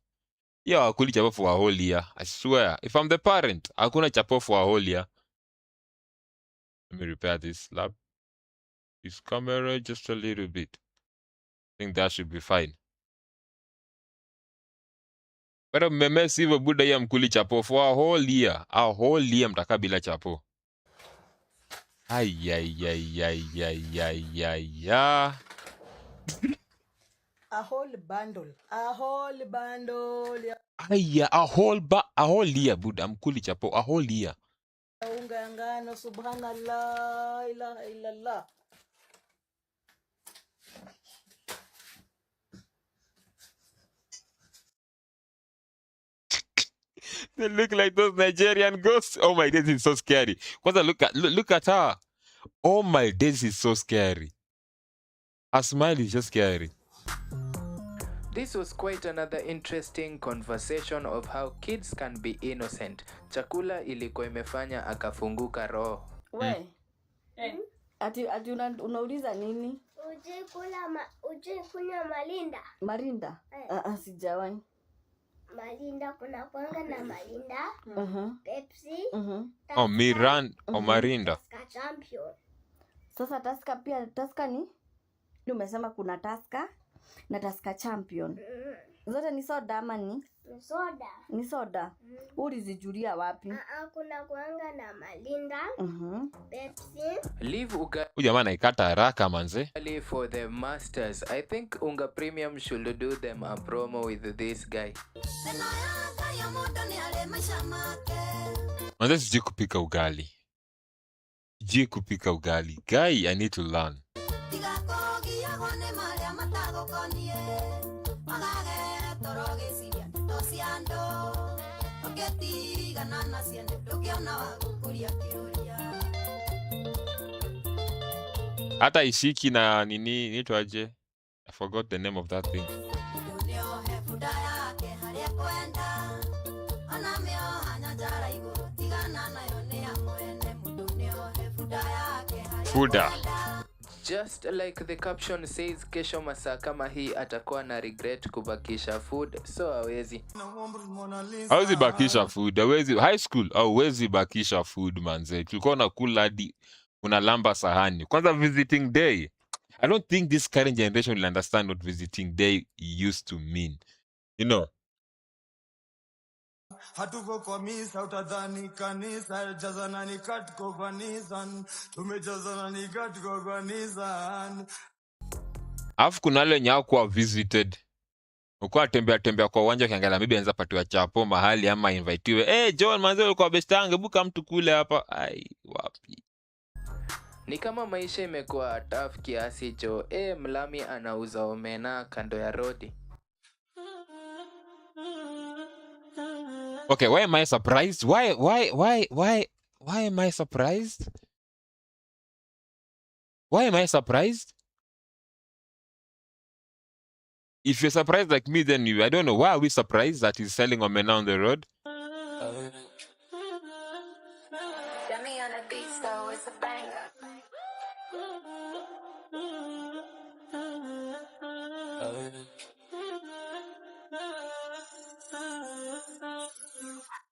Hiyo hakuli chapo for a whole year. I swear. If I'm the parent, hakuna chapo for a whole year. Let me repair this camera just a little bit. I think that should be fine. But mmemesi hivyo buda ya mkuli chapo for a whole year. A whole year mtakaa bila chapo. Ay. A whole bundle. Aya, a whole year buda mkuli chapo a whole year. Unga ngano, subhanallah, ilaha illallah. They look like those Nigerian ghosts. Oh my days, it's so scary. Kwanza look at her. Oh my days, it's so scary. Her smile is just scary. This was quite another interesting conversation of how kids can be innocent. Chakula ilikuwa imefanya akafunguka roho. We. Ati unauliza nini? Uje kunywa malinda. Marinda? Sijawahi. Malinda kuna kwanga na malinda. Pepsi. Oh, Marinda. Taska champion. Sasa Taska pia, Taska ni? Umesema kuna Taska na Taska champion. Zote ni soda ama ni? Soda. Ni soda. Ulizijulia wapi? Kuna kwanga na malinda. Pepsi. Leave Uga. Jamaa anaikata haraka manze. For the masters, I think Unga Premium should do them a promo with this guy. Manze sijui kupika ugali. Guy, I need to learn. Hata ishiki na nini nitwaje? I forgot the name of that thing. Fuda. Just like the caption says, kesho masaa kama hii atakuwa na regret kubakisha food, so hawezi. Hawezi bakisha food. Hawezi high school hawezi bakisha food manze. Tulikuwa nakula hadi unalamba sahani. Kwanza visiting day. I don't think this current generation will understand what visiting day used to mean. You know. Hatuko kwa misa utadhani kanisa jazana ni katiko kanisa tumejazana ni katiko kanisa. Alafu kuna wale wenye hawakuwa visited. Ukuwa tembea kwa uwanja ukiangalia maybe anaweza patiwa chapo mahali ama invitiwe. John manze ulikuwa best yangu, buka mtu kule hapa. Ai wapi. Ni kama maisha imekuwa tough kiasi jo. Mlami anauza omena kando ya rodi. Okay, why am I surprised? Why am I surprised? Why am I surprised? If you're surprised like me, then I don't know. Why are we surprised that he's selling omena on the road?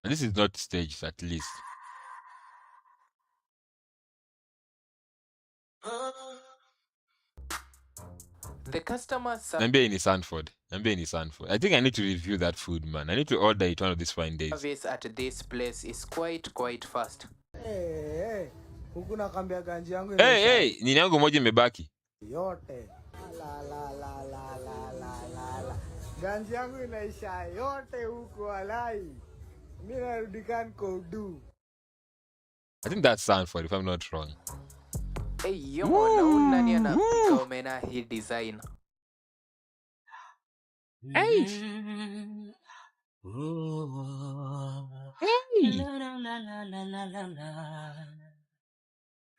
And this is not staged, at least. The customer Maybe in Sanford. I think I need to review that food, man. I need to order it one of these fine days. service at this place is quite fast. Huku nakambia ganji yangu Hey, nini yangu moja imebaki. yote. La. Ganji yangu inaisha yote huku walai. Mimi narudi kan Kodu. I think that's Sanford, if I'm not wrong. Naona nani anapika omena hii design. Hey.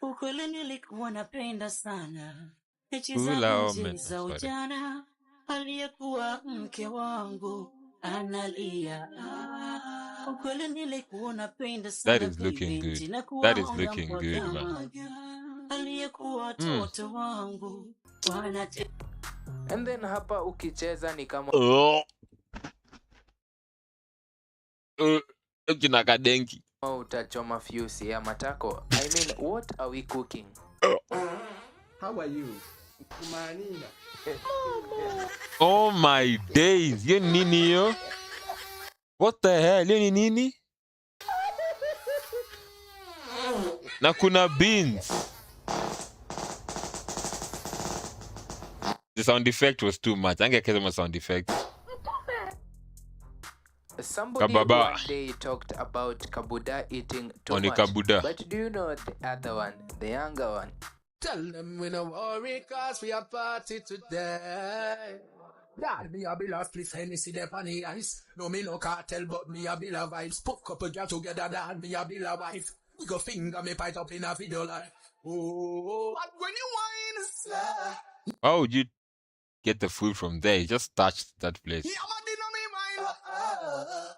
Ukweli nilikuwa napenda sana mechi Ula za ujana, aliyekuwa mke wangu analia. Ukweli nilikuwa napenda sana. That is looking good. That is looking good, man. Aliyekuwa watoto wangu wanate. And then hapa ukicheza ni kama Kina kadenki. Utachoma fuse ya matako. I mean, what are we cooking? How are you? Kumanina. Oh my days. Yo nini yo? What the hell? Yo nini? Na kuna beans. The sound effect was too much. Angekeza ma sound effect. Somebody Kababa. one day talked about Kabuda eating too Oni much. Kabuda. But do you know the other one, the younger one? Tell them we no worry cause we are party today. God, me a bill of spliff Hennessy there on the ice. No me no cartel but me a bill of vibes. Put couple girls together and me a bill of wife. We go finger me pipe up in a video like oh, but when you wine slur. How would you get the food from there? You just touched that place.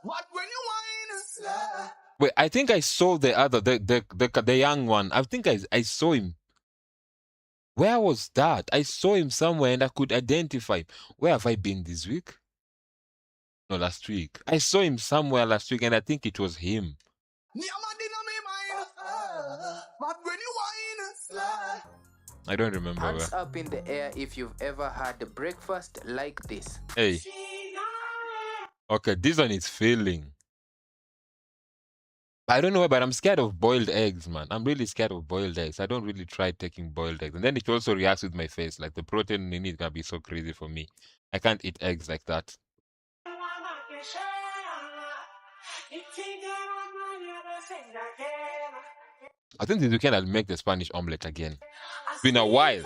What when you wine slur. Wait, I think I saw the other, the young one. I think I saw him. Where was that? I saw him somewhere and I could identify him. Where have I been this week? No, last week. I saw him somewhere last week and I think it was him. I don't remember Hands where. up in the air if you've ever had breakfast like this. Hey. Okay, this one is failing. I don't know why, but I'm scared of boiled eggs, man. I'm really scared of boiled eggs. I don't really try taking boiled eggs. And then it also reacts with my face. Like the protein in it is gonna be so crazy for me. I can't eat eggs like that. I think this weekend I'll make the Spanish omelette again. It's been a while.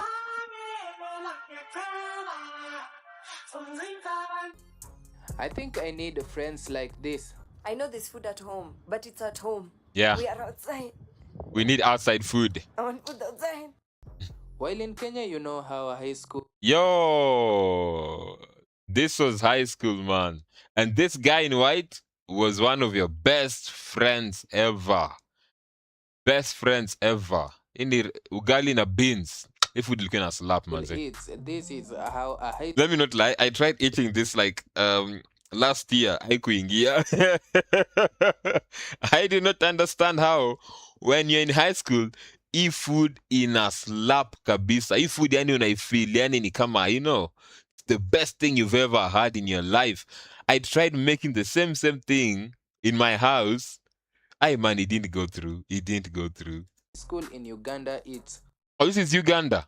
I think I need friends like this. I know there's food at home, but it's at home. Yeah. We are outside. We need outside food. I want food outside. While in Kenya, you know how high school... Yo, this was high school, man. And this guy in white was one of your best friends ever. Best friends ever. Ini ugali na beans. If food ilikuwa na slap manze. This is how I hate. Let me not lie. I tried eating this like last year. Haikuingia. I do not understand how when you're in high school, if food in a slap kabisa. If food yani unaifeel yani ni kama, you know, the best thing you've ever had in your life. I tried making the same thing in my house. Ay man, it didn't go through. It didn't go through. School in Uganda, it's. Oh, this is Uganda.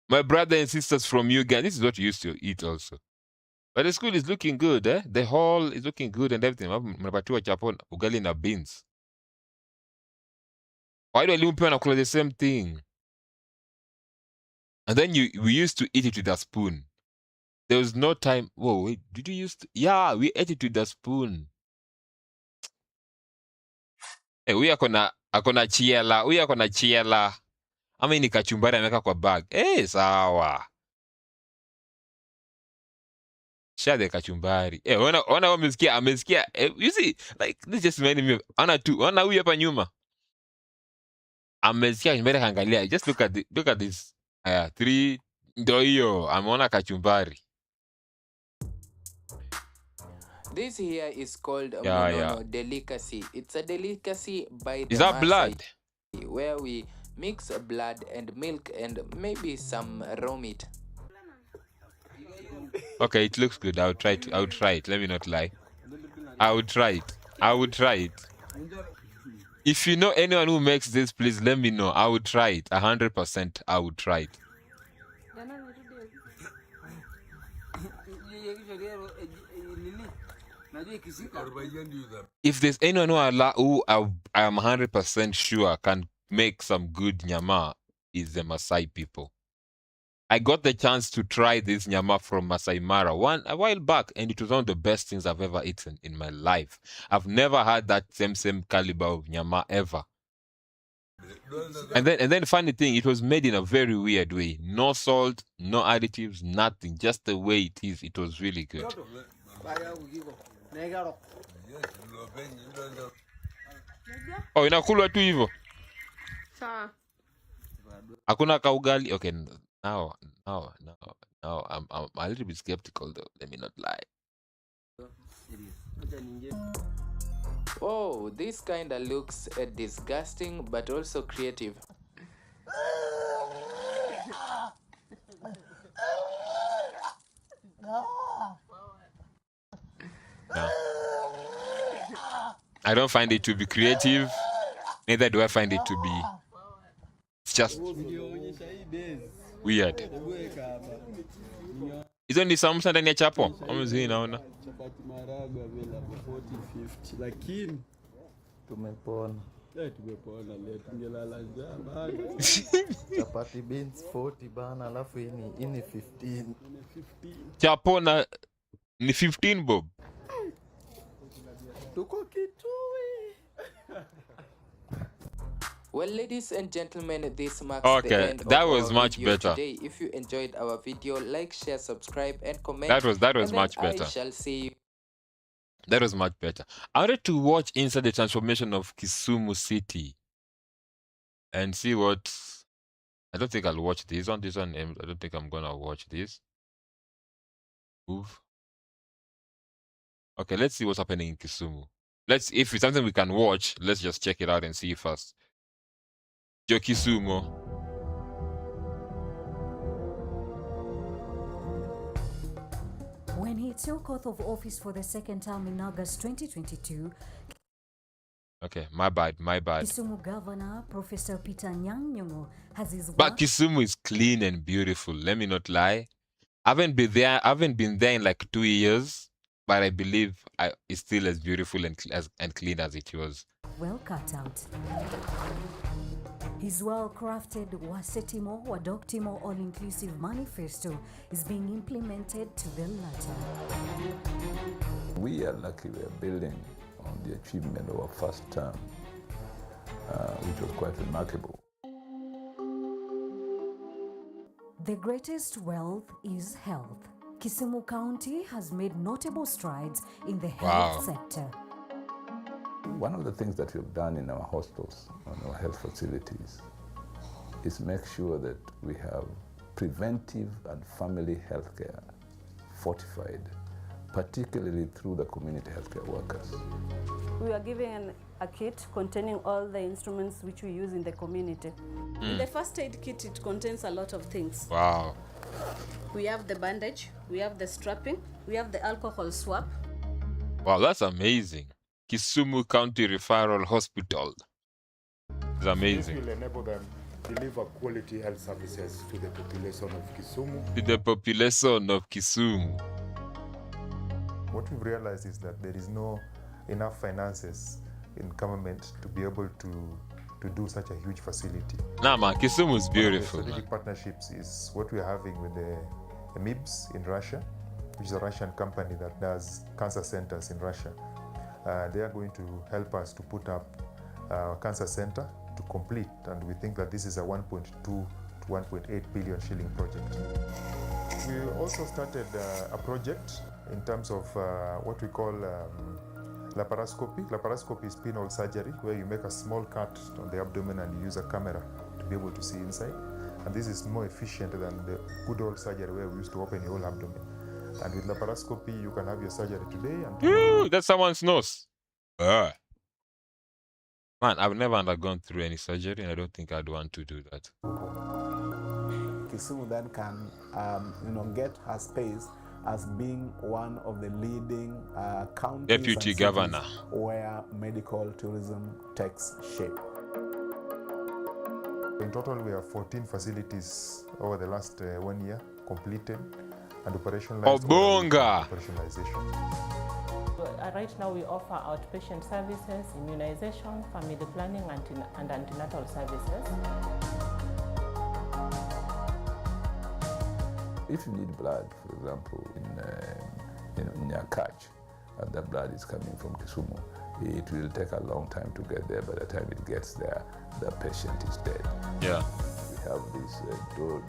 My brother and sisters from Uganda, this is what you used to eat also. But the school is looking good, eh? The hall is looking good and everything. Mnapatiwa chapo ugali na beans. Why do walimu pia wanakula the same thing? And then we used to eat it with a spoon. There was no time. Whoa, wait, did you use to? Yeah, we ate it with a spoon. Hey, huyu akona chiela. Huyu akona chiela. Ama hii ni kachumbari ameweka kwa bag. Eh, sawa. Share the kachumbari. Eh, ona amesikia. You see, like this just reminded me of ona huyu hapa nyuma. Amesikia kachumbari kaangalia. Just look at this. 3 ndio hiyo. Ameona kachumbari. This here is called Yeah. delicacy. It's a delicacy by the Is that Maasai, blood? where we mix blood and milk and maybe some raw meat. Okay, it looks good. I would try it. Let me not lie. I would try it. If you know anyone who makes this, please let me know. I would try it. 100% I would try it. If there's anyone who I am 100% sure can make some good nyama, is the Maasai people. I got the chance to try this nyama from Masai Mara a while back, and it was one of the best things I've ever eaten in my life. I've never had that same caliber of nyama ever. And then funny thing, it was made in a very weird way. No salt, no additives, nothing. Just the way it is. It was really good. Oh, inakulwa tu hivyo. Sawa. Hakuna kaugali. Okay, now I'm a little bit skeptical though. Let me not lie. Oh, this kinda looks disgusting but also creative. No. I don't find it to be creative. Neither do I find it to be. It's just weird. Hizo ni samsa ndani ya chapo. Omzi naona. Chapati maragwe available 40-50 lakini tumepona. Tumepona leo tungelala njaa bana. Chapati beans 40 bana, alafu hii ni 15. Chapo na ni 15 bob. Tuko Kitui. Well, ladies and gentlemen, this marks Okay, the end that of was our much video better. today. If you enjoyed our video, like, share, subscribe, and comment. That was and then much better. I shall see you. That was much better. I wanted to watch inside the transformation of Kisumu City and see what. I don't think I'll watch this one. I don't think I'm gonna watch this. Move. Okay, let's see what's happening in Kisumu. If it's something we can watch, let's just check it out and see first. Jo Kisumu. When he took oath of office for the second time in August 2022, Okay, my bad. Kisumu Governor Professor Peter Nyang'nyong'o has his But work Kisumu is clean and beautiful. Let me not lie. I haven't been there in like 2 years, but I believe it's still as beautiful and clean as it was. well cut out. His well-crafted Wasetimo Wadoctimo all-inclusive manifesto is being implemented to the latter. We are lucky we are building on the achievement of our first term, which was quite remarkable. The greatest wealth is health. Kisumu County has made notable strides in the health sector. One of the things that we've done in our hostels and our health facilities is make sure that we have preventive and family health care fortified, particularly through the community healthcare workers. We are given a kit containing all the instruments which we use in the community. In the first aid kit, it contains a lot of things. Wow. We have the bandage, we have the strapping, we have the alcohol swab. Wow, that's amazing. Kisumu County Referral Hospital. It's amazing. This will enable them to deliver quality health services to the population of Kisumu. To the population of Kisumu. What we've realized is that there is no enough finances in government to be able to do such a huge facility. Nah, man, Kisumu is beautiful. One of the strategic partnerships is what we're having with the MIBS in Russia, which is a Russian company that does cancer centers in Russia. They are going to help us to put up a cancer center to complete, and we think that this is a 1.2 to 1.8 billion shilling project. We also started a project in terms of what we call laparoscopy. Laparoscopy is pinhole surgery, where you make a small cut on the abdomen and you use a camera to be able to see inside. And this is more efficient than the good old surgery where we used to open the whole abdomen. And with laparoscopy, you can have your surgery today and Ooh, that's someone's nose. Man, I've never undergone through any surgery, and I don't think I'd want to do that. Kisumu then can, get her space as being one of the leading counties Deputy and Governor, where medical tourism takes shape. In total, we have 14 facilities over the last 1 year completed and operationalized. Obonga! Operationalization. Right now we offer outpatient services, immunization, family planning and antenatal services. If you need blood, for example, in your catch, and that blood is coming from Kisumu, it will take a long time to get there. By the time it gets there, the patient is dead. Yeah. We have this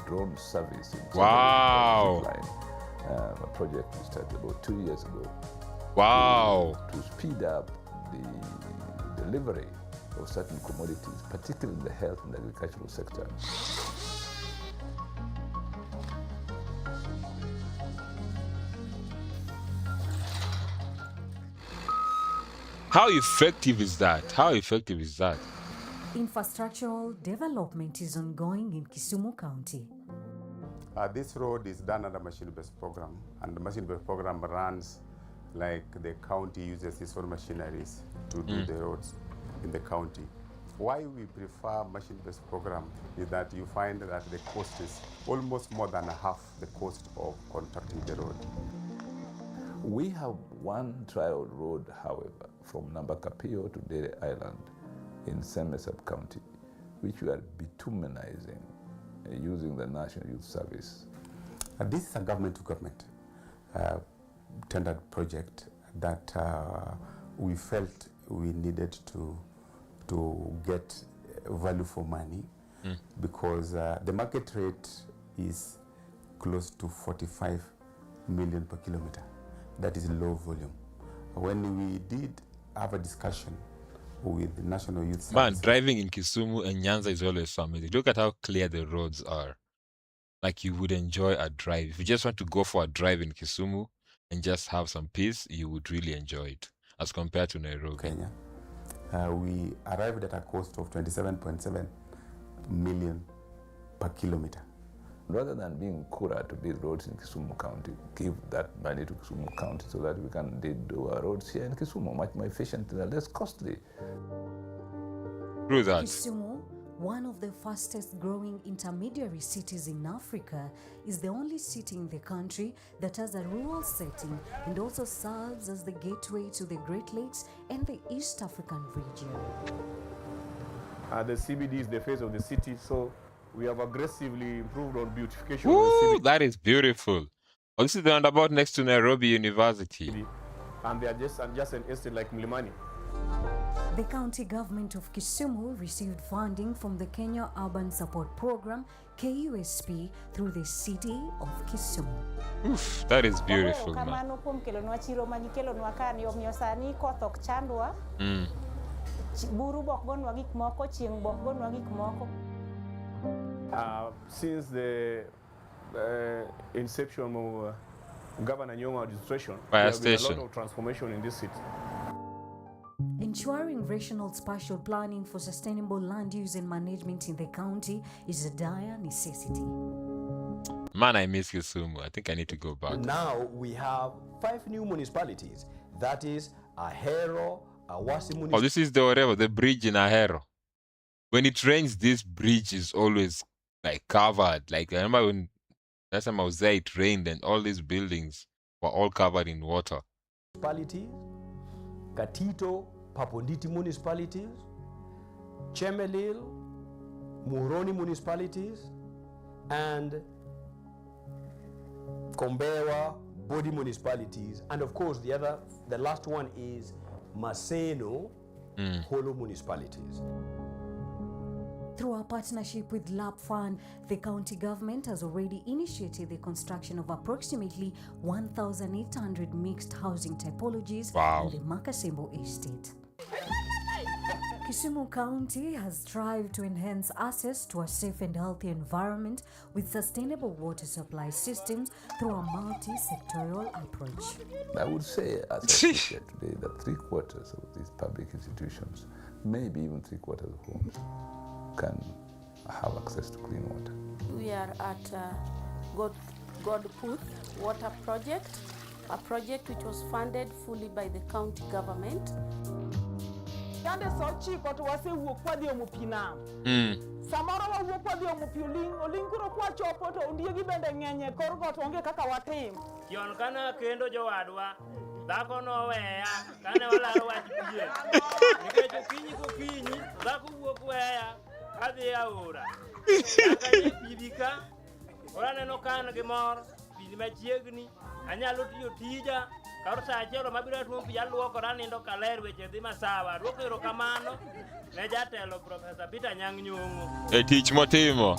drone service in wow. A project we started about 2 years ago. Wow. To speed up the delivery of certain commodities, particularly in the health and agricultural sector. How effective is that? How effective is that? Infrastructural development is ongoing in Kisumu County. This road is done under machine-based program, and the machine-based program runs like the county uses its own machineries to do the roads in the county. Why we prefer machine-based program is that you find that the cost is almost more than half the cost of constructing the road. We have one trial road, however, from Nambakapio to Dere Island in Seme sub-county, which we are bitumenizing using the National Youth Service. This is a government-to-government tendered project that we felt we needed to get value for money because the market rate is close to 45 million per kilometer. That is low volume. When we did have a discussion with the National Youth Service. Man, driving in Kisumu and Nyanza is always so amazing. Look at how clear the roads are. Like, you would enjoy a drive. If you just want to go for a drive in Kisumu and just have some peace, you would really enjoy it as compared to Nairobi. Kenya. We arrived at a cost of 27.7 million per kilometer. Rather than being Kura to build roads in Kisumu County, give that money to Kisumu County so that we can do our roads here in Kisumu much more efficient and less costly. Through that. Kisumu, one of the fastest growing intermediary cities in Africa, is the only city in the country that has a rural setting and also serves as the gateway to the Great Lakes and the East African region. The CBD is the face of the city, so we have aggressively improved on beautification. Ooh, that is beautiful. Oh, this is the roundabout next to Nairobi University. And they are just an estate like Mlimani. The county government of Kisumu received funding from the Kenya Urban Support Program, KUSP, through the city of Kisumu. Oof, that is beautiful, man. Since the inception of Governor Nyong'o administration, there has been a lot of transformation in this city. Ensuring rational spatial planning for sustainable land use and management in the county is a dire necessity. Man, I miss Kisumu. I think I need to go back. Now we have 5 new municipalities. That is Ahero, Awasi municipality. Oh, this is the bridge in Ahero. When it rains, this bridge is always like covered. Like I remember when last time I was there, it rained and all these buildings were all covered in water. Municipalities, Katito, Paponditi municipalities, Chemelil, Muroni municipalities, and Kombewa, Bodi municipalities, and of course the last one is Maseno, Holo municipalities. Through a partnership with LAP Fund, the county government has already initiated the construction of approximately 1,800 mixed housing typologies in the Makasembo estate. Kisumu County has strived to enhance access to a safe and healthy environment with sustainable water supply systems through a multi-sectorial approach. I would say, as I sit here today, that 3/4 of these public institutions, maybe even 3/4 of homes, can have access to clean water. We are at Godputh Water Project, a project which was funded fully by the county government. Yande sochi kwa tuwase uokwa di omupina. Samara wa uokwa di omupiuling, olinguro kwa chopoto undiegi bende ngenye korgo tuonge kaka watim. Kion kana kendo jowadwa, dhako no weya, kane olaro wach pie. Nikech okinyi, dhako wuok weya, adhi aora. Nyaka pibika, ora neno kan gimor, pidi machiegni, anyalo tiyo tija, karo sa achielo mabiro atuom pi aluokora nindo kaler weche dhi masawa. Aduoko erokamano ne jatelo Professor Peter Nyang' Nyong'o. E tich motimo.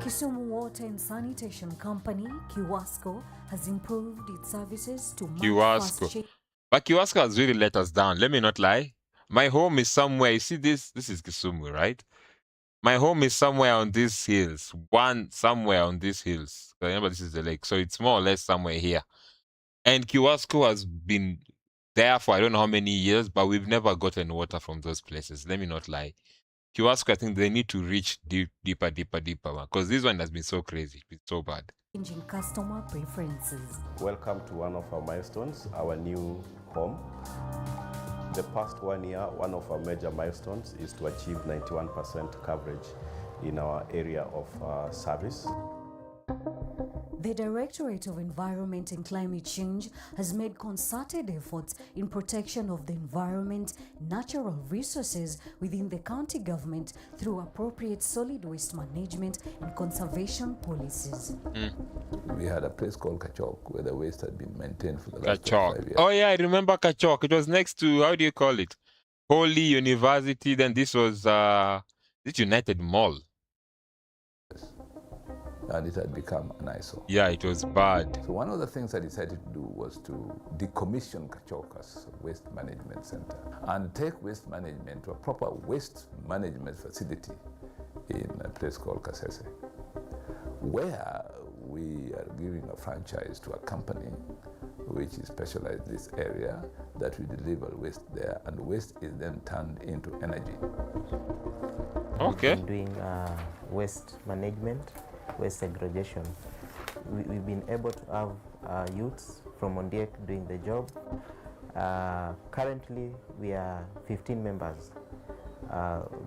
Kisumu Water and Sanitation Company, Kiwasco, has improved its services to Kiwasco. But Kiwasco has really let us down. Let me not lie. My home is somewhere. You see this? This is Kisumu, right? My home is somewhere on these hills. Somewhere on these hills. Remember, this is the lake. So it's more or less somewhere here. And Kiwasco has been there for I don't know how many years, but we've never gotten water from those places. Let me not lie. Kiwasco, I think they need to reach deeper, because this one has been so crazy. It's so bad. Changing customer preferences. Welcome to one of our milestones, our new home. The past 1 year, one of our major milestones is to achieve 91% coverage in our area of service. The Directorate of Environment and Climate Change has made concerted efforts in protection of the environment, natural resources within the county government through appropriate solid waste management and conservation policies. We had a place called Kachok where the waste had been maintained for the last 5 years. Oh yeah, I remember Kachok. It was next to, how do you call it? Holy University. Then this was this United Mall. And it had become an eyesore. Yeah, it was bad. So one of the things I decided to do was to decommission Kachok as a waste management center and take waste management to a proper waste management facility in a place called Kasese, where we are giving a franchise to a company which is specialized in this area that we deliver waste there, and waste is then turned into energy. Okay. Doing waste management, waste segregation. We've been able to have youths from Ondiek doing the job. Currently, we are 15 members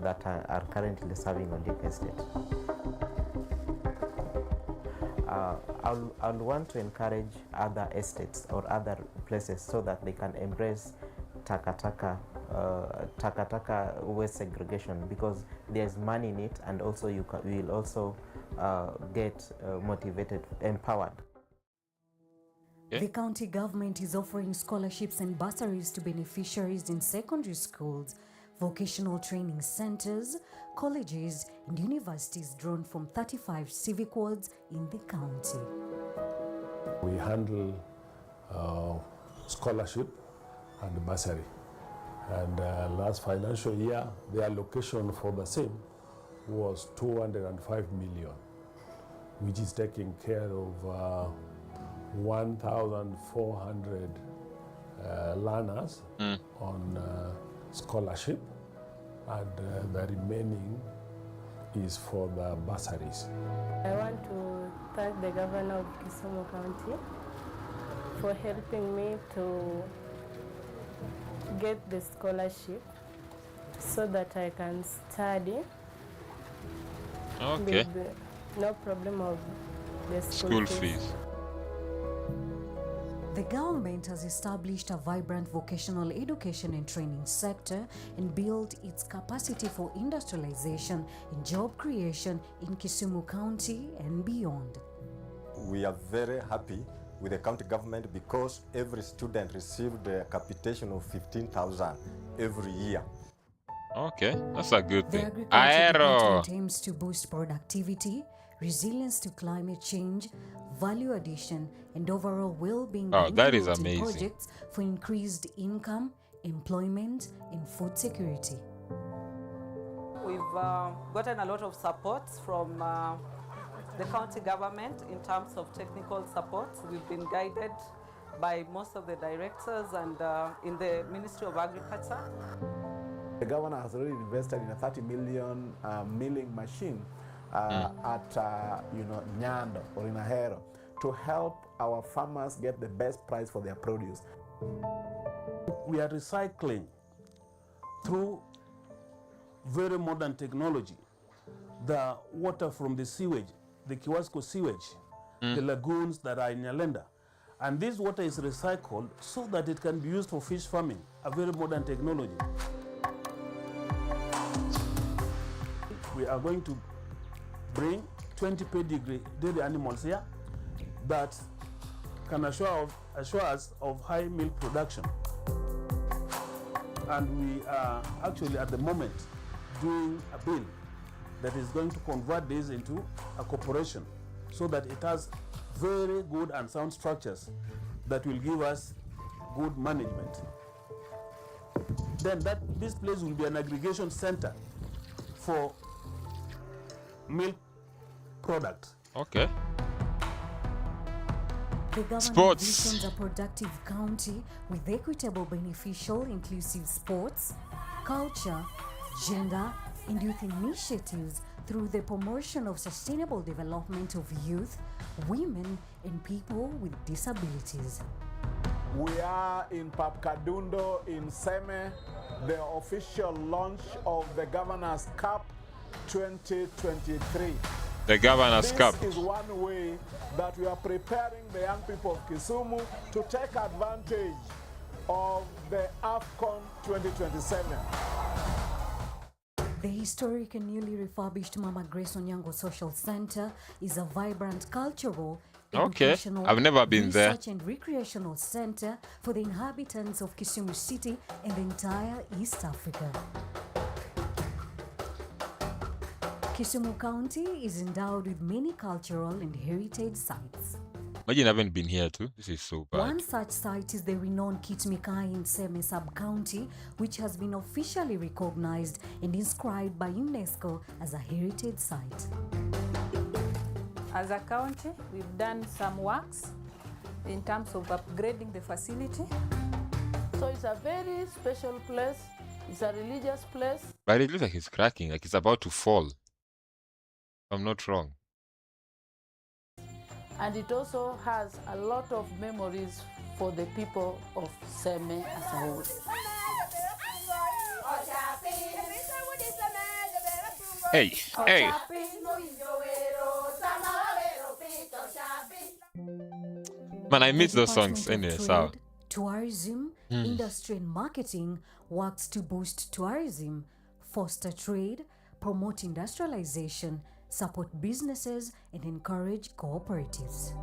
that are currently serving Ondiek Estate. I'll want to encourage other estates or other places so that they can embrace takataka waste segregation, because there's money in it, and also you will also get motivated, empowered. The county government is offering scholarships and bursaries to beneficiaries in secondary schools vocational training centers, colleges, and universities drawn from 35 civic wards in the county. We handle scholarship and bursary. And last financial year, the allocation for the same was 205 million, which is taking care of 1,400 learners on scholarship, and the remaining is for the bursaries. I want to thank the governor of Kisumu County for helping me to get the scholarship so that I can study. Okay. With no problem of the School fees. The government has established a vibrant vocational education and training sector and built its capacity for industrialization and job creation in Kisumu County and beyond. We are very happy with the county government because every student received a capitation of 15,000 every year. Okay, that's a good The thing. agriculture Aero. department aims to boost productivity, resilience to climate change, value addition, and overall well-being by Oh, that is implementing amazing. projects for increased income, employment, and food security. We've gotten a lot of support from the county government in terms of technical support. We've been guided by most of the directors and in the Ministry of Agriculture. The governor has already invested in a 30 million milling machine at Nyando or in Ahero to help our farmers get the best price for their produce. We are recycling through very modern technology the water from the sewage, the Kiwasko sewage, the lagoons that are in Nyalenda. And this water is recycled so that it can be used for fish farming, a very modern technology. We are going to bring 20 pedigree dairy animals here that can assure us of high milk production. And we are actually at the moment doing a bill that is going to convert this into a corporation so that it has very good and sound structures that will give us good management. Then this place will be an aggregation center for milk product. Okay. The government Sports. visions a productive county with equitable, beneficial, inclusive sports, culture, gender, and youth initiatives through the promotion of sustainable development of youth, women, and people with disabilities. We are in Papkadundo in Seme, the official launch of the Governor's Cup 2023. The Governor's Cup. This is one way that we are preparing the young people of Kisumu to take advantage of the AFCON 2027. The historic and newly refurbished Mama Grace Onyango Social Center is a vibrant cultural, Okay, educational, I've never been there. research and recreational center for the inhabitants of Kisumu City and the entire East Africa. Kisumu County is endowed with many cultural and heritage sites. Imagine I haven't been here too. This is so bad. One such site is the renowned Kitmikai in Seme sub-county, which has been officially recognized and inscribed by UNESCO as a heritage site. As a county, we've done some works in terms of upgrading the facility. So it's a very special place. It's a religious place. But it looks like it's cracking, like it's about to fall. If I'm not wrong. And it also has a lot of memories for the people of Seme as a whole. Hey, hey. Man, I miss those songs anyway, so. Tourism, industry and marketing works to boost tourism, foster trade, promote industrialization, support businesses and encourage cooperatives.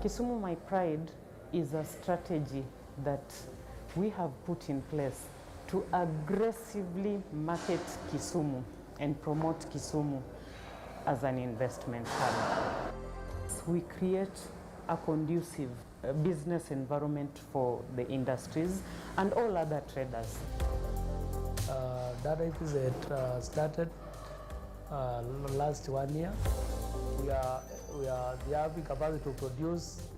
Kisumu My Pride is a strategy that we have put in place to aggressively market Kisumu and promote Kisumu as an investment hub. We create a conducive business environment for the industries and all other traders. Data IPZ started last 1 year. We are having capacity to produce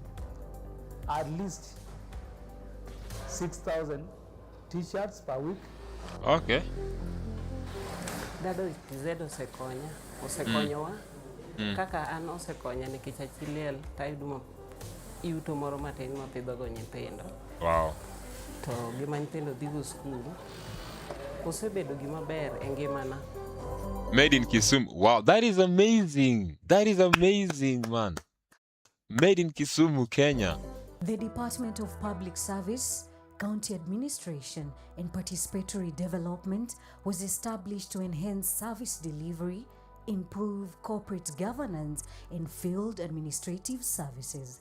at least 6,000 t-shirts per week. Okay. Dado IPZ osekonyowa kaka an osekonya nikech achiliel tayudo yuto moro matin mapidhogo nyithindo. Wow. To gima nyithindo dhigo skul osebedo gima ber e ngimana. Made in Kisumu. Wow, that is amazing. That is amazing, man. Made in Kisumu, Kenya. The Department of Public Service, County Administration and Participatory Development was established to enhance service delivery, improve corporate governance and field administrative services.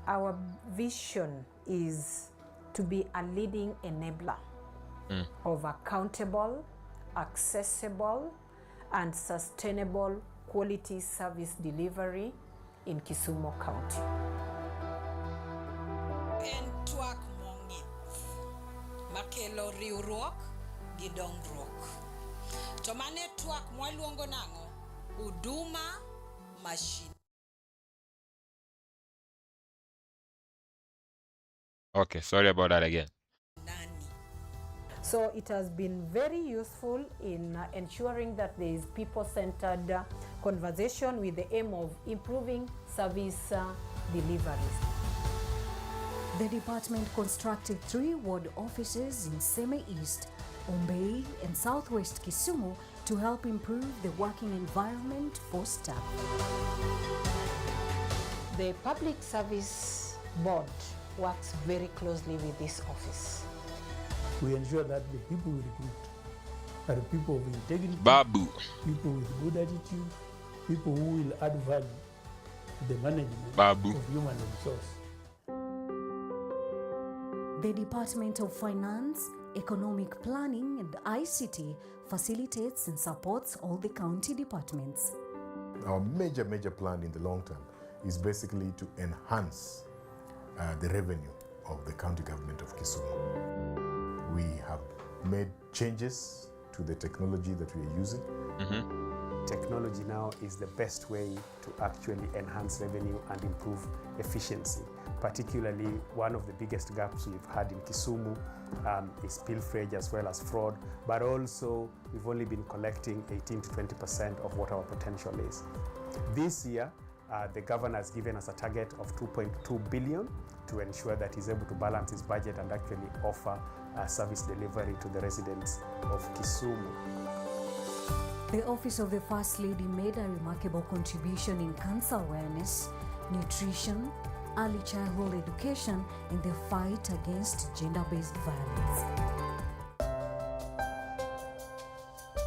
Our vision is to be a leading enabler of accountable, accessible and sustainable quality service delivery in Kisumu County. En twak mong'ith makelo riwruok gi dongruok. To mane twak mwaluongo nang'o? Huduma machine. Okay, sorry about that again. So it has been very useful in ensuring that there is people-centered conversation with the aim of improving service deliveries. The department constructed 3 ward offices in Seme East, Ombei and Southwest Kisumu to help improve the working environment for staff. The Public Service Board works very closely with this office. We ensure that the people we recruit are people of integrity, Babu. people with good attitude, people who will add value to the management Babu. of human resource. The Department of Finance, Economic Planning and ICT facilitates and supports all the county departments. Our major plan in the long term is basically to enhance the revenue of the county government of Kisumu. We have made changes to the technology that we are using. Technology now is the best way to actually enhance revenue and improve efficiency. Particularly, one of the biggest gaps we've had in Kisumu is pilferage as well as fraud, but also we've only been collecting 18 to 20% of what our potential is. This year, the governor has given us a target of 2.2 billion to ensure that he's able to balance his budget and actually offer service delivery to the residents of Kisumu. The Office of the First Lady made a remarkable contribution in cancer awareness, nutrition, early childhood education, and the fight against gender-based violence.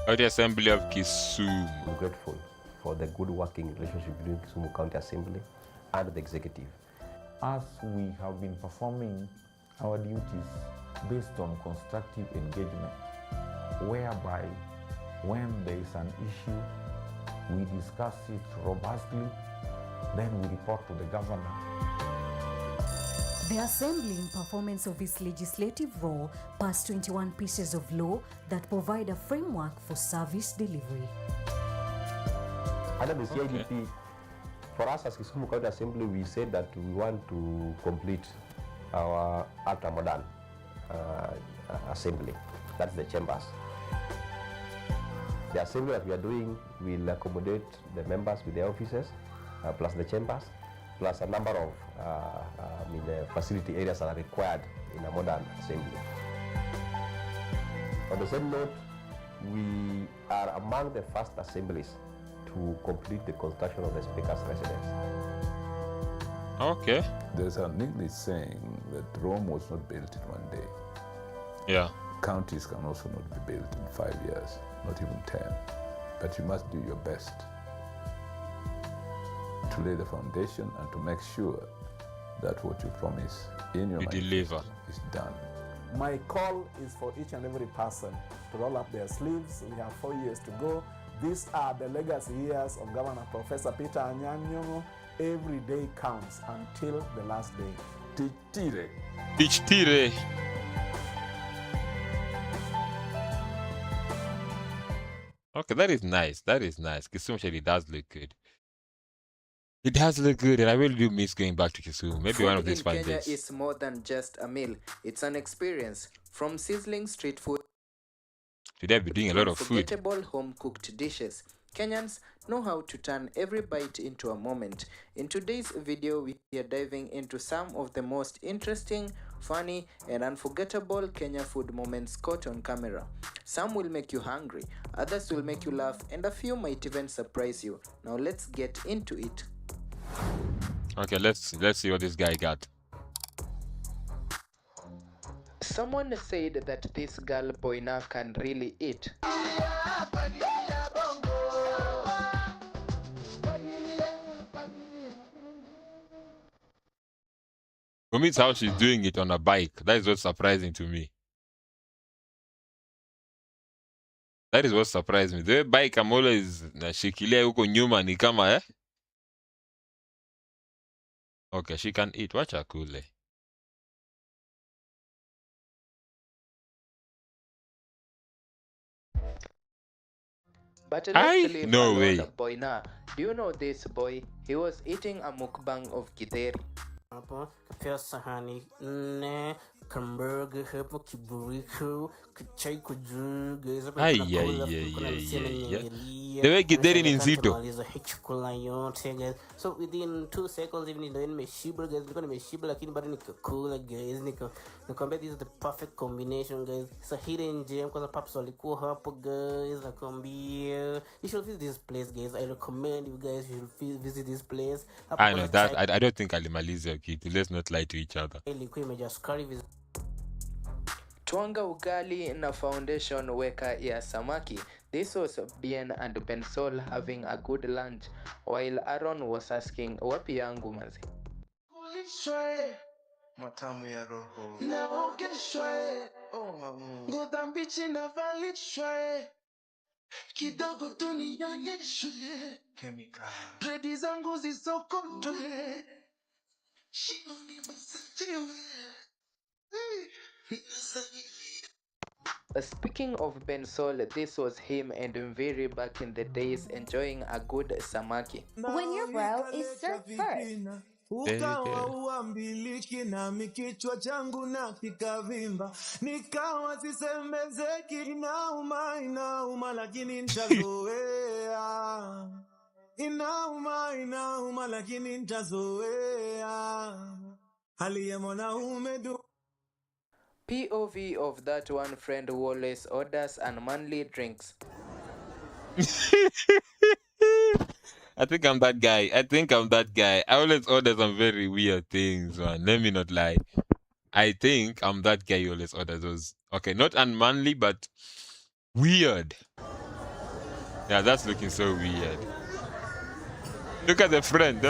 County Assembly of Kisumu. I'm grateful for the good working relationship between Kisumu County Assembly and the executive. As we have been performing our duties based on constructive engagement, whereby when there is an issue, we discuss it robustly, then we report to the governor. The Assembly, in performance of its legislative role, passed 21 pieces of law that provide a framework for service delivery. Under the CIDP, for us as Kisumu County Assembly, we said that we want to complete our ultra-modern assembly. That's the chambers. The assembly that we are doing will accommodate the members with their offices, plus the chambers, plus a number of facility areas that are required in a modern assembly. On the same note, we are among the first assemblies to complete the construction of the Speaker's residence. Okay. There's an English saying that Rome was not built in one day. Yeah. Counties can also not be built in 5 years, not even 10. But you must do your best to lay the foundation and to make sure that what you promise in your You deliver. is done. My call is for each and every person to roll up their sleeves. We have 4 years to go. These are the legacy years of Governor Professor Peter Anyanyongo. Every day counts until the last day. Tichtire. Tichtire. Okay, that is nice. That is nice. Kisumu actually does look good. It does look good, and I really do miss going back to Kisumu. Maybe one of these fine Kenya days. is more than just a meal. It's an experience. From sizzling street food Today I'll be doing a lot of food. unforgettable home-cooked dishes, Kenyans know how to turn every bite into a moment. In today's video, we are diving into some of the most interesting, funny, and unforgettable Kenya food moments caught on camera. Some will make you hungry, others will make you laugh, and a few might even surprise you. Now let's get into it. Okay, let's see what this guy got. Someone said that this girl Boina can really eat. For me, it's how she's doing it on a bike. That is what's surprising to me. That is what surprised me. The bike I'm always nashikilia huko nyuma ni kama eh? Okay, she can eat. Wacha kule. But let's leave no alone way. Boina. Do you know this boy? He was eating a mukbang of githeri. Hapo pia sahani nne hamburger hapo kiburiko kuchai kujuga Ay, the way githeri ni nzito. chakula yote guys. So within 2 seconds even ndio nimeshiba guys, nilikuwa nimeshiba lakini bado nikakula guys, nikwambia this is the perfect combination guys. It's a hidden gem because paps walikuwa hapo guys, nakwambia you should visit this place guys. I recommend you guys should visit this place. I know that. I don't think alimaliza kitu. Let's not lie to each other. Ilikuwa imejaa sukari Twanga ugali na foundation weka ya samaki. This was Bien and Bensol having a good lunch while Aaron was asking wapi yangu mazi. Matamu ya roho naogeshwe, ngoda mbichi na valishwe, kidogo tu nionyeshwe, chemical redi zangu zisokotwe, shingoni masajiwe. Speaking of Bensol, this was him and Mviri back in the days enjoying a good samaki. When your brow is served first. Ukawa uambiliki nami kichwa changu na kikavimba, nikawa sisemezeki, inauma lakini nitazoea, inauma lakini nitazoea, hali ya mwanaume POV of that one friend who always orders unmanly drinks. I think I'm that guy. I always order some very weird things, man. Let me not lie. I think I'm that guy who always orders those. Okay, not unmanly, but weird. Yeah, that's looking so weird. Look at the friend.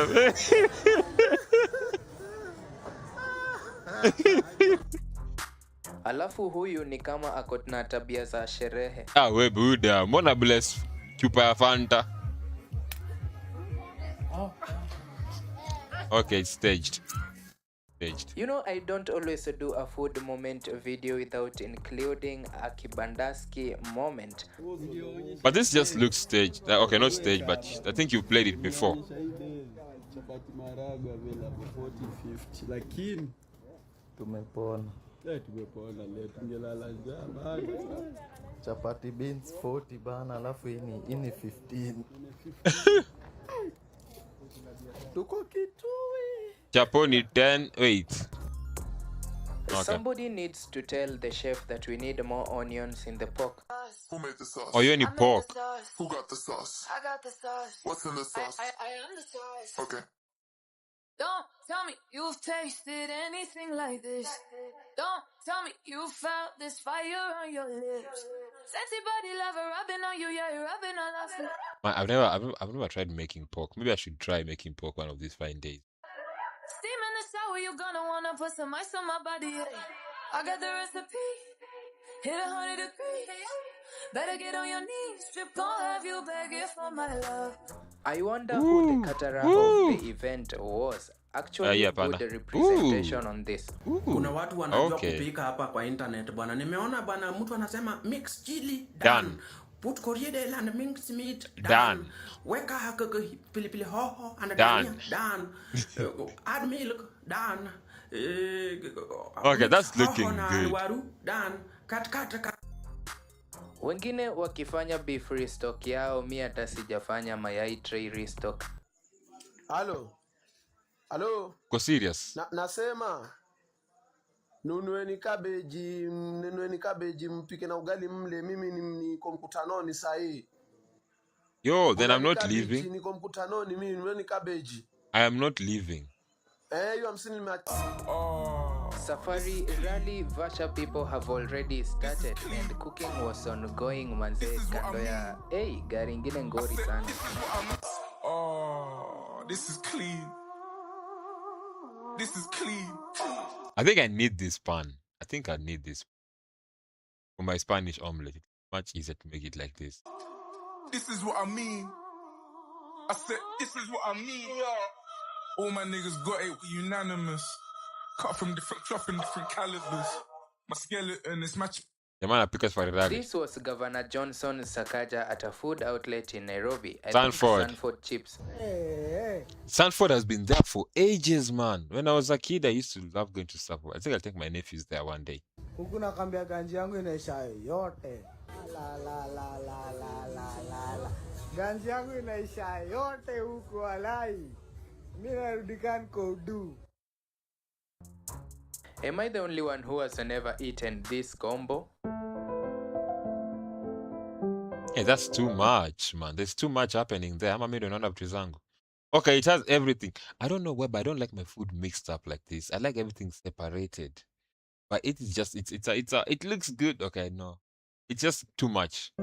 Alafu huyu ni kama ako na tabia za sherehe. We buda, mbona bless chupa ya Fanta? Okay, it's staged. You know, I don't always do a food moment video without including a kibandaski moment. But this just looks staged. Okay, not staged, but I think you played it before. Chapati marago available 40-50, lakini tumepona. Tumepona leo, tungelala njaa bana. Chapati beans 40 bana, alafu ini 15. Tuko Kitui. Chaponi 10. Wait. Okay. Somebody needs to tell the chef that we need more onions in the pork. Who made the sauce? Oh, you need pork. Who got the sauce? I got the sauce. What's in the sauce? I am the sauce. Okay. Don't tell me you've tasted anything like this. Don't tell me you felt this fire on your lips. Sexy body lover rubbing on you, yeah, you're rubbing on us. I've never tried making pork. Maybe I should try making pork one of these fine days. Steam in the shower, you're gonna wanna put some ice on my body. Yeah. I got the recipe. Hit 100 degrees. Better get on your knees. Strip gon' have you begging for my love. I wonder who the caterer of the event was. Actually, yeah, good pana. representation on this. Kuna watu wanajua Okay. kupika hapa kwa internet bwana. Nimeona bwana mtu anasema mix chili Done. Put coriander and mix meat Done. Weka pilipili hoho and Done. done. Add milk done. Okay, that's hoho looking na good. waru done. Kat. Wengine wakifanya beef restock yao, mi hata sijafanya mayai tray restock. Halo. Go serious. Nasema nunueni cabbage mpike na ugali mle, mimi niko mkutanoni sahi. Yo, then I'm not leaving. Niko mkutanoni mimi, nunueni cabbage. I am not leaving. You am seeing my Safari Rally Vasha people have already started and cooking was ongoing manze kando ya gari ingine ngori sana. This is clean. This is clean. I think I need this pan. I think I need this for my Spanish omelette. It's much easier to make it like this. This is what I mean. I said, this is what I mean. All my niggas got it unanimous. Cut from different cloth and different calibers. My skeleton is match. This was Governor Johnson Sakaja at a food outlet in Nairobi. Sanford Chips. Sanford has been there for ages, man. When I was a kid, I used to love going to Sanford. I think I'll take my nephews there one day. Huku nakwambia ganji yangu inaisha yote. La. Ganji yangu inaisha yote huku walai. Mimi narudi kan kodu. Am I the only one who has never eaten this combo? Hey, that's too much, man. There's too much happening there. I'm don't know zangu. Okay, it has everything. I don't know why, but I don't like my food mixed up like this. I like everything separated. But it is just it looks good. Okay, no. It's just too much.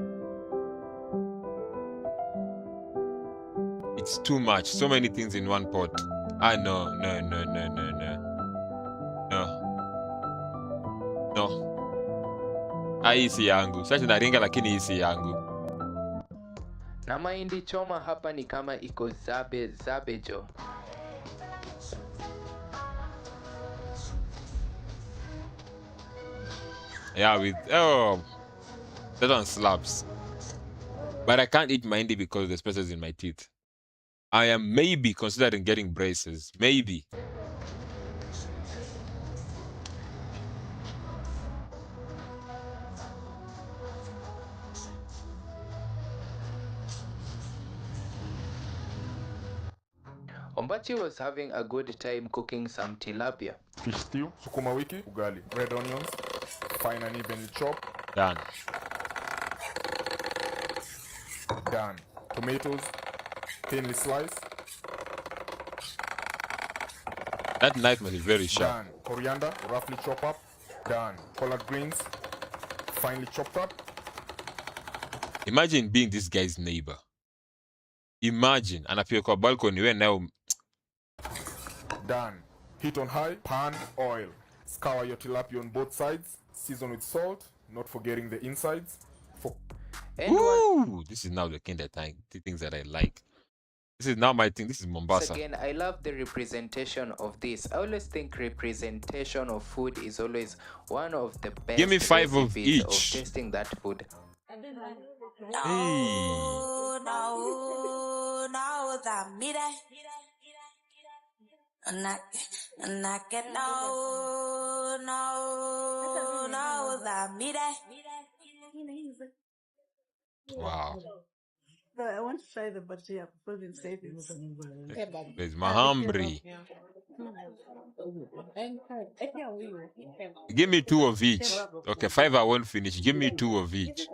It's too much. So many things in one pot. I know. No. Isi yangu. Sasa naringa lakini isi yangu. Na mahindi choma hapa ni kama iko zabe jo. Yeah, that one slaps. But I can't eat mahindi because there's spaces in my teeth. I am maybe considering getting braces. Maybe. Ombachi was having a good time cooking some tilapia. Fish stew, sukuma wiki, ugali, red onions, fine and evenly chopped. Done. Done. Tomatoes, thinly sliced. That knife must be very sharp. Done. Coriander, roughly chopped up. Done. Collard greens, finely chopped up. Imagine being this guy's neighbor. Imagine anapia kwa balcony we now. Done. Heat on high, pan, oil. Scour your tilapia on both sides. Season with salt, not forgetting the insides. Ooh, this is now the kind of things that I like. This is now my thing. This is Mombasa. Again, I love the representation of this. I always think representation of food is always one of the best. Give me 5 of each. Of tasting that food. No, the mire. No, the mire. Wow. No, I want to try the bhatia because it's safe. There's Mahambri. Give me 2 of each. Okay, 5 I won't finish. Give me 2 of each.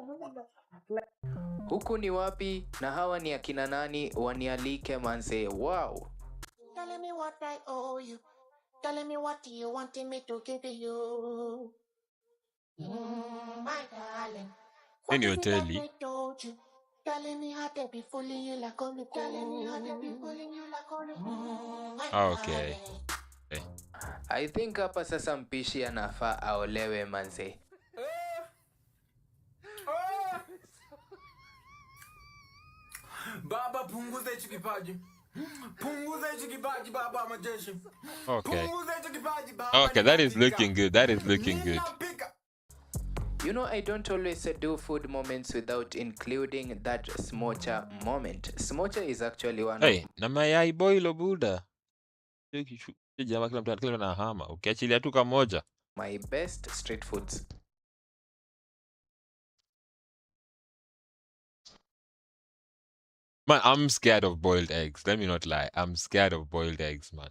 Huku ni wapi na hawa ni akina nani? Wanialike manze. Wow. Telling me what I owe you. Telling me what you wanted me to give you. My darling. Any hoteli. Telling me how to be fooling you like only. Telling me how to be fooling you like only. Okay. Okay. I think hapa sasa mpishi anafaa aolewe manze. Baba punguza hicho kipaji. Punguza hicho kipaji baba majeshi. Okay. Punguza hicho kipaji baba. Okay, that is looking good. That is looking good. You know, I don't always do food moments without including that smocha moment. Smocha is actually one Hey, na mayai boilo buda. Jamaa kila mtu na hama. Ukiachilia tu kamoja. of my best street foods. Man, I'm scared of boiled eggs. Let me not lie. I'm scared of boiled eggs, man.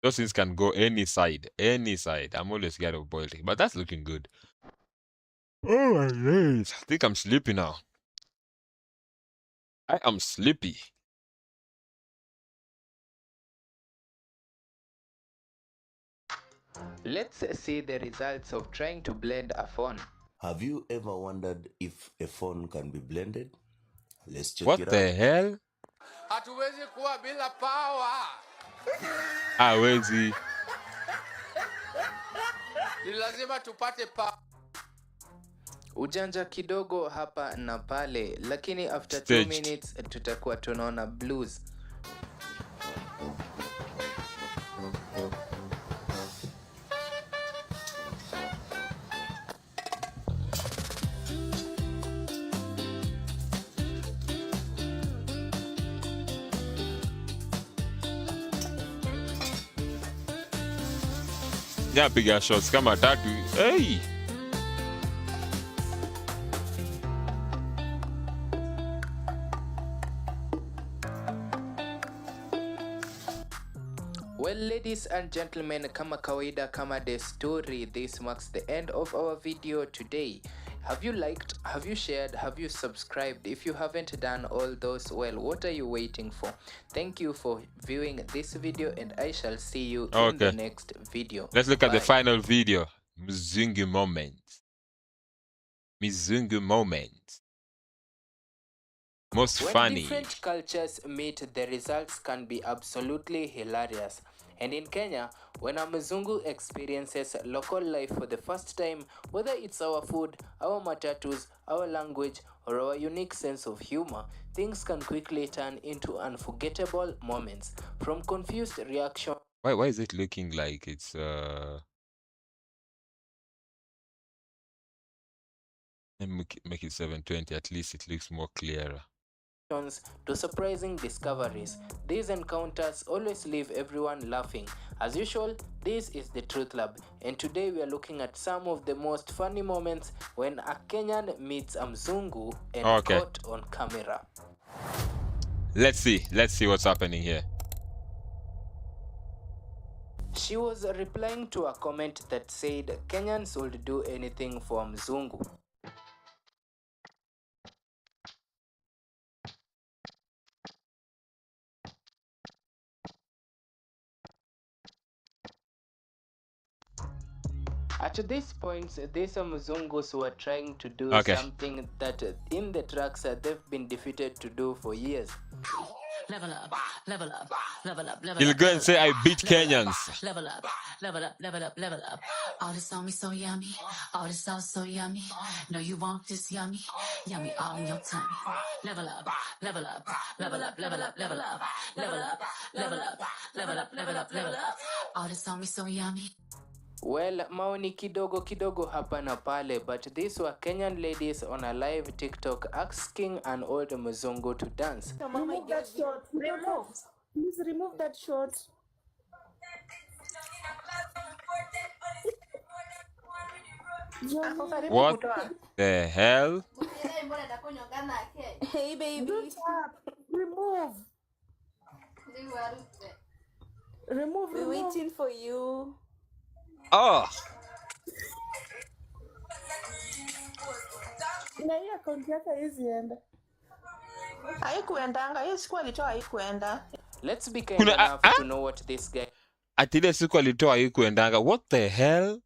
Those things can go any side. Any side. I'm always scared of boiled eggs. But that's looking good. Oh my days. I think I'm sleepy now. I am sleepy. Let's see the results of trying to blend a phone. Have you ever wondered if a phone can be blended? Let's check What it the out. hell? Hatuwezi kuwa bila power. Hawezi. Ni lazima tupate power. Ujanja kidogo hapa na pale, lakini after 2 Staged. minutes tutakuwa tunaona blues. Yeah, piga shots kama tatu. Hey. Well, ladies and gentlemen, kama kawaida, kama desturi, this marks the end of our video today. Have you liked, have you shared, have you subscribed? If you haven't done all those, well, what are you waiting for? Thank you for viewing this video, and I shall see you in the next video. Let's look at the Bye. final video. Mzungu moment. Mzungu moment. Most When funny. different cultures meet, the results can be absolutely hilarious. And in Kenya, when a Mzungu experiences local life for the first time, whether it's our food, our matatus, our language, or our unique sense of humor, things can quickly turn into unforgettable moments. From confused reaction. Why is it looking like it's let me make it 720, at least it looks more clearer. To surprising discoveries, these encounters always leave everyone laughing. As usual, this is the Truth Lab, and today we are looking at some of the most funny moments when a Kenyan meets a Mzungu and caught on camera. Let's see what's happening here. She was replying to a comment that said Kenyans would do anything for a Mzungu. At this point, these Mzungus were trying to do something that in the tracks they've been defeated to do for years. Level up, level up, level up, level He'll up. go and say, I beat Kenyans. Level up, level up, level up, level up. All this on me so yummy, all this sauce so yummy. No, you want this yummy, yummy all in your tummy. Level up, level up, level up, level up, level up, level up, level up, level up, level up, level up. All this on me so yummy. Well, maoni kidogo hapa na pale, but these were Kenyan ladies on a live TikTok asking an old Mzungu to dance. Remove that shot. Remove. Please remove that shot. What the hell? Hey, baby. Remove. Remove. We're waiting for you. Oh. Na hiyo akaunti yake haizienda. Haikuendanga, hiyo siku alitoa haikuenda. Let's be kind enough to know what this guy Atile siku alitoa hii kuendanga. What the hell?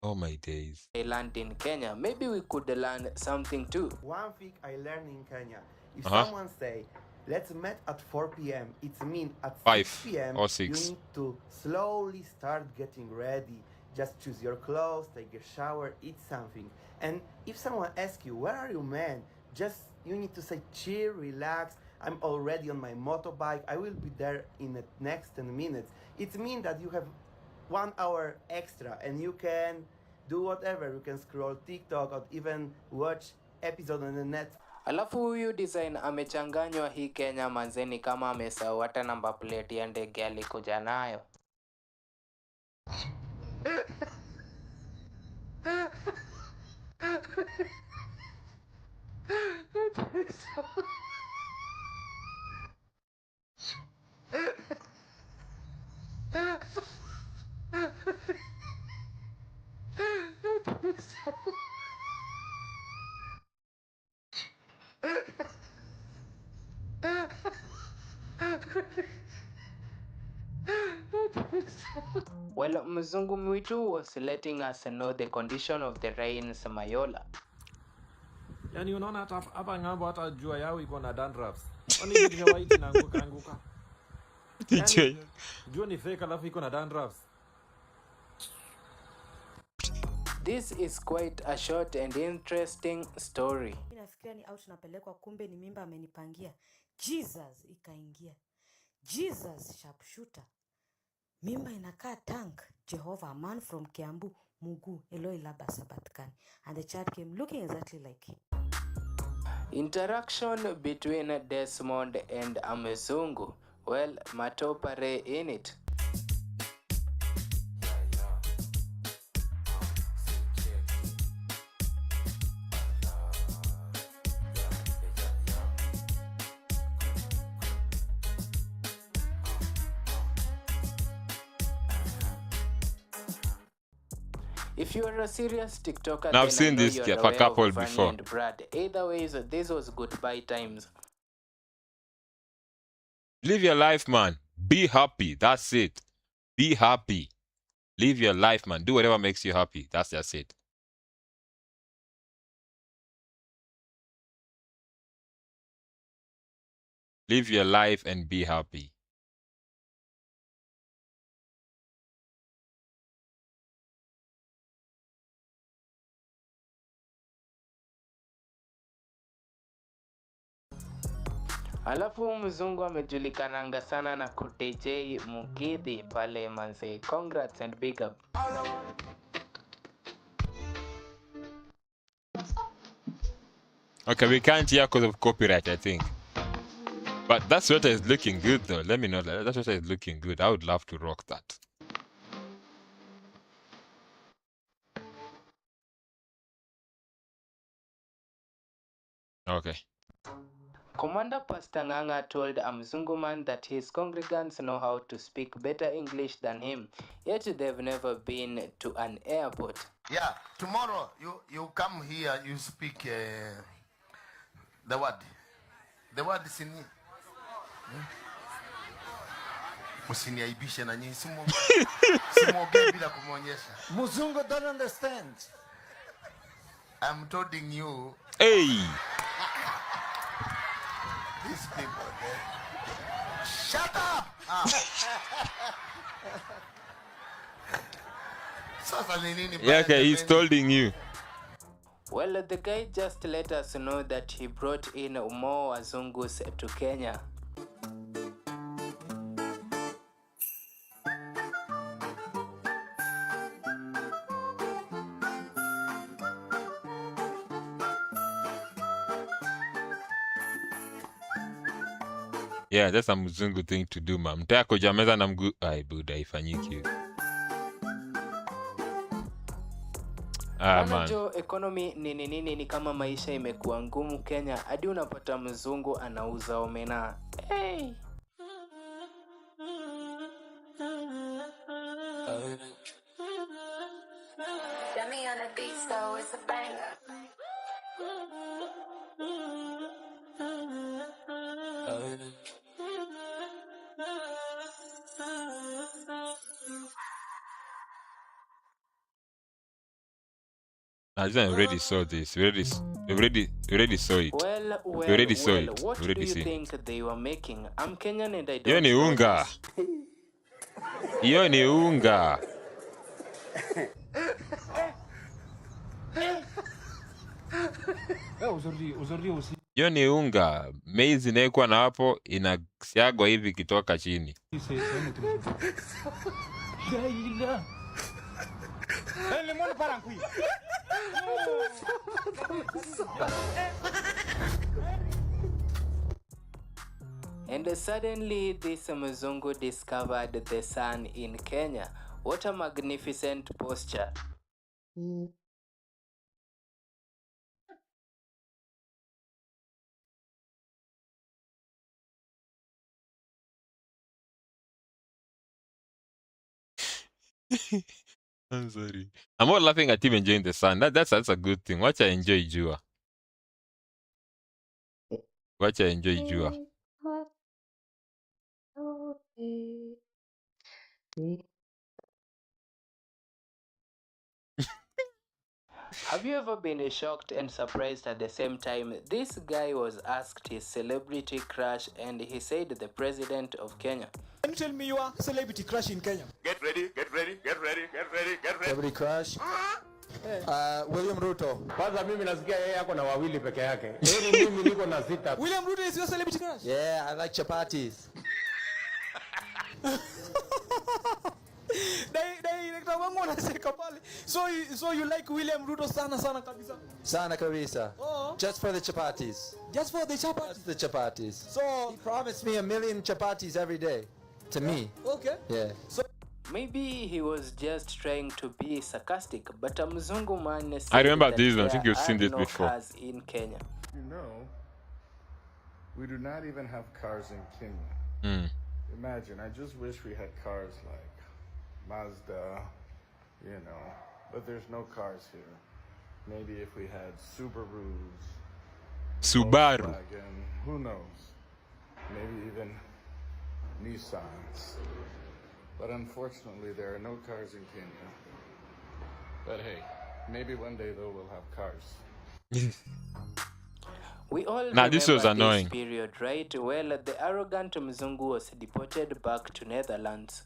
Oh my days. I learned in Kenya. Maybe we could learn something too. One thing I learned in Kenya, if Uh-huh. someone say, let's meet at 4 p.m., it means at 6 5 p.m. or you 6. need to slowly start getting ready. Just choose your clothes, take a shower, eat something. And if someone asks you, where are you, man? Just, you need to say, chill, relax. I'm already on my motorbike. I will be there in the next 10 minutes. It means that you have 1 hour extra and you can do whatever. You can scroll TikTok or even watch episode on the net. Alafu huyu design amechanganywa hii Kenya manzeni kama amesahau hata namba plate ya ndege alikuja nayo. Well, Mzungu Mwitu was letting us know the condition of the rains Mayola. Yaani unaona hapa ng'ambo hata jua yao iko na dandruffs. Kwani vitu vya white inaanguka. Yaani jua ni fake alafu iko na dandruffs. This is quite a short and interesting story. Nafikiria ni out napelekwa, kumbe ni mimba amenipangia. Jesus ikaingia. Jesus sharpshooter. Mimba inakaa tank. Jehovah, a man from Kiambu, Mugu, Eloi Laba Sabatkani. And the child came looking exactly like him. Interaction between Desmond and Amazungu. Well, matopare in it. If you are a serious TikToker, now then I've seen I know this you're for a aware couple of Vanny before. and Brad. Either ways, this was goodbye times. Live your life, man. Be happy. That's it. Be happy. Live your life, man. Do whatever makes you happy. That's just it. Live your life and be happy. Alafu mzungu amejulikananga sana na kutejei Mugithi pale manze. Congrats and big up. Okay, we can't hear because of copyright, I think. But that sweater is looking good, though. Let me know that. That sweater is looking good. I would love to rock that. Okay. Commander Pastor Nganga told Mzunguman that his congregants know how to speak better English than him, yet they've never been to an airport. Yeah, tomorrow you come here, you speak the word. The word is in Musiniaibishe na nyinyi simuongee bila kumwonyesha. Muzungu don't understand. I'm telling you. Hey. These people, shut up! Yeah, okay, he's scolding you. Well, the guy just let us know that he brought in more Wazungus to Kenya. Yeah, that's a mzungu thing to do, man. Mtaka kujameza na mguu. Ai, buda, ifanyiki. Man. Jo, economy ni kama maisha imekuwa ngumu Kenya. Hadi unapata mzungu anauza omena. Hey. Dummy on the beat, so it's a banger. I already saw this. We already saw it. Well, We already saw it. what We do already you seen think it. they were making? I'm Kenyan and I Hiyo don't ni know unga. this. Hiyo ni unga. Hiyo ni unga. Maize inawekwa na hapo inasiagwa hivi ikitoka chini. And suddenly this Mzungu discovered the sun in Kenya. What a magnificent posture. I'm sorry. I'm not laughing at him enjoying the sun. That's a good thing. Watch I enjoy jua. Watch I enjoy jua. Have you ever been shocked and surprised at the same time? This guy was asked his celebrity crush and he said the president of Kenya. Can you tell me your celebrity crush in Kenya? Get ready, get ready, get ready, get ready, get ready. Celebrity crush? William Ruto. Kwanza mimi nasikia yeye yako na wawili peke yake. Mimi niko na sita. William Ruto is your celebrity crush? Yeah, I like chapatis. Director wangu anaseka pale. So you like William Ruto sana kabisa? Sana kabisa. Oh. Just for the chapatis. Just for the chapatis? Just the chapatis. So he promised me 1 million chapatis every day. To me. Okay. Yeah. So maybe he was just trying to be sarcastic, but a Mzungu man said I remember that this. I there think you've seen are this no before. cars in Kenya. You know, we do not even have cars in Kenya. Mm. Imagine, I just wish we had cars like Mazda, you know, but there's no cars here. Maybe if we had Subarus, Subaru. Volkswagen, who knows? Maybe even Nissans. But unfortunately, there are no cars in Kenya. But hey, maybe one day though we'll have cars. We all Nah, this was remember annoying. this period, right? Well, the arrogant Mzungu was deported back to Netherlands.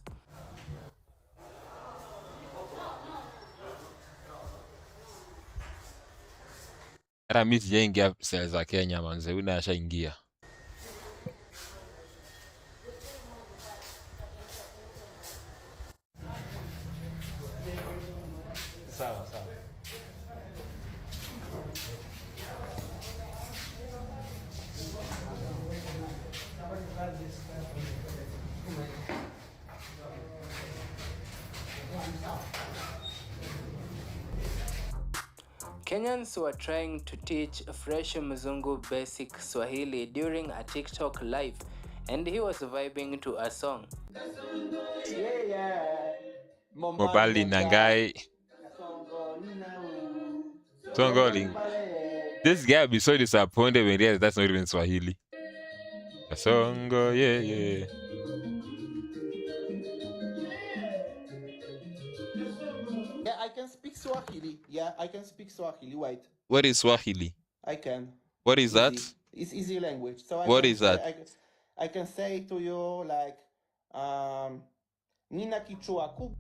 Hata mimi sijaingia sales za Kenya manze, una ashaingia. sawa. Kenyans were trying to teach fresh Mzungu basic Swahili during a TikTok live, and he was vibing to a song. Mobali Nangai. Songoling. This guy will be so disappointed when he realizes that's not even Swahili. Songo, yeah. Yeah, I can speak Swahili. Yeah, I can speak Swahili. Wait. What is Swahili? I can. What is that? It's easy language. So What is that? I can say to you like, Nina kichwa kubwa.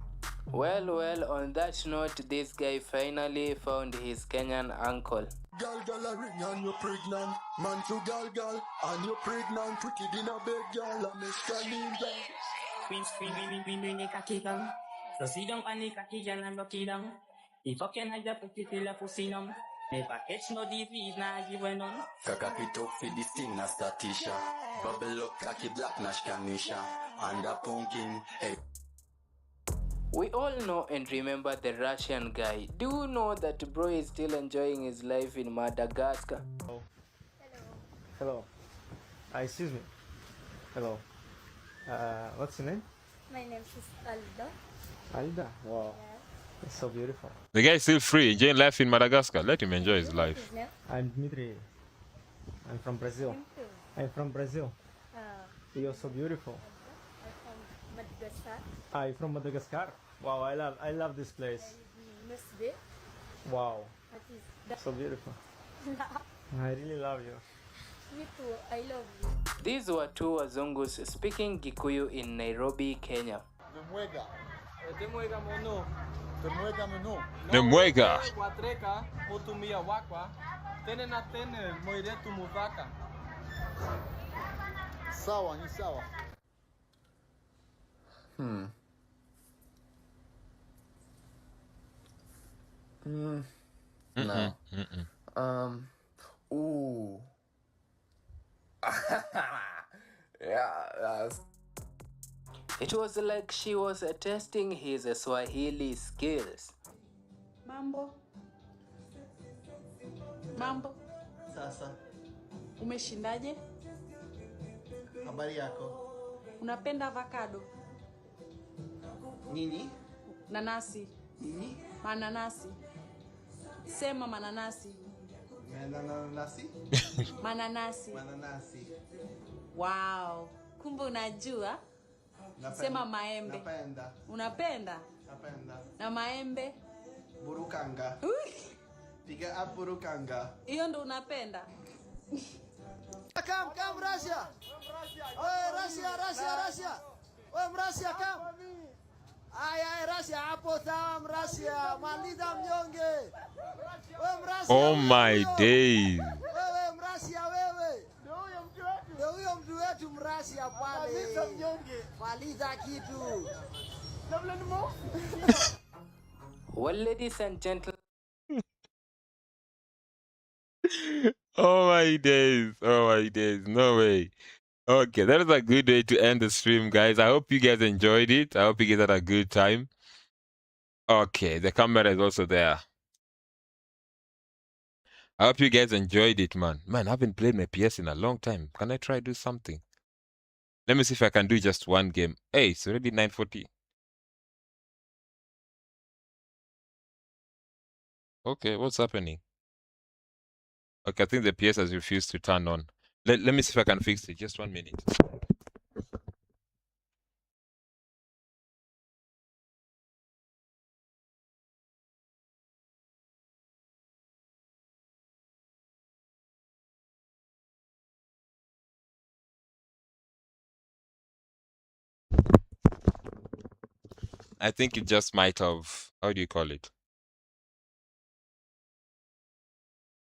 Well, on that note, this guy finally found his Kenyan uncle. Gal, a ring and you're pregnant. Man to gal, and you're pregnant. Wicked in a bed, gal, I'm a Queen, kaki lang. So si dong pani kaki gal and lucky lang. If I can have put it till a pussy num. Never catch no disease na given on. Kakapito fi this thing na statisha. Bubble up kaki black nash kanisha. And a pumpkin, hey. We all know and remember the Russian guy. Do you know that bro is still enjoying his life in Madagascar? Hello. Excuse me. Hello. What's your name? My name is Alda. Alda. Wow. It's so beautiful. The guy is still free, enjoying life in Madagascar. Let him enjoy his life. I'm Dmitry. I'm from Brazil. I'm from Brazil. You're so beautiful. Madagascar. I'm from Madagascar. Wow, I love this place. Mosby. Wow. What is that? So beautiful. I really love you. Me too. I love you. These were two Wazungus speaking Gikuyu in Nairobi, Kenya. Temwega. Temwega mono. Temwega mono. Nemwega. Watreka mutumia wakwa. Tene na tene moiretu mudhaka. Sawa, ni sawa. No. Ooh. Yeah. It was like she was testing his Swahili skills. Mambo. Mambo. Sasa, Umeshindaje? habari yako? Unapenda avocado? Nini? Nanasi. Nini? Mananasi. Sema mananasi. Mananasi? Mananasi. Mananasi. Wow. Kumbe unajua? Sema maembe. Napenda. Unapenda? Napenda. Na maembe? Burukanga. Piga up burukanga. Hiyo ndo unapenda? Come Russia. Oye Russia. Oye Russia come. Ay Russia hapo sawa Russia. Maliza mnyonge. Oye Russia. Oh my days. Wewe Russia wewe. Ndio huyo mtu wetu Russia pale. Maliza mnyonge. Maliza kitu. Well, ladies and gentlemen. Oh my days. Oh my days. No way. Okay, that is a good way to end the stream, guys. I hope you guys enjoyed it. I hope you guys had a good time. Okay, the camera is also there. I hope you guys enjoyed it, man. Man, I haven't played my PS in a long time. Can I try do something? Let me see if I can do just one game. Hey, it's already 9:40. Okay, what's happening? Okay, I think the PS has refused to turn on. Let me see if I can fix it. Just 1 minute. I think it just might have, how do you call it?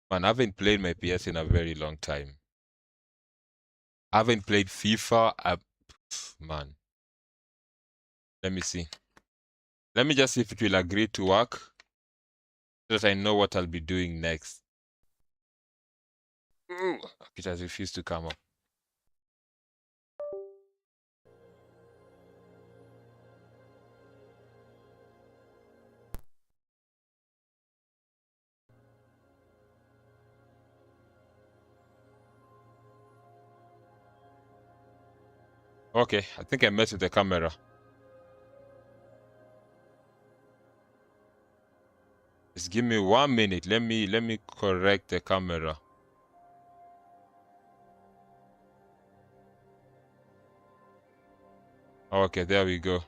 Man, I haven't played my PS in a very long time. I haven't played FIFA. Man. Let me see. Let me just see if it will agree to work so that I know what I'll be doing next. It has refused to come up. Okay, I think I messed with the camera. Just give me 1 minute. Let me correct the camera. Okay, there we go.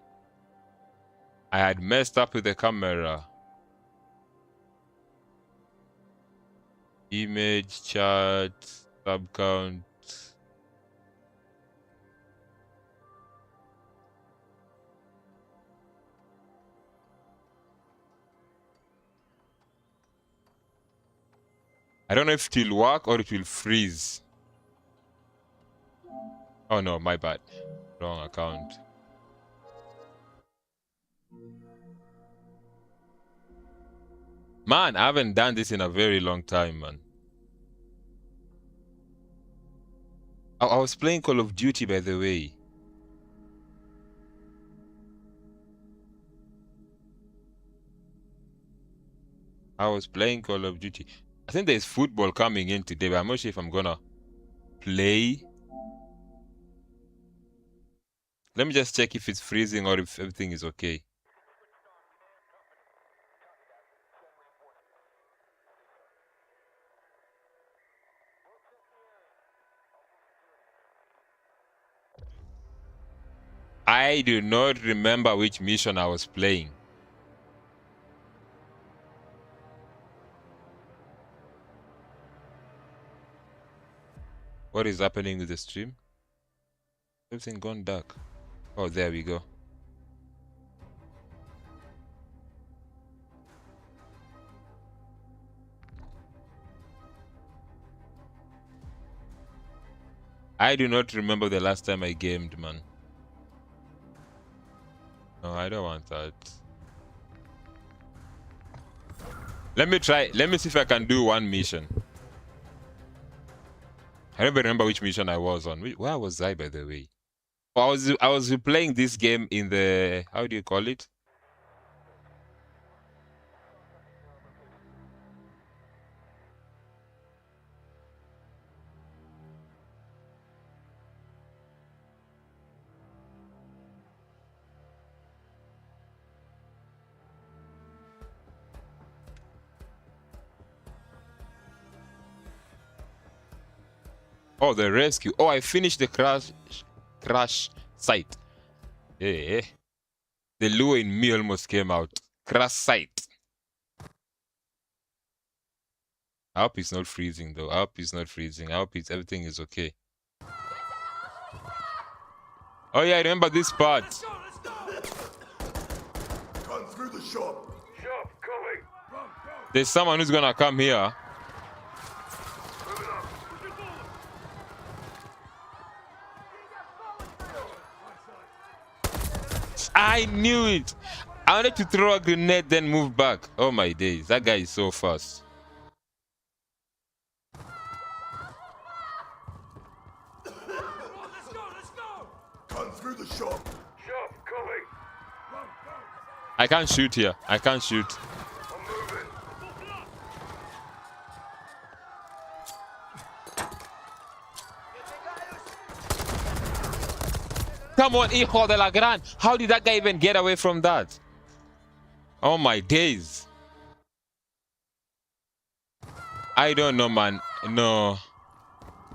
I had messed up with the camera. Image, chart, sub count. I don't know if it will work or it will freeze. Oh no, my bad. Wrong account. Man, I haven't done this in a very long time, man. I was playing Call of Duty, by the way. I was playing Call of Duty. I think there's football coming in today, but I'm not sure if I'm gonna play. Let me just check if it's freezing or if everything is okay. I do not remember which mission I was playing. What is happening with the stream? Everything gone dark. Oh, there we go. I do not remember the last time I gamed, man. No, I don't want that. Let me try. Let me see if I can do one mission. I don't remember which mission I was on. Where was I, by the way? Oh, I was playing this game in the, how do you call it? Oh, the rescue. Oh, I finished the crash site. Yeah. The lure in me almost came out. Crash site. I hope it's not freezing though. I hope it's not freezing. I hope everything is okay. Oh yeah, I remember this part. Come through the shop. Shop coming. Run, go. There's someone who's gonna come here. I knew it. I wanted to throw a grenade, then move back. Oh my days. That guy is so fast. Come through the shop. Shop coming. Run, go. I can't shoot here. I can't shoot. I'm moving. Come on, hijo de la gran. How did that guy even get away from that? Oh my days. I don't know, man. No.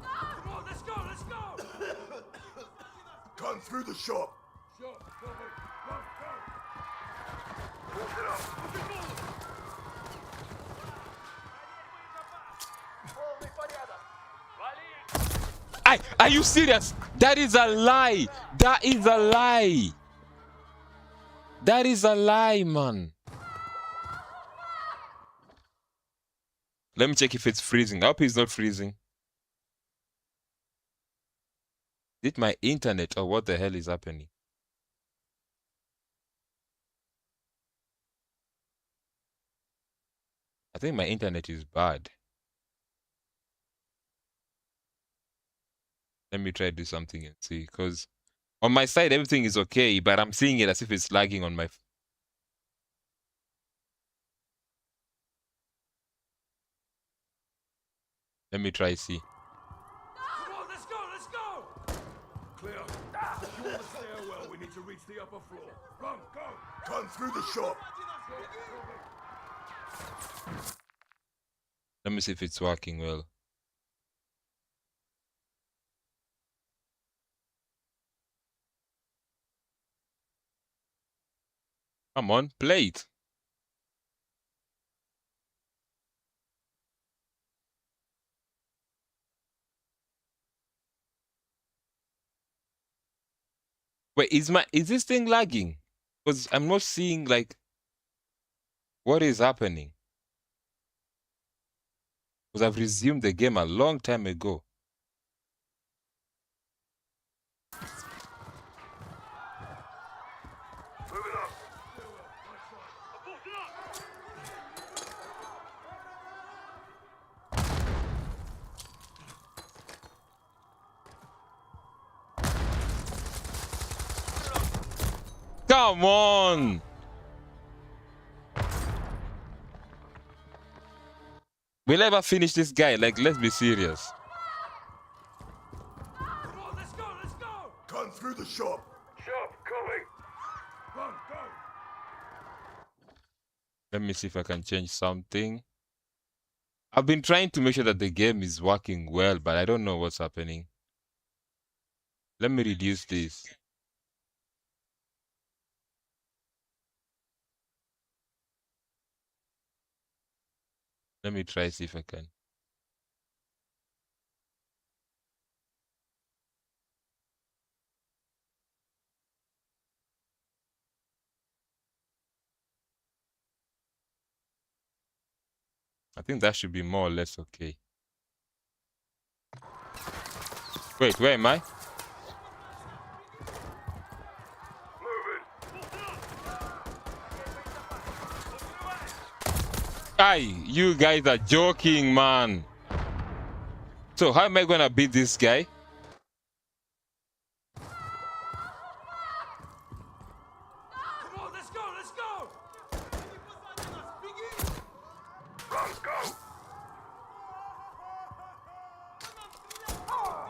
Come on, let's go, let's go. Come through the shop. Shop coming. Run, go. Push it up. Are you serious? That is a lie. That is a lie. That is a lie, man. Let me check if it's freezing. I hope it's not freezing. Is it my internet or what the hell is happening? I think my internet is bad. Let me try to do something and see. Because on my side, everything is okay, but I'm seeing it as if it's lagging on my... Let me try see. Come on, let's go, let's go. Clear. Secure the stairwell. We need to reach the upper floor. Run, go. Come through the shop. Let me see if it's working well. Come on, play it. Wait, is this thing lagging? Because I'm not seeing like what is happening. Because I've resumed the game a long time ago. Come on! We'll ever finish this guy. Like, let's be serious. Come on, let's go, let's go. Come through the shop. Shop coming. Run, go. Let me see if I can change something. I've been trying to make sure that the game is working well, but I don't know what's happening. Let me reduce this. Let me try see if I can. I think that should be more or less okay. Wait, where am I? Aye, you guys are joking, man. So how am I gonna beat this guy? Come on, let's go, let's go! Run, go!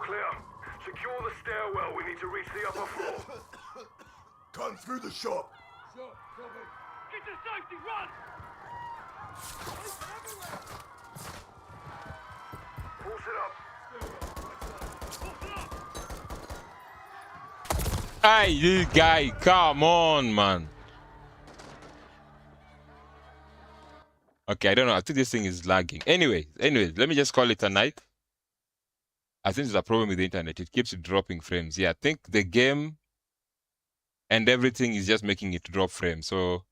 Clear. Secure the stairwell. We need to reach the upper floor. Come through the shop. Sure, copy. Get to safety, run! Force it up. Aye, you guy, come on, man. Okay, I don't know. I think this thing is lagging. Anyways, let me just call it a night. I think there's a problem with the internet. It keeps dropping frames. Yeah, I think the game and everything is just making it drop frames. So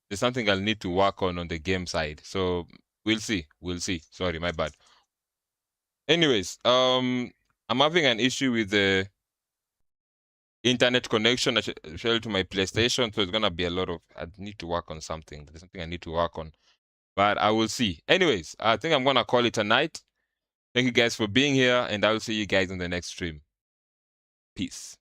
there's something I'll need to work on the game side. So we'll see. We'll see. Sorry, my bad. Anyways, I'm having an issue with the internet connection, especially to my PlayStation. So it's gonna be a lot of. I need to work on something. There's something I need to work on, but I will see. Anyways, I think I'm gonna call it a night. Thank you guys for being here, and I will see you guys in the next stream. Peace.